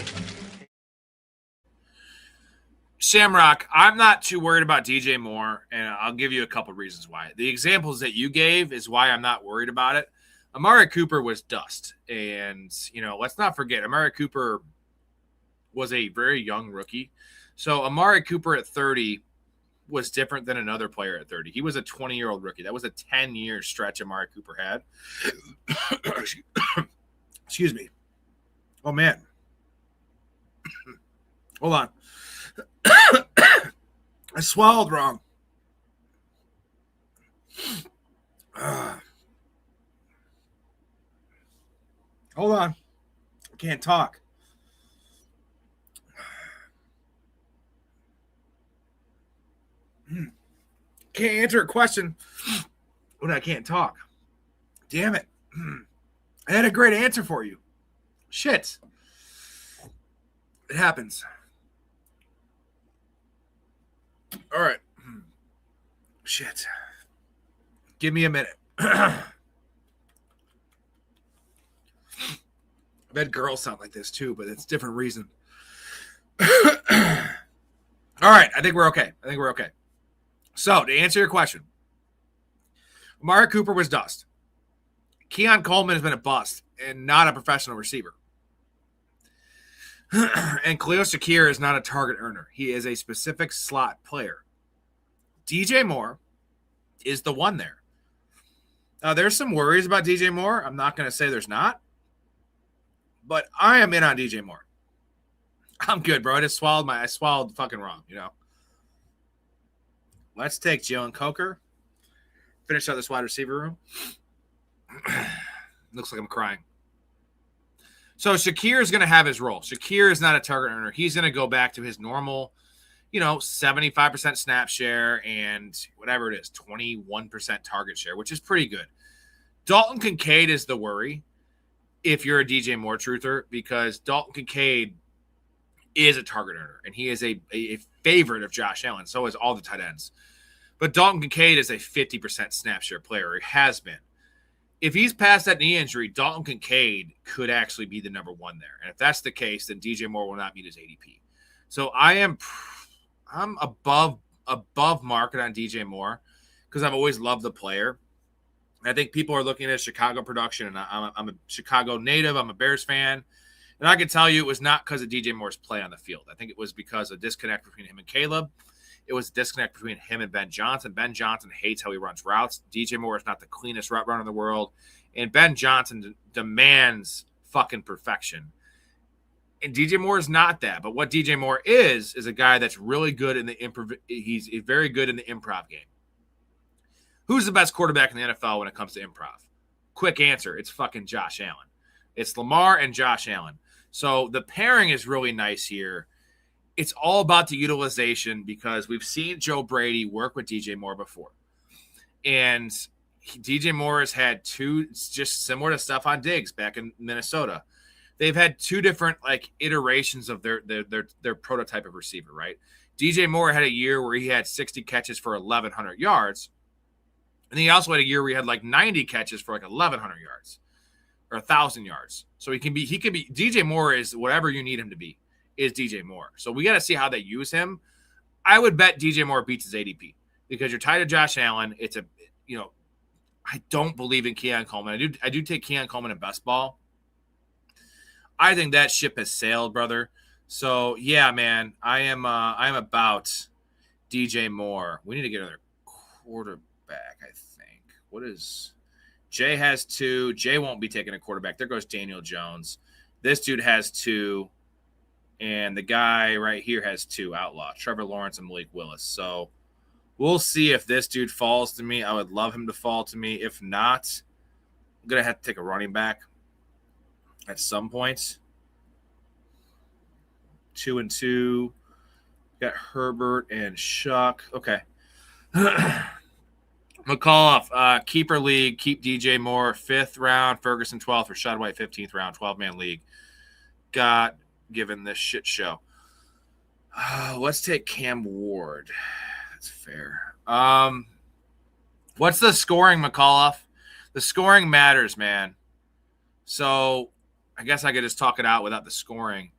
Shamrock, I'm not too worried about DJ Moore, and I'll give you a couple reasons why. The examples that you gave is why I'm not worried about it. Amari Cooper was dust, and, let's not forget, Amari Cooper was a very young rookie. So Amari Cooper at 30 was different than another player at 30. He was a 20-year-old rookie. That was a 10-year stretch Amari Cooper had. Excuse me. Oh, man. Hold on. I swallowed wrong. Hold on. I can't talk. Can't answer a question when I can't talk. Damn it. I had a great answer for you. Shit. It happens. All right. Shit. Give me a minute. I've had girls sound like this too, but it's a different reason. All right. I think we're okay. So, to answer your question, Amari Cooper was dust. Keon Coleman has been a bust and not a professional receiver. And Khalil Shakir is not a target earner. He is a specific slot player. DJ Moore is the one there. There's some worries about DJ Moore. I'm not going to say there's not. But I am in on DJ Moore. I'm good, bro. I swallowed fucking wrong, Let's take Jalen Coker. Finish out this wide receiver room. Looks like I'm crying. So Shakir is going to have his role. Shakir is not a target earner. He's going to go back to his normal, 75% snap share and whatever it is, 21% target share, which is pretty good. Dalton Kincaid is the worry if you're a DJ Moore truther, because Dalton Kincaid is a target earner, and he is a favorite of Josh Allen. So is all the tight ends. But Dalton Kincaid is a 50% snap share player. He has been. If he's past that knee injury, Dalton Kincaid could actually be the number one there. And if that's the case, then DJ Moore will not meet his ADP. So I'm above market on DJ Moore because I've always loved the player. I think people are looking at Chicago production, and I'm a Chicago native. I'm a Bears fan. And I can tell you it was not because of DJ Moore's play on the field. I think it was because of a disconnect between him and Caleb. It was a disconnect between him and Ben Johnson. Ben Johnson hates how he runs routes. DJ Moore is not the cleanest route runner in the world. And Ben Johnson demands fucking perfection. And DJ Moore is not that. But what DJ Moore is a guy that's really good in the improv. He's very good in the improv game. Who's the best quarterback in the NFL when it comes to improv? Quick answer. It's fucking Josh Allen. It's Lamar and Josh Allen. So the pairing is really nice here. It's all about the utilization because we've seen Joe Brady work with DJ Moore before. And DJ Moore has had two, just similar to Stephon Diggs back in Minnesota. They've had two different iterations of their prototype of receiver, right? DJ Moore had a year where he had 60 catches for 1,100 yards. And he also had a year where he had 90 catches for 1,100 yards or 1,000 yards. So he can be DJ Moore is whatever you need him to be. Is DJ Moore. So we got to see how they use him. I would bet DJ Moore beats his ADP. because you're tied to Josh Allen. It's a, I don't believe in Keon Coleman. I do take Keon Coleman in best ball. I think that ship has sailed, brother. So yeah, man, I'm about DJ Moore. We need to get another quarterback, I think. What is Jay has 2. Jay won't be taking a quarterback. There goes Daniel Jones. This dude has 2. And the guy right here has 2 outlaw, Trevor Lawrence and Malik Willis. So we'll see if this dude falls to me. I would love him to fall to me. If not, I'm going to have to take a running back at some point. 2 and 2. Got Herbert and Shuck. Okay. McAuliffe, keeper league, keep DJ Moore, 5th round, Ferguson 12th, Rashad White 15th round, 12-man league. Got given this shit show. Let's take Cam Ward. That's fair. What's the scoring, McAuliffe? The scoring matters, man. So I guess I could just talk it out without the scoring.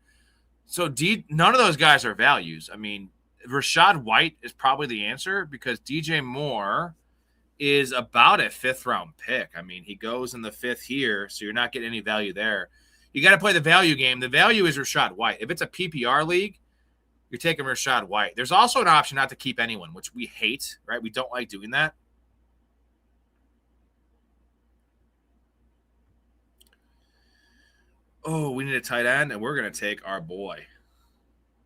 So none of those guys are values. I mean, Rashad White is probably the answer because DJ Moore is about a 5th round pick. I mean, he goes in the 5th here, so you're not getting any value there. You got to play the value game. The value is Rashad White. If it's a PPR league, you're taking Rashad White. There's also an option not to keep anyone, which we hate, right? We don't like doing that. Oh, we need a tight end, and we're going to take our boy.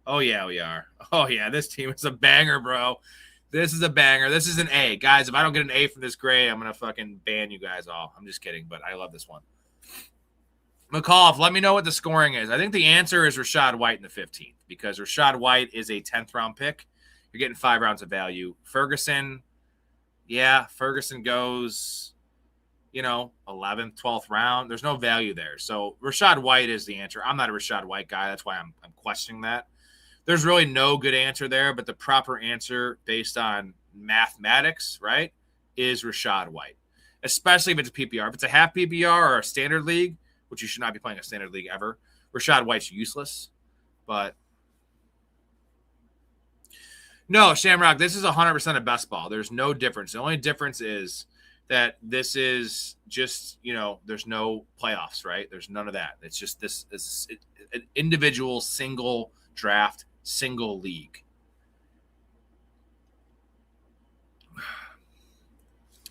Oh, yeah, we are. Oh, yeah, this team is a banger, bro. This is a banger. This is an A. Guys, if I don't get an A from this grade, I'm going to fucking ban you guys all. I'm just kidding, but I love this one. McAuliffe, let me know what the scoring is. I think the answer is Rashad White in the 15th because Rashad White is a 10th round pick. You're getting 5 rounds of value. Ferguson, yeah, Ferguson goes, 11th, 12th round. There's no value there. So Rashad White is the answer. I'm not a Rashad White guy. That's why I'm questioning that. There's really no good answer there, but the proper answer based on mathematics, right, is Rashad White, especially if it's a PPR. If it's a half PPR or a standard league, which you should not be playing a standard league ever, Rashad White's useless. But no, Shamrock, this is 100% a best ball. There's no difference. The only difference is that this is just, there's no playoffs, right? There's none of that. It's just this is an individual single draft, single league.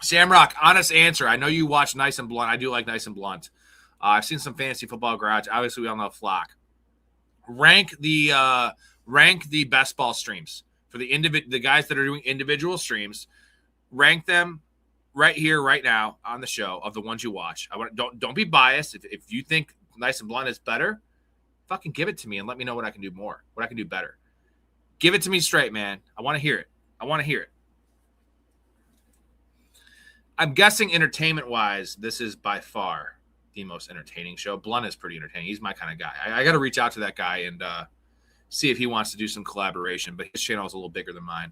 Shamrock, honest answer. I know you watch Nice and Blunt. I do like Nice and Blunt. I've seen some Fantasy Football Garage. Obviously, we all know Flock. Rank the best ball streams for the guys that are doing individual streams. Rank them right here, right now on the show of the ones you watch. Don't be biased. If you think Nice and Blunt is better, fucking give it to me and let me know what I can do more, what I can do better. Give it to me straight, man. I want to hear it. I want to hear it. I'm guessing entertainment-wise, this is by far the most entertaining show. Blunt is pretty entertaining. He's my kind of guy. I got to reach out to that guy and see if he wants to do some collaboration, but his channel is a little bigger than mine.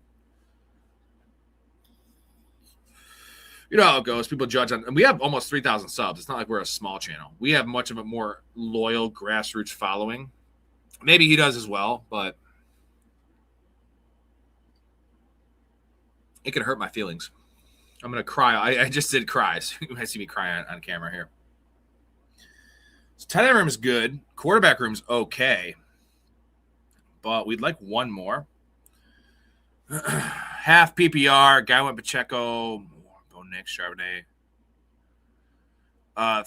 You know how it goes. People judge on, and we have almost 3,000 subs. It's not like we're a small channel. We have much of a more loyal grassroots following. Maybe he does as well, but it could hurt my feelings. I'm going to cry. I just did cry. So you might see me cry on camera here. So tight end room is good. Quarterback room's okay. But we'd like one more. Half PPR. Guy went Pacheco. Bo Nick, Charbonnet.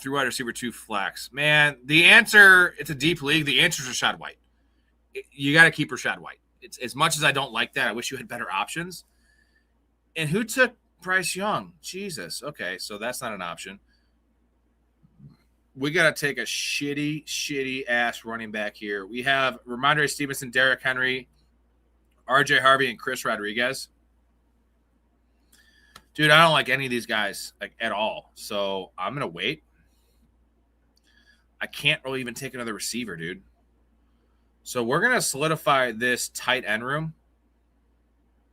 3 wide receiver, 2 flex. Man, the answer, it's a deep league. The answer is Rashad White. You got to keep Rashad White. It's as much as I don't like that, I wish you had better options. And who took Bryce Young? Jesus. Okay, so that's not an option. We got to take a shitty ass running back here. We have Ramondre Stevenson, Derrick Henry, RJ Harvey, and Chris Rodriguez. Dude, I don't like any of these guys at all. So I'm going to wait. I can't really even take another receiver, dude. So we're going to solidify this tight end room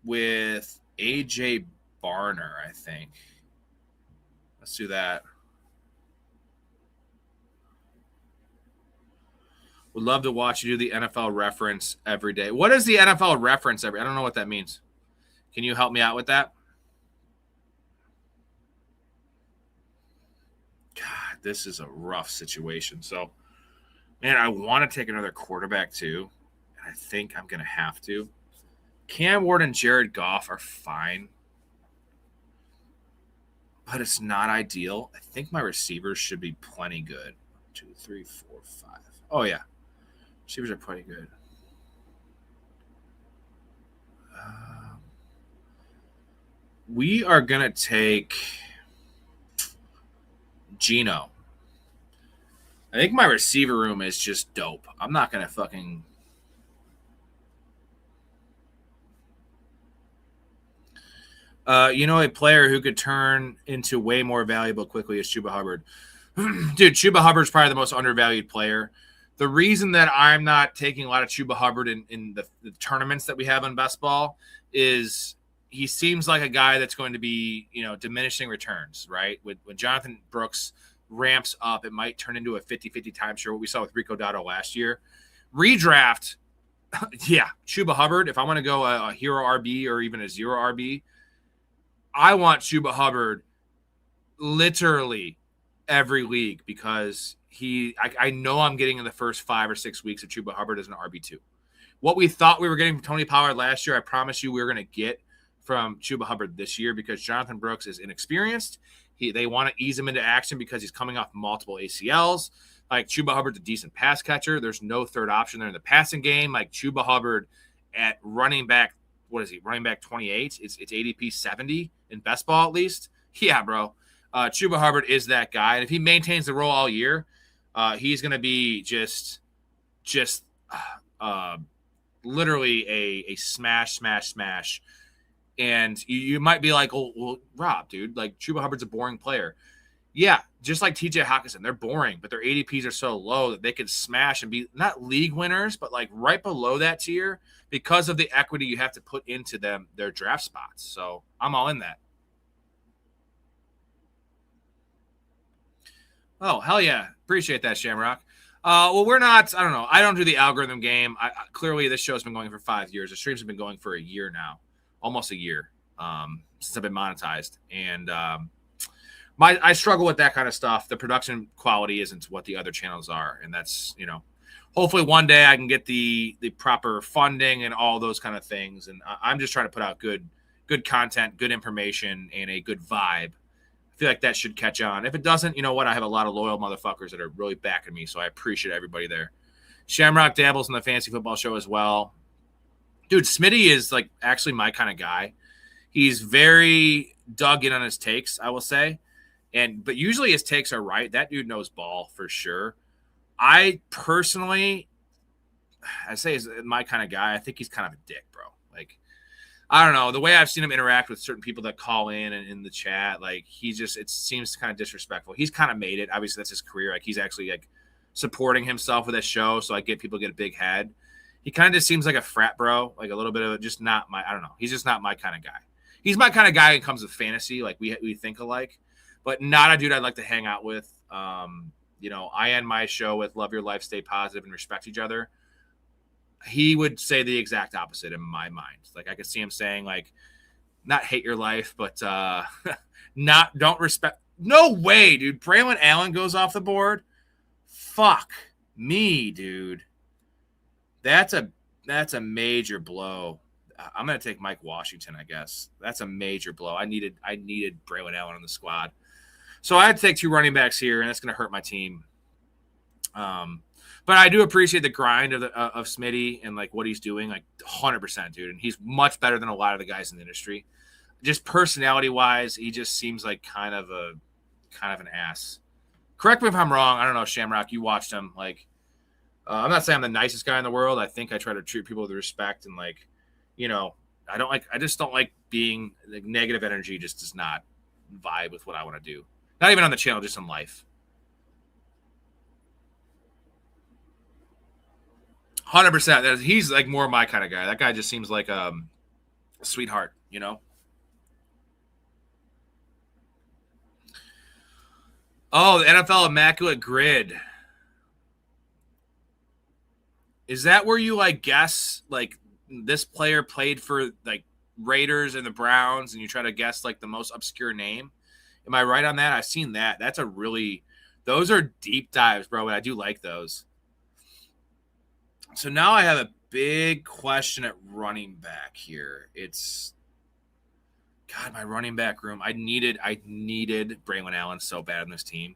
with AJ Barner, I think. Let's do that. Would love to watch you do the NFL reference every day. What is the NFL reference I don't know what that means. Can you help me out with that? God, this is a rough situation. So, man, I want to take another quarterback too. And I think I'm going to have to. Cam Ward and Jared Goff are fine. But it's not ideal. I think my receivers should be plenty good. 2, 3, 4, 5. Oh, yeah. Receivers are pretty good. We are going to take Geno. I think my receiver room is just dope. I'm not going to fucking... a player who could turn into way more valuable quickly is Chuba Hubbard. Dude, Chuba Hubbard's probably the most undervalued player. The reason that I'm not taking a lot of Chuba Hubbard in the tournaments that we have on Best Ball is he seems like a guy that's going to be, diminishing returns, right? When Jonathan Brooks ramps up, it might turn into a 50-50 timeshare, what we saw with Rico Dotto last year. Redraft, yeah, Chuba Hubbard. If I want to go a hero RB or even a zero RB, I want Chuba Hubbard literally every league because I know I'm getting in the first 5 or 6 weeks of Chuba Hubbard as an RB2. What we thought we were getting from Tony Pollard last year, I promise you we were going to get from Chuba Hubbard this year because Jonathan Brooks is inexperienced. They want to ease him into action because he's coming off multiple ACLs. Like, Chuba Hubbard's a decent pass catcher. There's no third option there in the passing game. Like, Chuba Hubbard at running back, what is he? Running back 28. It's ADP 70 in best ball at least. Yeah, bro. Chuba Hubbard is that guy. And if he maintains the role all year, he's going to be just literally a smash. And you might be like, oh, well, Rob, dude, like Chuba Hubbard's a boring player. Yeah, just like TJ Hawkinson, they're boring, but their ADPs are so low that they could smash and be not league winners, but like right below that tier because of the equity you have to put into their draft spots. So I'm all in that. Oh, hell yeah. Appreciate that, Shamrock. Well, we're not, I don't know. I don't do the algorithm game. Clearly, this show's been going for 5 years. The streams have been going for a year now, almost a year since I've been monetized. And I struggle with that kind of stuff. The production quality isn't what the other channels are. And that's, hopefully one day I can get the proper funding and all those kind of things. And I'm just trying to put out good content, good information, and a good vibe. I feel like that should catch on. If it doesn't, you know what? I have a lot of loyal motherfuckers that are really backing me, so I appreciate everybody there. Shamrock dabbles in the fantasy football show as well. Dude, Smitty is like actually my kind of guy. He's very dug in on his takes, I will say. But usually his takes are right. That dude knows ball for sure. I personally, I say is my kind of guy. I think he's kind of a dick, bro. Like, I don't know. The way I've seen him interact with certain people that call in and in the chat, like it seems kind of disrespectful. He's kind of made it. Obviously, that's his career. Like, he's actually like supporting himself with this show. So people get a big head. He kind of just seems like a frat bro, like a little bit of just not my, I don't know. He's just not my kind of guy. He's my kind of guy when it comes to fantasy. Like we think alike, but not a dude I'd like to hang out with. I end my show with love your life, stay positive, and respect each other. He would say the exact opposite in my mind. Like I could see him saying like, not hate your life, but don't respect. No way, dude. Braylon Allen goes off the board. Fuck me, dude. That's a major blow. I'm gonna take Mike Washington, I guess. That's a major blow. I needed Braylon Allen on the squad. So I had to take 2 running backs here, and that's gonna hurt my team. But I do appreciate the grind of Smitty and like what he's doing, like 100%, dude. And he's much better than a lot of the guys in the industry. Just personality wise, he just seems like kind of an ass. Correct me if I'm wrong. I don't know, Shamrock. You watched him. Like, I'm not saying I'm the nicest guy in the world. I think I try to treat people with respect and like, I just don't like being like negative energy. Just does not vibe with what I want to do. Not even on the channel, just in life. 100%. He's like more my kind of guy. That guy just seems like a sweetheart, Oh, the NFL Immaculate Grid. Is that where you like guess like this player played for like Raiders and the Browns, and you try to guess like the most obscure name. Am I right on that? I've seen that. Those are deep dives, bro. And I do like those. So now I have a big question at running back here. It's God, my running back room. I needed Braylon Allen so bad in this team.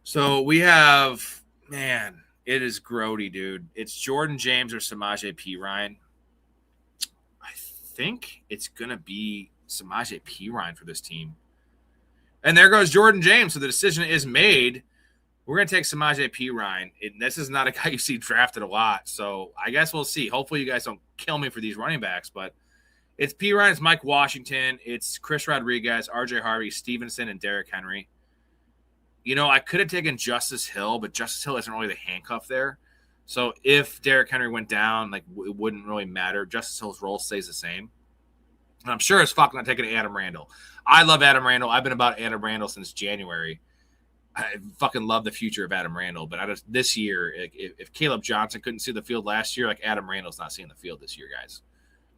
So we have, man, it is grody, dude. It's Jordan James or Samaje Perine. I think it's gonna be Samaje Perine for this team. And there goes Jordan James. So the decision is made. We're going to take Samaje Perine. This is not a guy you see drafted a lot, so I guess we'll see. Hopefully you guys don't kill me for these running backs, but it's Perine, it's Mike Washington, it's Chris Rodriguez, RJ Harvey, Stevenson, and Derrick Henry. You know, I could have taken Justice Hill, but Justice Hill isn't really the handcuff there. So if Derrick Henry went down, like it wouldn't really matter. Justice Hill's role stays the same. And I'm sure as fuck not taking Adam Randall. I love Adam Randall. I've been about Adam Randall since January. I fucking love the future of Adam Randall, but this year, if Caleb Johnson couldn't see the field last year, like Adam Randall's not seeing the field this year, guys.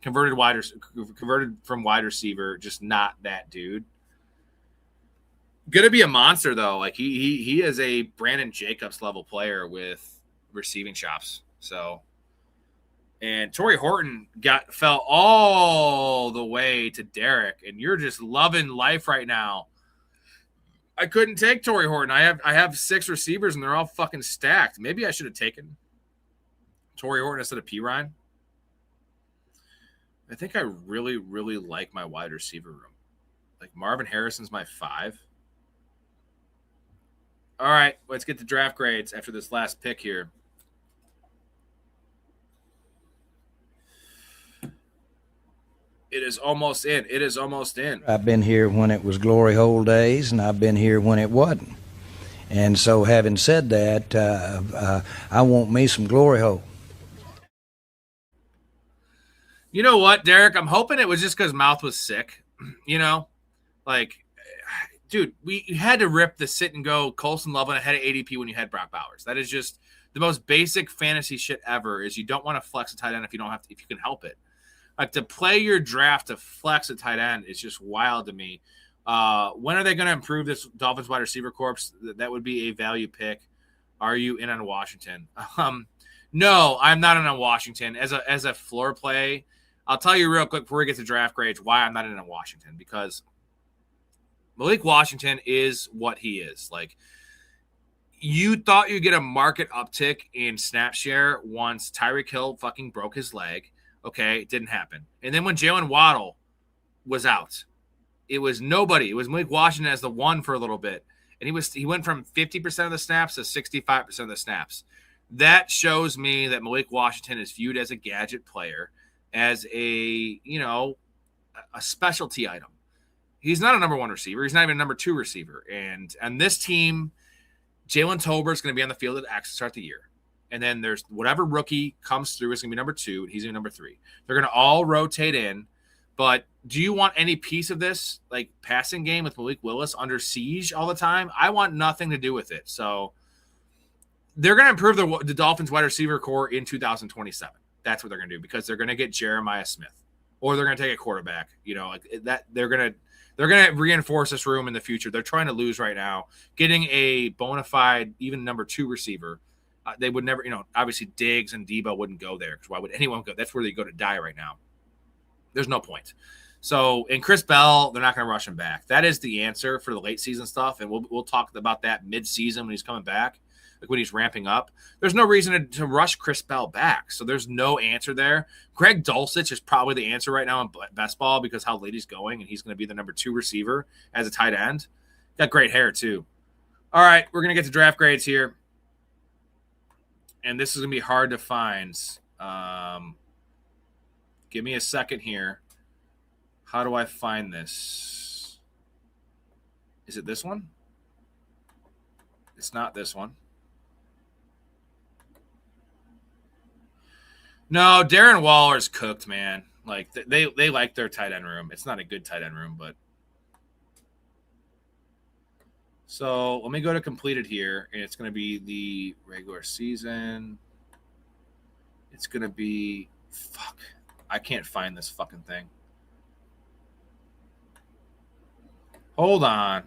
Converted from wide receiver, just not that dude. Gonna be a monster though. Like he is a Brandon Jacobs level player with receiving chops. So, and Torrey Horton fell all the way to Derek, and you're just loving life right now. I couldn't take Torrey Horton. I have 6 receivers, and they're all fucking stacked. Maybe I should have taken Torrey Horton instead of Perine. I think I really, really like my wide receiver room. Like Marvin Harrison's my 5. All right, let's get the draft grades after this last pick here. It is almost in. It is almost in. I've been here when it was glory hole days, and I've been here when it wasn't. And so having said that, I want me some glory hole. You know what, Derek? I'm hoping it was just because Mouth was sick. You know? Like, dude, we had to rip the sit and go Colson Loveland ahead of ADP when you had Brock Bowers. That is just the most basic fantasy shit ever, is you don't want to flex a tight end if you can help it. Like, to play your draft to flex a tight end is just wild to me. When are they going to improve this Dolphins wide receiver corps? That would be a value pick. Are you in on Washington? No, I'm not in on Washington. As a floor play, I'll tell you real quick before we get to draft grades why I'm not in on Washington. Because Malik Washington is what he is. Like, you thought you'd get a market uptick in snap share once Tyreek Hill fucking broke his leg. Okay, it didn't happen. And then when Jalen Waddle was out, it was nobody. It was Malik Washington as the one for a little bit. And he went from 50% of the snaps to 65% of the snaps. That shows me that Malik Washington is viewed as a gadget player, as a specialty item. He's not a number 1 receiver. He's not even a number 2 receiver. And this team, Jalen Tolbert is going to be on the field at X to start the year. And then there's whatever rookie comes through is going to be number 2, and he's going to be number 3. They're going to all rotate in. But do you want any piece of this, like, passing game with Malik Willis under siege all the time? I want nothing to do with it. So they're going to improve the Dolphins wide receiver core in 2027. That's what they're going to do, because they're going to get Jeremiah Smith, or they're going to take a quarterback. You know, like that. They're going to reinforce this room in the future. They're trying to lose right now. Getting a bona fide, even number 2 receiver. They would never, obviously Diggs and Debo wouldn't go there, because why would anyone go? That's where they go to die right now. There's no point. So, and Chris Bell, they're not going to rush him back. That is the answer for the late season stuff, and we'll talk about that mid-season when he's coming back, like when he's ramping up. There's no reason to rush Chris Bell back, so there's no answer there. Greg Dulcich is probably the answer right now in best ball, because how late he's going, and he's going to be the number 2 receiver as a tight end. Got great hair, too. All right, we're going to get to draft grades here. And this is going to be hard to find. Give me a second here. How do I find this? Is it this one? It's not this one. No, Darren Waller's cooked, man. Like, they like their tight end room. It's not a good tight end room, but. So let me go to completed here, and it's going to be the regular season. It's going to be, I can't find this fucking thing. Hold on.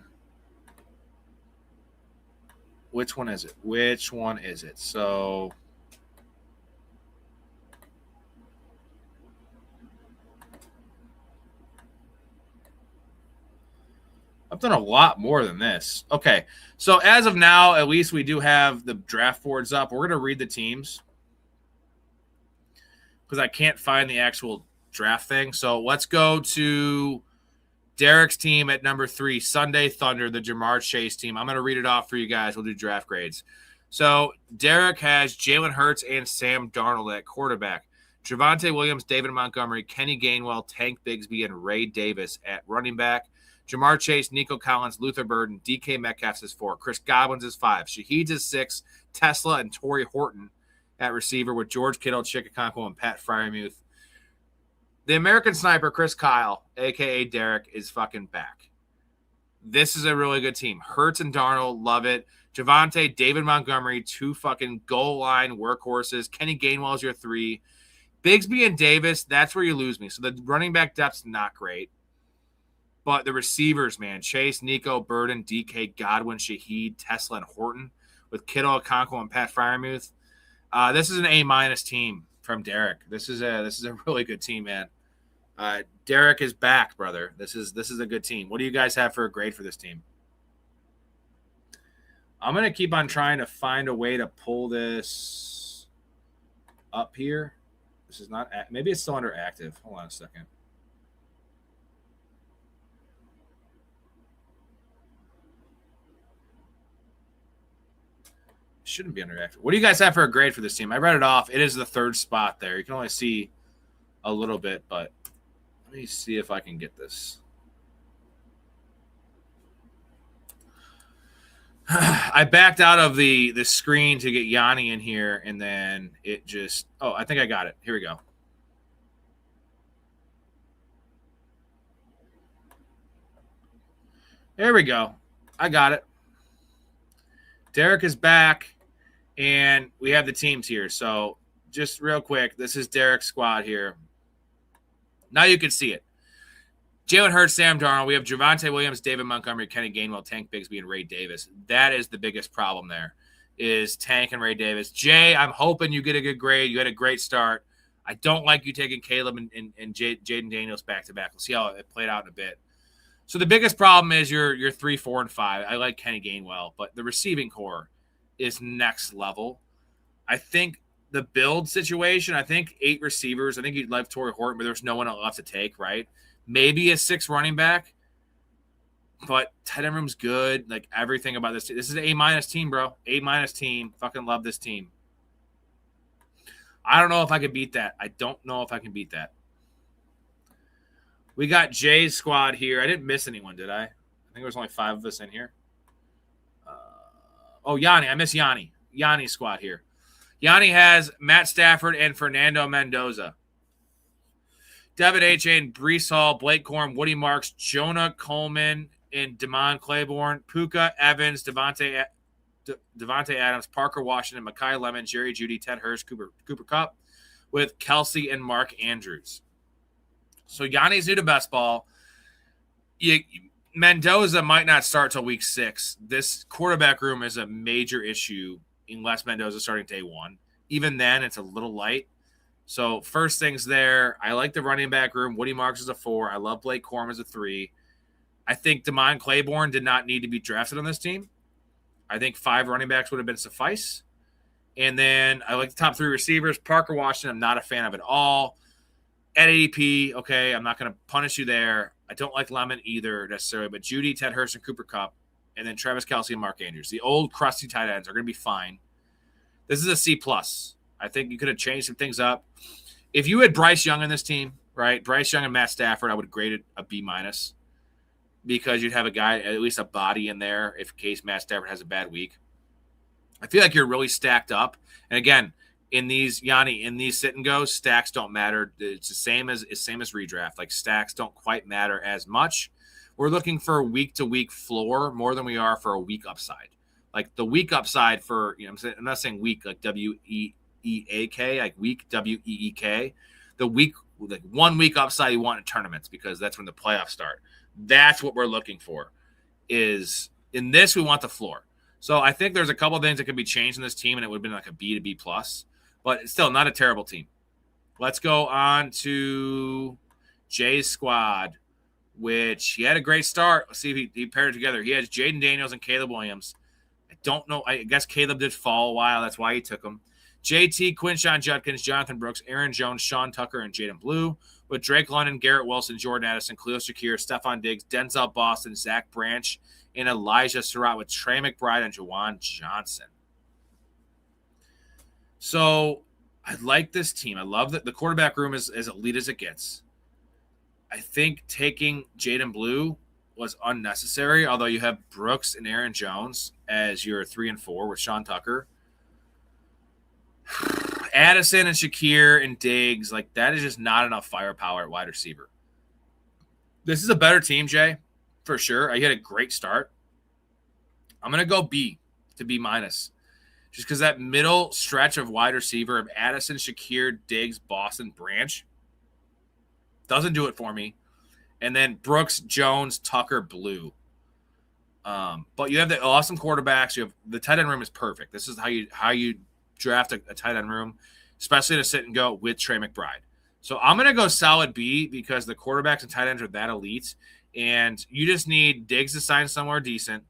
Which one is it? Which one is it? So I've done a lot more than this. Okay. So as of now, at least we do have the draft boards up. We're going to read the teams because I can't find the actual draft thing. So let's go to Derek's team at number 3, Sunday Thunder, the Jamar Chase team. I'm going to read it off for you guys. We'll do draft grades. So Derek has Jalen Hurts and Sam Darnold at quarterback. Javonte Williams, David Montgomery, Kenny Gainwell, Tank Bigsby, and Ray Davis at running back. Jamar Chase, Nico Collins, Luther Burden, DK Metcalf is 4. Chris Godwin's is 5. Shaheed's is 6. Tesla and Torrey Horton at receiver with George Kittle, Chika Okonkwo, and Pat Freiermuth. The American Sniper, Chris Kyle, a.k.a. Derek, is fucking back. This is a really good team. Hurts and Darnold, love it. Javonte, David Montgomery, 2 fucking goal line workhorses. Kenny Gainwell is your 3. Bigsby and Davis, that's where you lose me. So the running back depth's not great. But the receivers, man, Chase, Nico, Burden, DK, Godwin, Shaheed, Tesla, and Horton with Kittle, Okonkwo, and Pat Freiermuth. This is an A- team from Derek. This is a really good team, man. Derek is back, brother. This is a good team. What do you guys have for a grade for this team? I'm going to keep on trying to find a way to pull this up here. This is not – maybe it's still under active. Hold on a second. Shouldn't be under active. What do you guys have for a grade for this team? I read it off. It is the 3rd spot there. You can only see a little bit, but let me see if I can get this. I backed out of the screen to get Yanni in here, and then it just – oh, I think I got it. Here we go. There we go. I got it. Derek is back, and we have the teams here. So just real quick, this is Derek's squad here. Now you can see it. Jalen Hurts, Sam Darnold. We have Javonte Williams, David Montgomery, Kenny Gainwell, Tank Bigsby, and Ray Davis. That is the biggest problem there, is Tank and Ray Davis. Jay, I'm hoping you get a good grade. You had a great start. I don't like you taking Caleb and Jaden Daniels back-to-back. We'll see how it played out in a bit. So the biggest problem is your 3, 4, and 5. I like Kenny Gainwell, but the receiving core is next level. I think the build situation, I think 8 receivers. I think you'd like Torrey Horton, but there's no one else to take, right? Maybe a 6 running back, but tight end room's good. Like everything about this team. This is an A- team, bro. A- team. Fucking love this team. I don't know if I can beat that. I don't know if I can beat that. We got Jay's squad here. I didn't miss anyone, did I? I think there was only 5 of us in here. Yanni. I miss Yanni. Yanni's squad here. Yanni has Matt Stafford and Fernando Mendoza. Devin Achane, Breece Hall, Blake Corum, Woody Marks, Jonah Coleman, and Damon Claiborne, Puka, Evans, Devontae Adams, Parker Washington, Mekhi Lemon, Jerry Jeudy, Ted Hurst, Cooper Kupp, with Kelsey and Mark Andrews. So Yanni's new to best ball. Mendoza might not start till week 6. This quarterback room is a major issue unless Mendoza's starting day 1. Even then, it's a little light. So first things there, I like the running back room. Woody Marks is a 4. I love Blake Corum as a 3. I think Damon Claiborne did not need to be drafted on this team. I think 5 running backs would have been suffice. And then I like the top 3 receivers. Parker Washington, I'm not a fan of at all. At ADP, okay, I'm not going to punish you there. I don't like Lemon either necessarily, but Jeudy, Ted Hurst, and Cooper Kupp, and then Travis Kelce and Mark Andrews. The old crusty tight ends are going to be fine. This is a C+. I think you could have changed some things up. If you had Bryce Young in this team, right, Bryce Young and Matt Stafford, I would grade it a B- because you'd have a guy, at least a body in there in case Matt Stafford has a bad week. I feel like you're really stacked up. And again, in these sit and goes, stacks don't matter. It's the same as redraft. Like stacks don't quite matter as much. We're looking for a week-to-week floor more than we are for a week upside. Like the week upside for, I'm not saying week like W-E-E-A-K, like week W-E-E-K. The week like 1 week upside you want in tournaments because that's when the playoffs start. That's what we're looking for. Is in this we want the floor. So I think there's a couple of things that could be changed in this team, and it would have been like a B to B plus, but it's still not a terrible team. Let's go on to Jay's squad, which he had a great start. Let's see if he paired it together. He has Jaden Daniels and Caleb Williams. I don't know. I guess Caleb did fall a while. That's why he took him. JT, Quinshon Judkins, Jonathan Brooks, Aaron Jones, Sean Tucker, and Jaden Blue, with Drake London, Garrett Wilson, Jordan Addison, Khalil Shakir, Stephon Diggs, Denzel Boston, Zach Branch, and Elijah Surratt, with Trey McBride and Jawan Johnson. So I like this team. I love that the quarterback room is as elite as it gets. I think taking Jaden Blue was unnecessary, although you have Brooks and Aaron Jones as your 3 and 4 with Sean Tucker. Addison and Shakir and Diggs, like that is just not enough firepower at wide receiver. This is a better team, Jay, for sure. I had a great start. I'm going to go B to B minus. Just because that middle stretch of wide receiver of Addison, Shakir, Diggs, Boston, Branch doesn't do it for me. And then Brooks, Jones, Tucker, Blue. But you have the awesome quarterbacks. You have the tight end room is perfect. This is how you draft a tight end room, especially to sit and go with Trey McBride. So I'm going to go solid B because the quarterbacks and tight ends are that elite. And you just need Diggs to sign somewhere decent,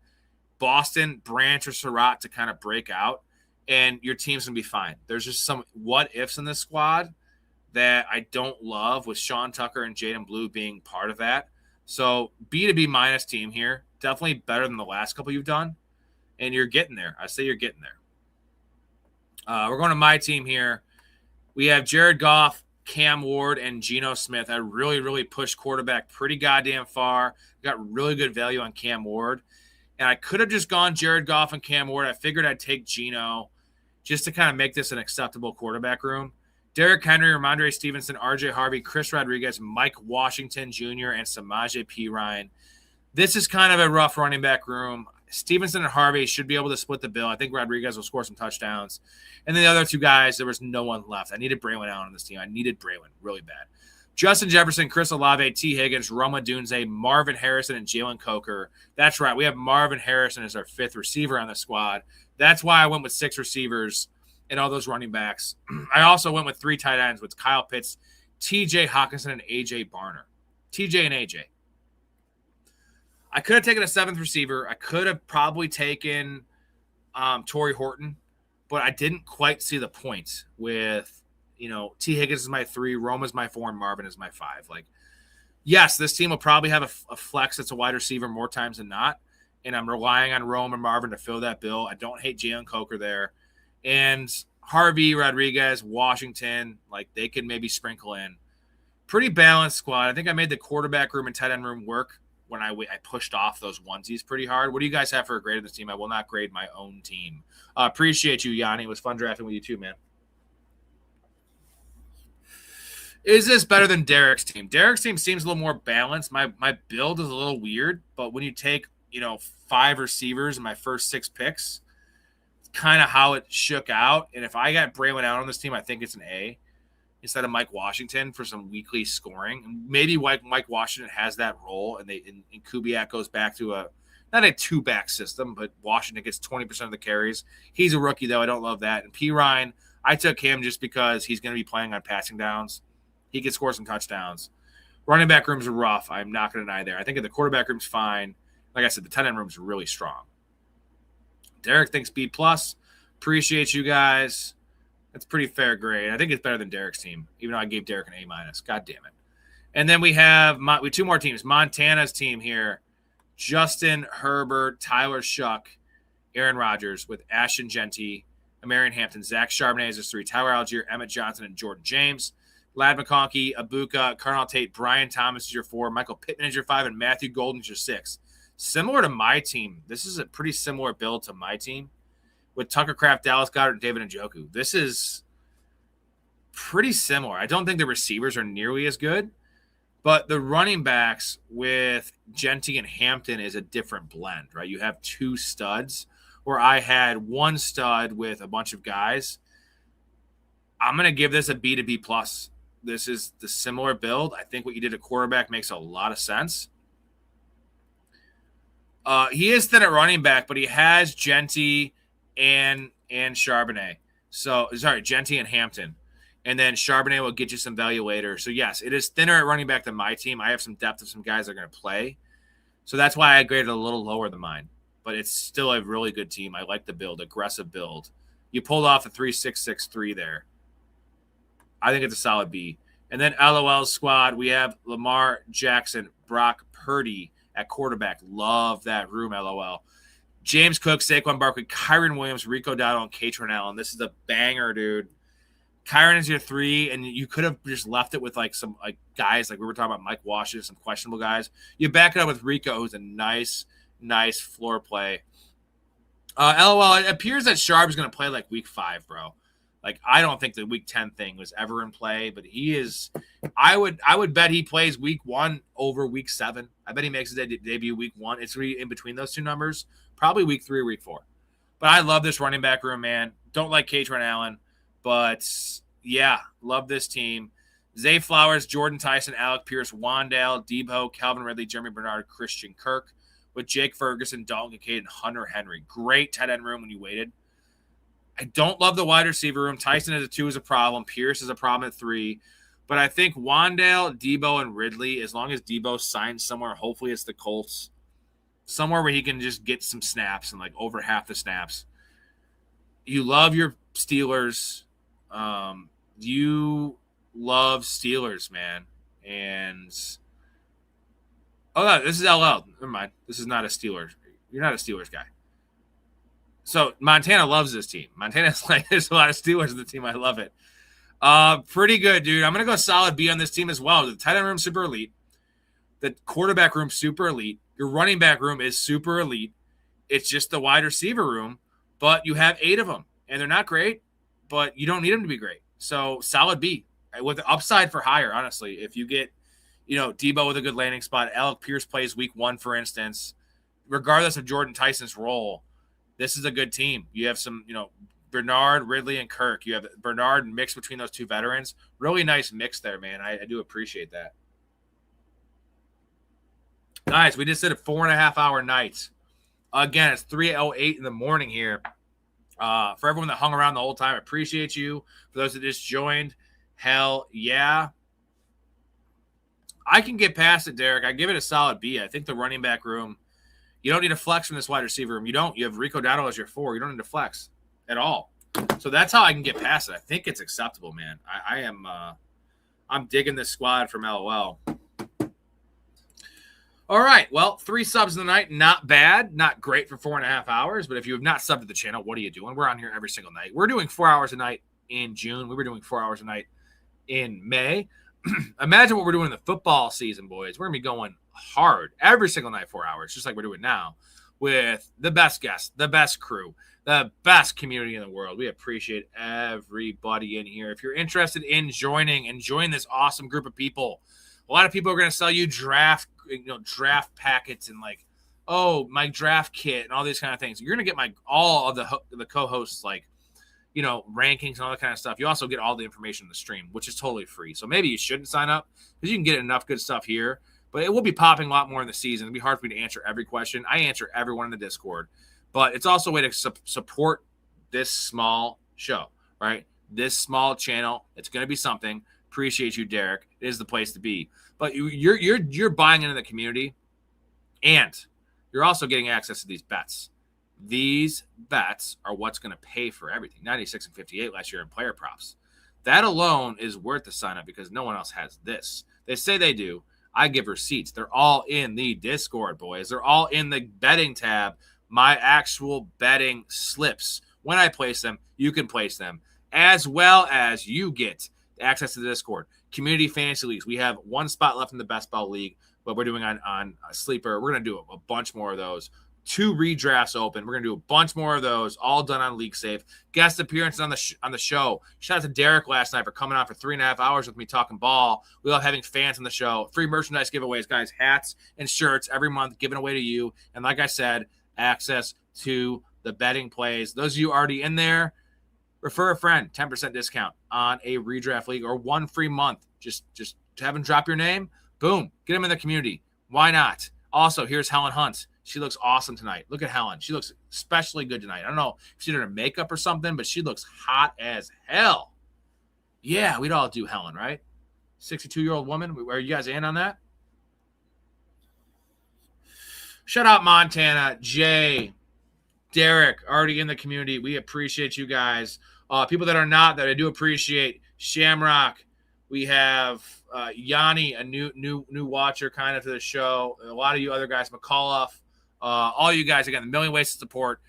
Boston, Branch, or Surratt to kind of break out, and your team's going to be fine. There's just some what-ifs in this squad that I don't love, with Sean Tucker and Jaden Blue being part of that. So B to B minus team here. Definitely better than the last couple you've done. And you're getting there. I say you're getting there. We're going to my team here. We have Jared Goff, Cam Ward, and Geno Smith. I really pushed quarterback pretty goddamn far. Got really good value on Cam Ward. And I could have just gone Jared Goff and Cam Ward. I figured I'd take Geno just to kind of make this an acceptable quarterback room. Derrick Henry, Ramondre Stevenson, RJ Harvey, Chris Rodriguez, Mike Washington Jr., and Samaje Perine. This is kind of a rough running back room. Stevenson and Harvey should be able to split the bill. I think Rodriguez will score some touchdowns. And then the other two guys, there was no one left. I needed Braylon Allen on this team. I needed Braylon really bad. Justin Jefferson, Chris Olave, T. Higgins, Roma Dunze, Marvin Harrison, and Jalen Coker. That's right. We have Marvin Harrison as our 5th receiver on the squad. That's why I went with 6 receivers and all those running backs. I also went with 3 tight ends with Kyle Pitts, TJ Hawkinson, and AJ Barner. TJ and AJ. I could have taken a 7th receiver. I could have probably taken Torrey Horton, but I didn't quite see the point with, T. Higgins is my 3, Roma's my 4, and Marvin is my 5. Like, yes, this team will probably have a flex that's a wide receiver more times than not, and I'm relying on Rome and Marvin to fill that bill. I don't hate Jalen Coker there. And Harvey, Rodriguez, Washington, like they could maybe sprinkle in. Pretty balanced squad. I think I made the quarterback room and tight end room work when I pushed off those onesies pretty hard. What do you guys have for a grade of this team? I will not grade my own team. Appreciate you, Yanni. It was fun drafting with you too, man. Is this better than Derek's team? Derek's team seems a little more balanced. My build is a little weird, but when you take, 5 receivers in my first 6 picks, it's kind of how it shook out. And if I got Braylon out on this team, I think it's an A instead of Mike Washington for some weekly scoring. Maybe Mike Washington has that role, and Kubiak goes back to not a 2-back system, but Washington gets 20% of the carries. He's a rookie, though. I don't love that. And Perine, I took him just because he's going to be playing on passing downs. He can score some touchdowns. Running back rooms are rough. I'm not going to deny there. I think the quarterback room's fine. Like I said, the tight end room's really strong. Derek thinks B+. Appreciate you guys. That's pretty fair grade. I think it's better than Derek's team, even though I gave Derek an A-. God damn it. And then we have 2 more teams. Montana's team here. Justin Herbert, Tyler Shuck, Aaron Rodgers with Ashton Genty, Marion Hampton, Zach Charbonnet is 3, Tyler Algier, Emmett Johnson, and Jordan James. Lad McConkey, Abuka, Carnell Tate, Brian Thomas is your 4, Michael Pittman is your 5, and Matthew Golden is your 6. Similar to my team. This is a pretty similar build to my team with Tucker Kraft, Dallas Goedert, and David Njoku. This is pretty similar. I don't think the receivers are nearly as good, but the running backs with Genty and Hampton is a different blend, right? You have 2 studs where I had 1 stud with a bunch of guys. I'm going to give this a B to B+. this is the similar build. I think what you did at quarterback makes a lot of sense. He is thin at running back, but he has Genty and Charbonnet. So, sorry, Genty and Hampton. And then Charbonnet will get you some value later. So, yes, it is thinner at running back than my team. I have some depth of some guys that are going to play. So, that's why I graded a little lower than mine. But it's still a really good team. I like the build, aggressive build. You pulled off a 3-6-6-3 there. I think it's a solid B. And then LOL's squad, we have Lamar Jackson, Brock Purdy at quarterback. Love that room, LOL. James Cook, Saquon Barkley, Kyron Williams, Rico Dowdle, and Katron Allen. This is a banger, dude. Kyron is your 3, and you could have just left it with like some like guys like we were talking about, Mike Washington, some questionable guys. You back it up with Rico, who's a nice floor play. LOL, it appears that Sharp is going to play like week 5, bro. Like, I don't think the week 10 thing was ever in play, but he is. I would bet he plays week 1 over week 7. I bet he makes his debut week 1. It's really in between those two numbers, probably week 3 or week 4. But I love this running back room, man. Don't like Katron Allen, but yeah, love this team. Zay Flowers, Jordan Tyson, Alec Pierce, Wandale, Debo, Calvin Ridley, Jeremy Bernard, Christian Kirk, with Jake Ferguson, Dalton Kincaid, and Hunter Henry. Great tight end room when you waited. I don't love the wide receiver room. Tyson as a 2 is a problem. Pierce is a problem at 3. But I think Wandale, Debo, and Ridley, as long as Debo signs somewhere, hopefully it's the Colts, somewhere where he can just get some snaps and like over half the snaps. You love your Steelers. You love Steelers, man. And oh, no, this is LL. Never mind. This is not a Steelers. You're not a Steelers guy. So Montana loves this team. Montana's like, there's a lot of Steelers in the team. I love it. Pretty good, dude. I'm going to go solid B on this team as well. The tight end room, super elite. The quarterback room, super elite. Your running back room is super elite. It's just the wide receiver room, but you have 8 of them, and they're not great, but you don't need them to be great. So solid B with the upside for higher, honestly. If you get, Debo with a good landing spot, Alec Pierce plays week 1, for instance, regardless of Jordan Tyson's role, this is a good team. You have some, Bernard, Ridley, and Kirk. You have Bernard mixed between those 2 veterans. Really nice mix there, man. I do appreciate that. Guys, we just did a 4.5-hour night. Again, it's 3:08 in the morning here. For everyone that hung around the whole time, I appreciate you. For those that just joined, hell yeah. I can get past it, Derek. I give it a solid B. I think the running back room, you don't need a flex from this wide receiver room. You don't. You have Rico Dowdle as your 4. You don't need to flex at all. So that's how I can get past it. I think it's acceptable, man. I'm digging this squad from LOL. All right. Well, 3 subs in the night. Not bad. Not great for 4.5 hours. But if you have not subbed to the channel, what are you doing? We're on here every single night. We're doing 4 hours a night in June. We were doing 4 hours a night in May. Imagine what we're doing in the football season, boys. We're going to be going hard every single night, 4 hours, just like we're doing now, with the best guests, the best crew, the best community in the world. We appreciate everybody in here. If you're interested in joining this awesome group of people, a lot of people are going to sell you draft packets and like, oh, my draft kit and all these kind of things. You're going to get all of the co-hosts rankings and all that kind of stuff. You also get all the information in the stream, which is totally free. So maybe you shouldn't sign up because you can get enough good stuff here. But it will be popping a lot more in the season. It'll be hard for me to answer every question. I answer everyone in the Discord. But it's also a way to support this small show, right? This small channel. It's going to be something. Appreciate you, Derek. It is the place to be. But you're buying into the community, and you're also getting access to these bets. These bets are what's going to pay for everything. 96 and 58 last year in player props. That alone is worth the sign up because no one else has this. They say they do. I give receipts. They're all in the Discord, boys. They're all in the betting tab. My actual betting slips. When I place them, you can place them, as well as you get access to the Discord. Community fantasy leagues. We have 1 spot left in the Best Ball League, but we're doing on Sleeper. We're going to do a bunch more of those. 2 redrafts open. We're going to do a bunch more of those, all done on League Safe. Guest appearances on the show. Shout out to Derek last night for coming on for 3.5 hours with me talking ball. We love having fans on the show. Free merchandise giveaways, guys. Hats and shirts every month given away to you. And like I said, access to the betting plays. Those of you already in there, Refer a friend, 10% discount on a redraft league or 1 free month. Just have them drop your name. Boom. Get them in the community. Why not? Also, here's Helen Hunt. She looks awesome tonight. Look at Helen. She looks especially good tonight. I don't know if she did her makeup or something, but she looks hot as hell. Yeah, we'd all do Helen, right? 62-year-old woman. Are you guys in on that? Shout out Montana, Jay, Derek, already in the community. We appreciate you guys. People that are not, that I do appreciate, Shamrock. We have Yanni, a new watcher kind of to the show. A lot of you other guys, McAuliffe, all you guys, again, a million ways to support.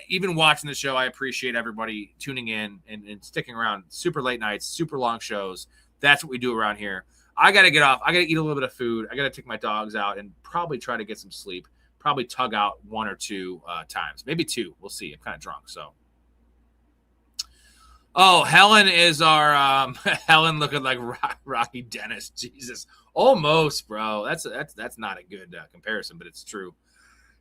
Even watching the show, I appreciate everybody tuning in and sticking around. Super late nights, super long shows. That's what we do around here. I got to get off. I got to eat a little bit of food. I got to take my dogs out and probably try to get some sleep. Probably tug out 1 or 2 times. Maybe 2. We'll see. I'm kind of drunk, so. Oh, Helen is our Helen looking like Rocky Dennis. Jesus. Almost, bro. That's not a good comparison, but it's true.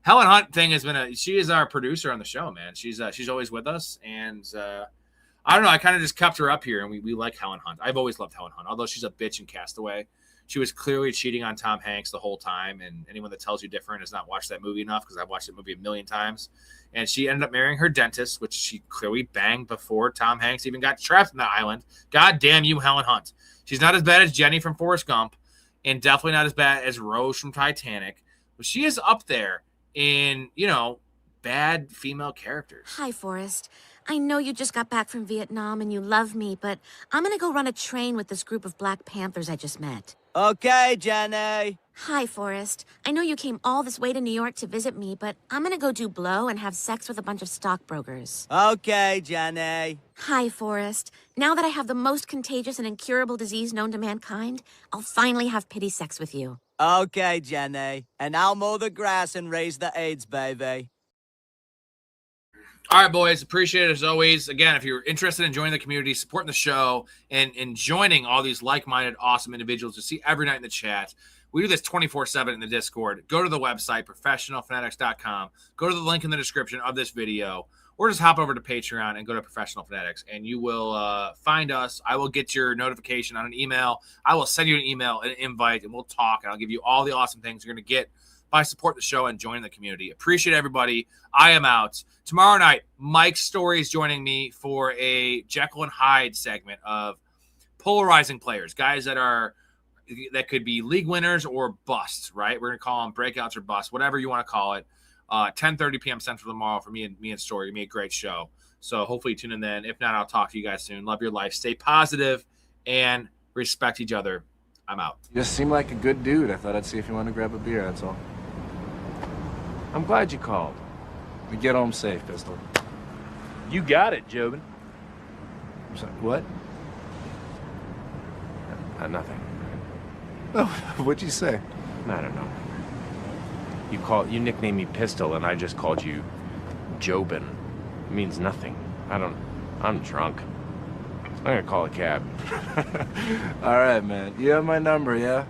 Helen Hunt thing has been she is our producer on the show, man. She's always with us, and I don't know. I kind of just kept her up here, and we like Helen Hunt. I've always loved Helen Hunt, although she's a bitch in Castaway. She was clearly cheating on Tom Hanks the whole time, and anyone that tells you different has not watched that movie enough, because I've watched that movie a million times. And she ended up marrying her dentist, which she clearly banged before Tom Hanks even got trapped on the island. God damn you, Helen Hunt. She's not as bad as Jenny from Forrest Gump, and definitely not as bad as Rose from Titanic, but she is up there in, bad female characters. Hi, Forrest. I know you just got back from Vietnam and you love me, but I'm gonna go run a train with this group of Black Panthers I just met. Okay, Jenny. Hi, Forrest. I know you came all this way to New York to visit me, but I'm gonna go do blow and have sex with a bunch of stockbrokers. Okay, Jenny. Hi, Forrest. Now that I have the most contagious and incurable disease known to mankind, I'll finally have pity sex with you. Okay, Jenny. And I'll mow the grass and raise the AIDS, baby. All right, boys. Appreciate it as always. Again, if you're interested in joining the community, supporting the show, and joining all these like-minded, awesome individuals you see every night in the chat, we do this 24/7 in the Discord. Go to the website, professionalfanatics.com. Go to the link in the description of this video, or just hop over to Patreon and go to Professional Fanatics, and you will find us. I will get your notification on an email. I will send you an email, an invite, and we'll talk, and I'll give you all the awesome things you're going to get by supporting the show and joining the community. Appreciate everybody. I am out. Tomorrow night, Mike Storey is joining me for a Jekyll and Hyde segment of polarizing players, guys that could be league winners or busts, right? We're going to call them breakouts or busts, whatever you want to call it. 10:30 p.m. Central tomorrow for me and Storey. It'll be a great show. So hopefully tune in then. If not, I'll talk to you guys soon. Love your life. Stay positive and respect each other. I'm out. You just seem like a good dude. I thought I'd see if you want to grab a beer, that's all. I'm glad you called. We get home safe, Pistol. You got it, Jobin. I'm sorry, what? Nothing. Oh, what'd you say? I don't know. You nicknamed me Pistol, and I just called you Jobin. It means nothing. I'm drunk. I'm gonna call a cab. All right, man. You have my number, yeah?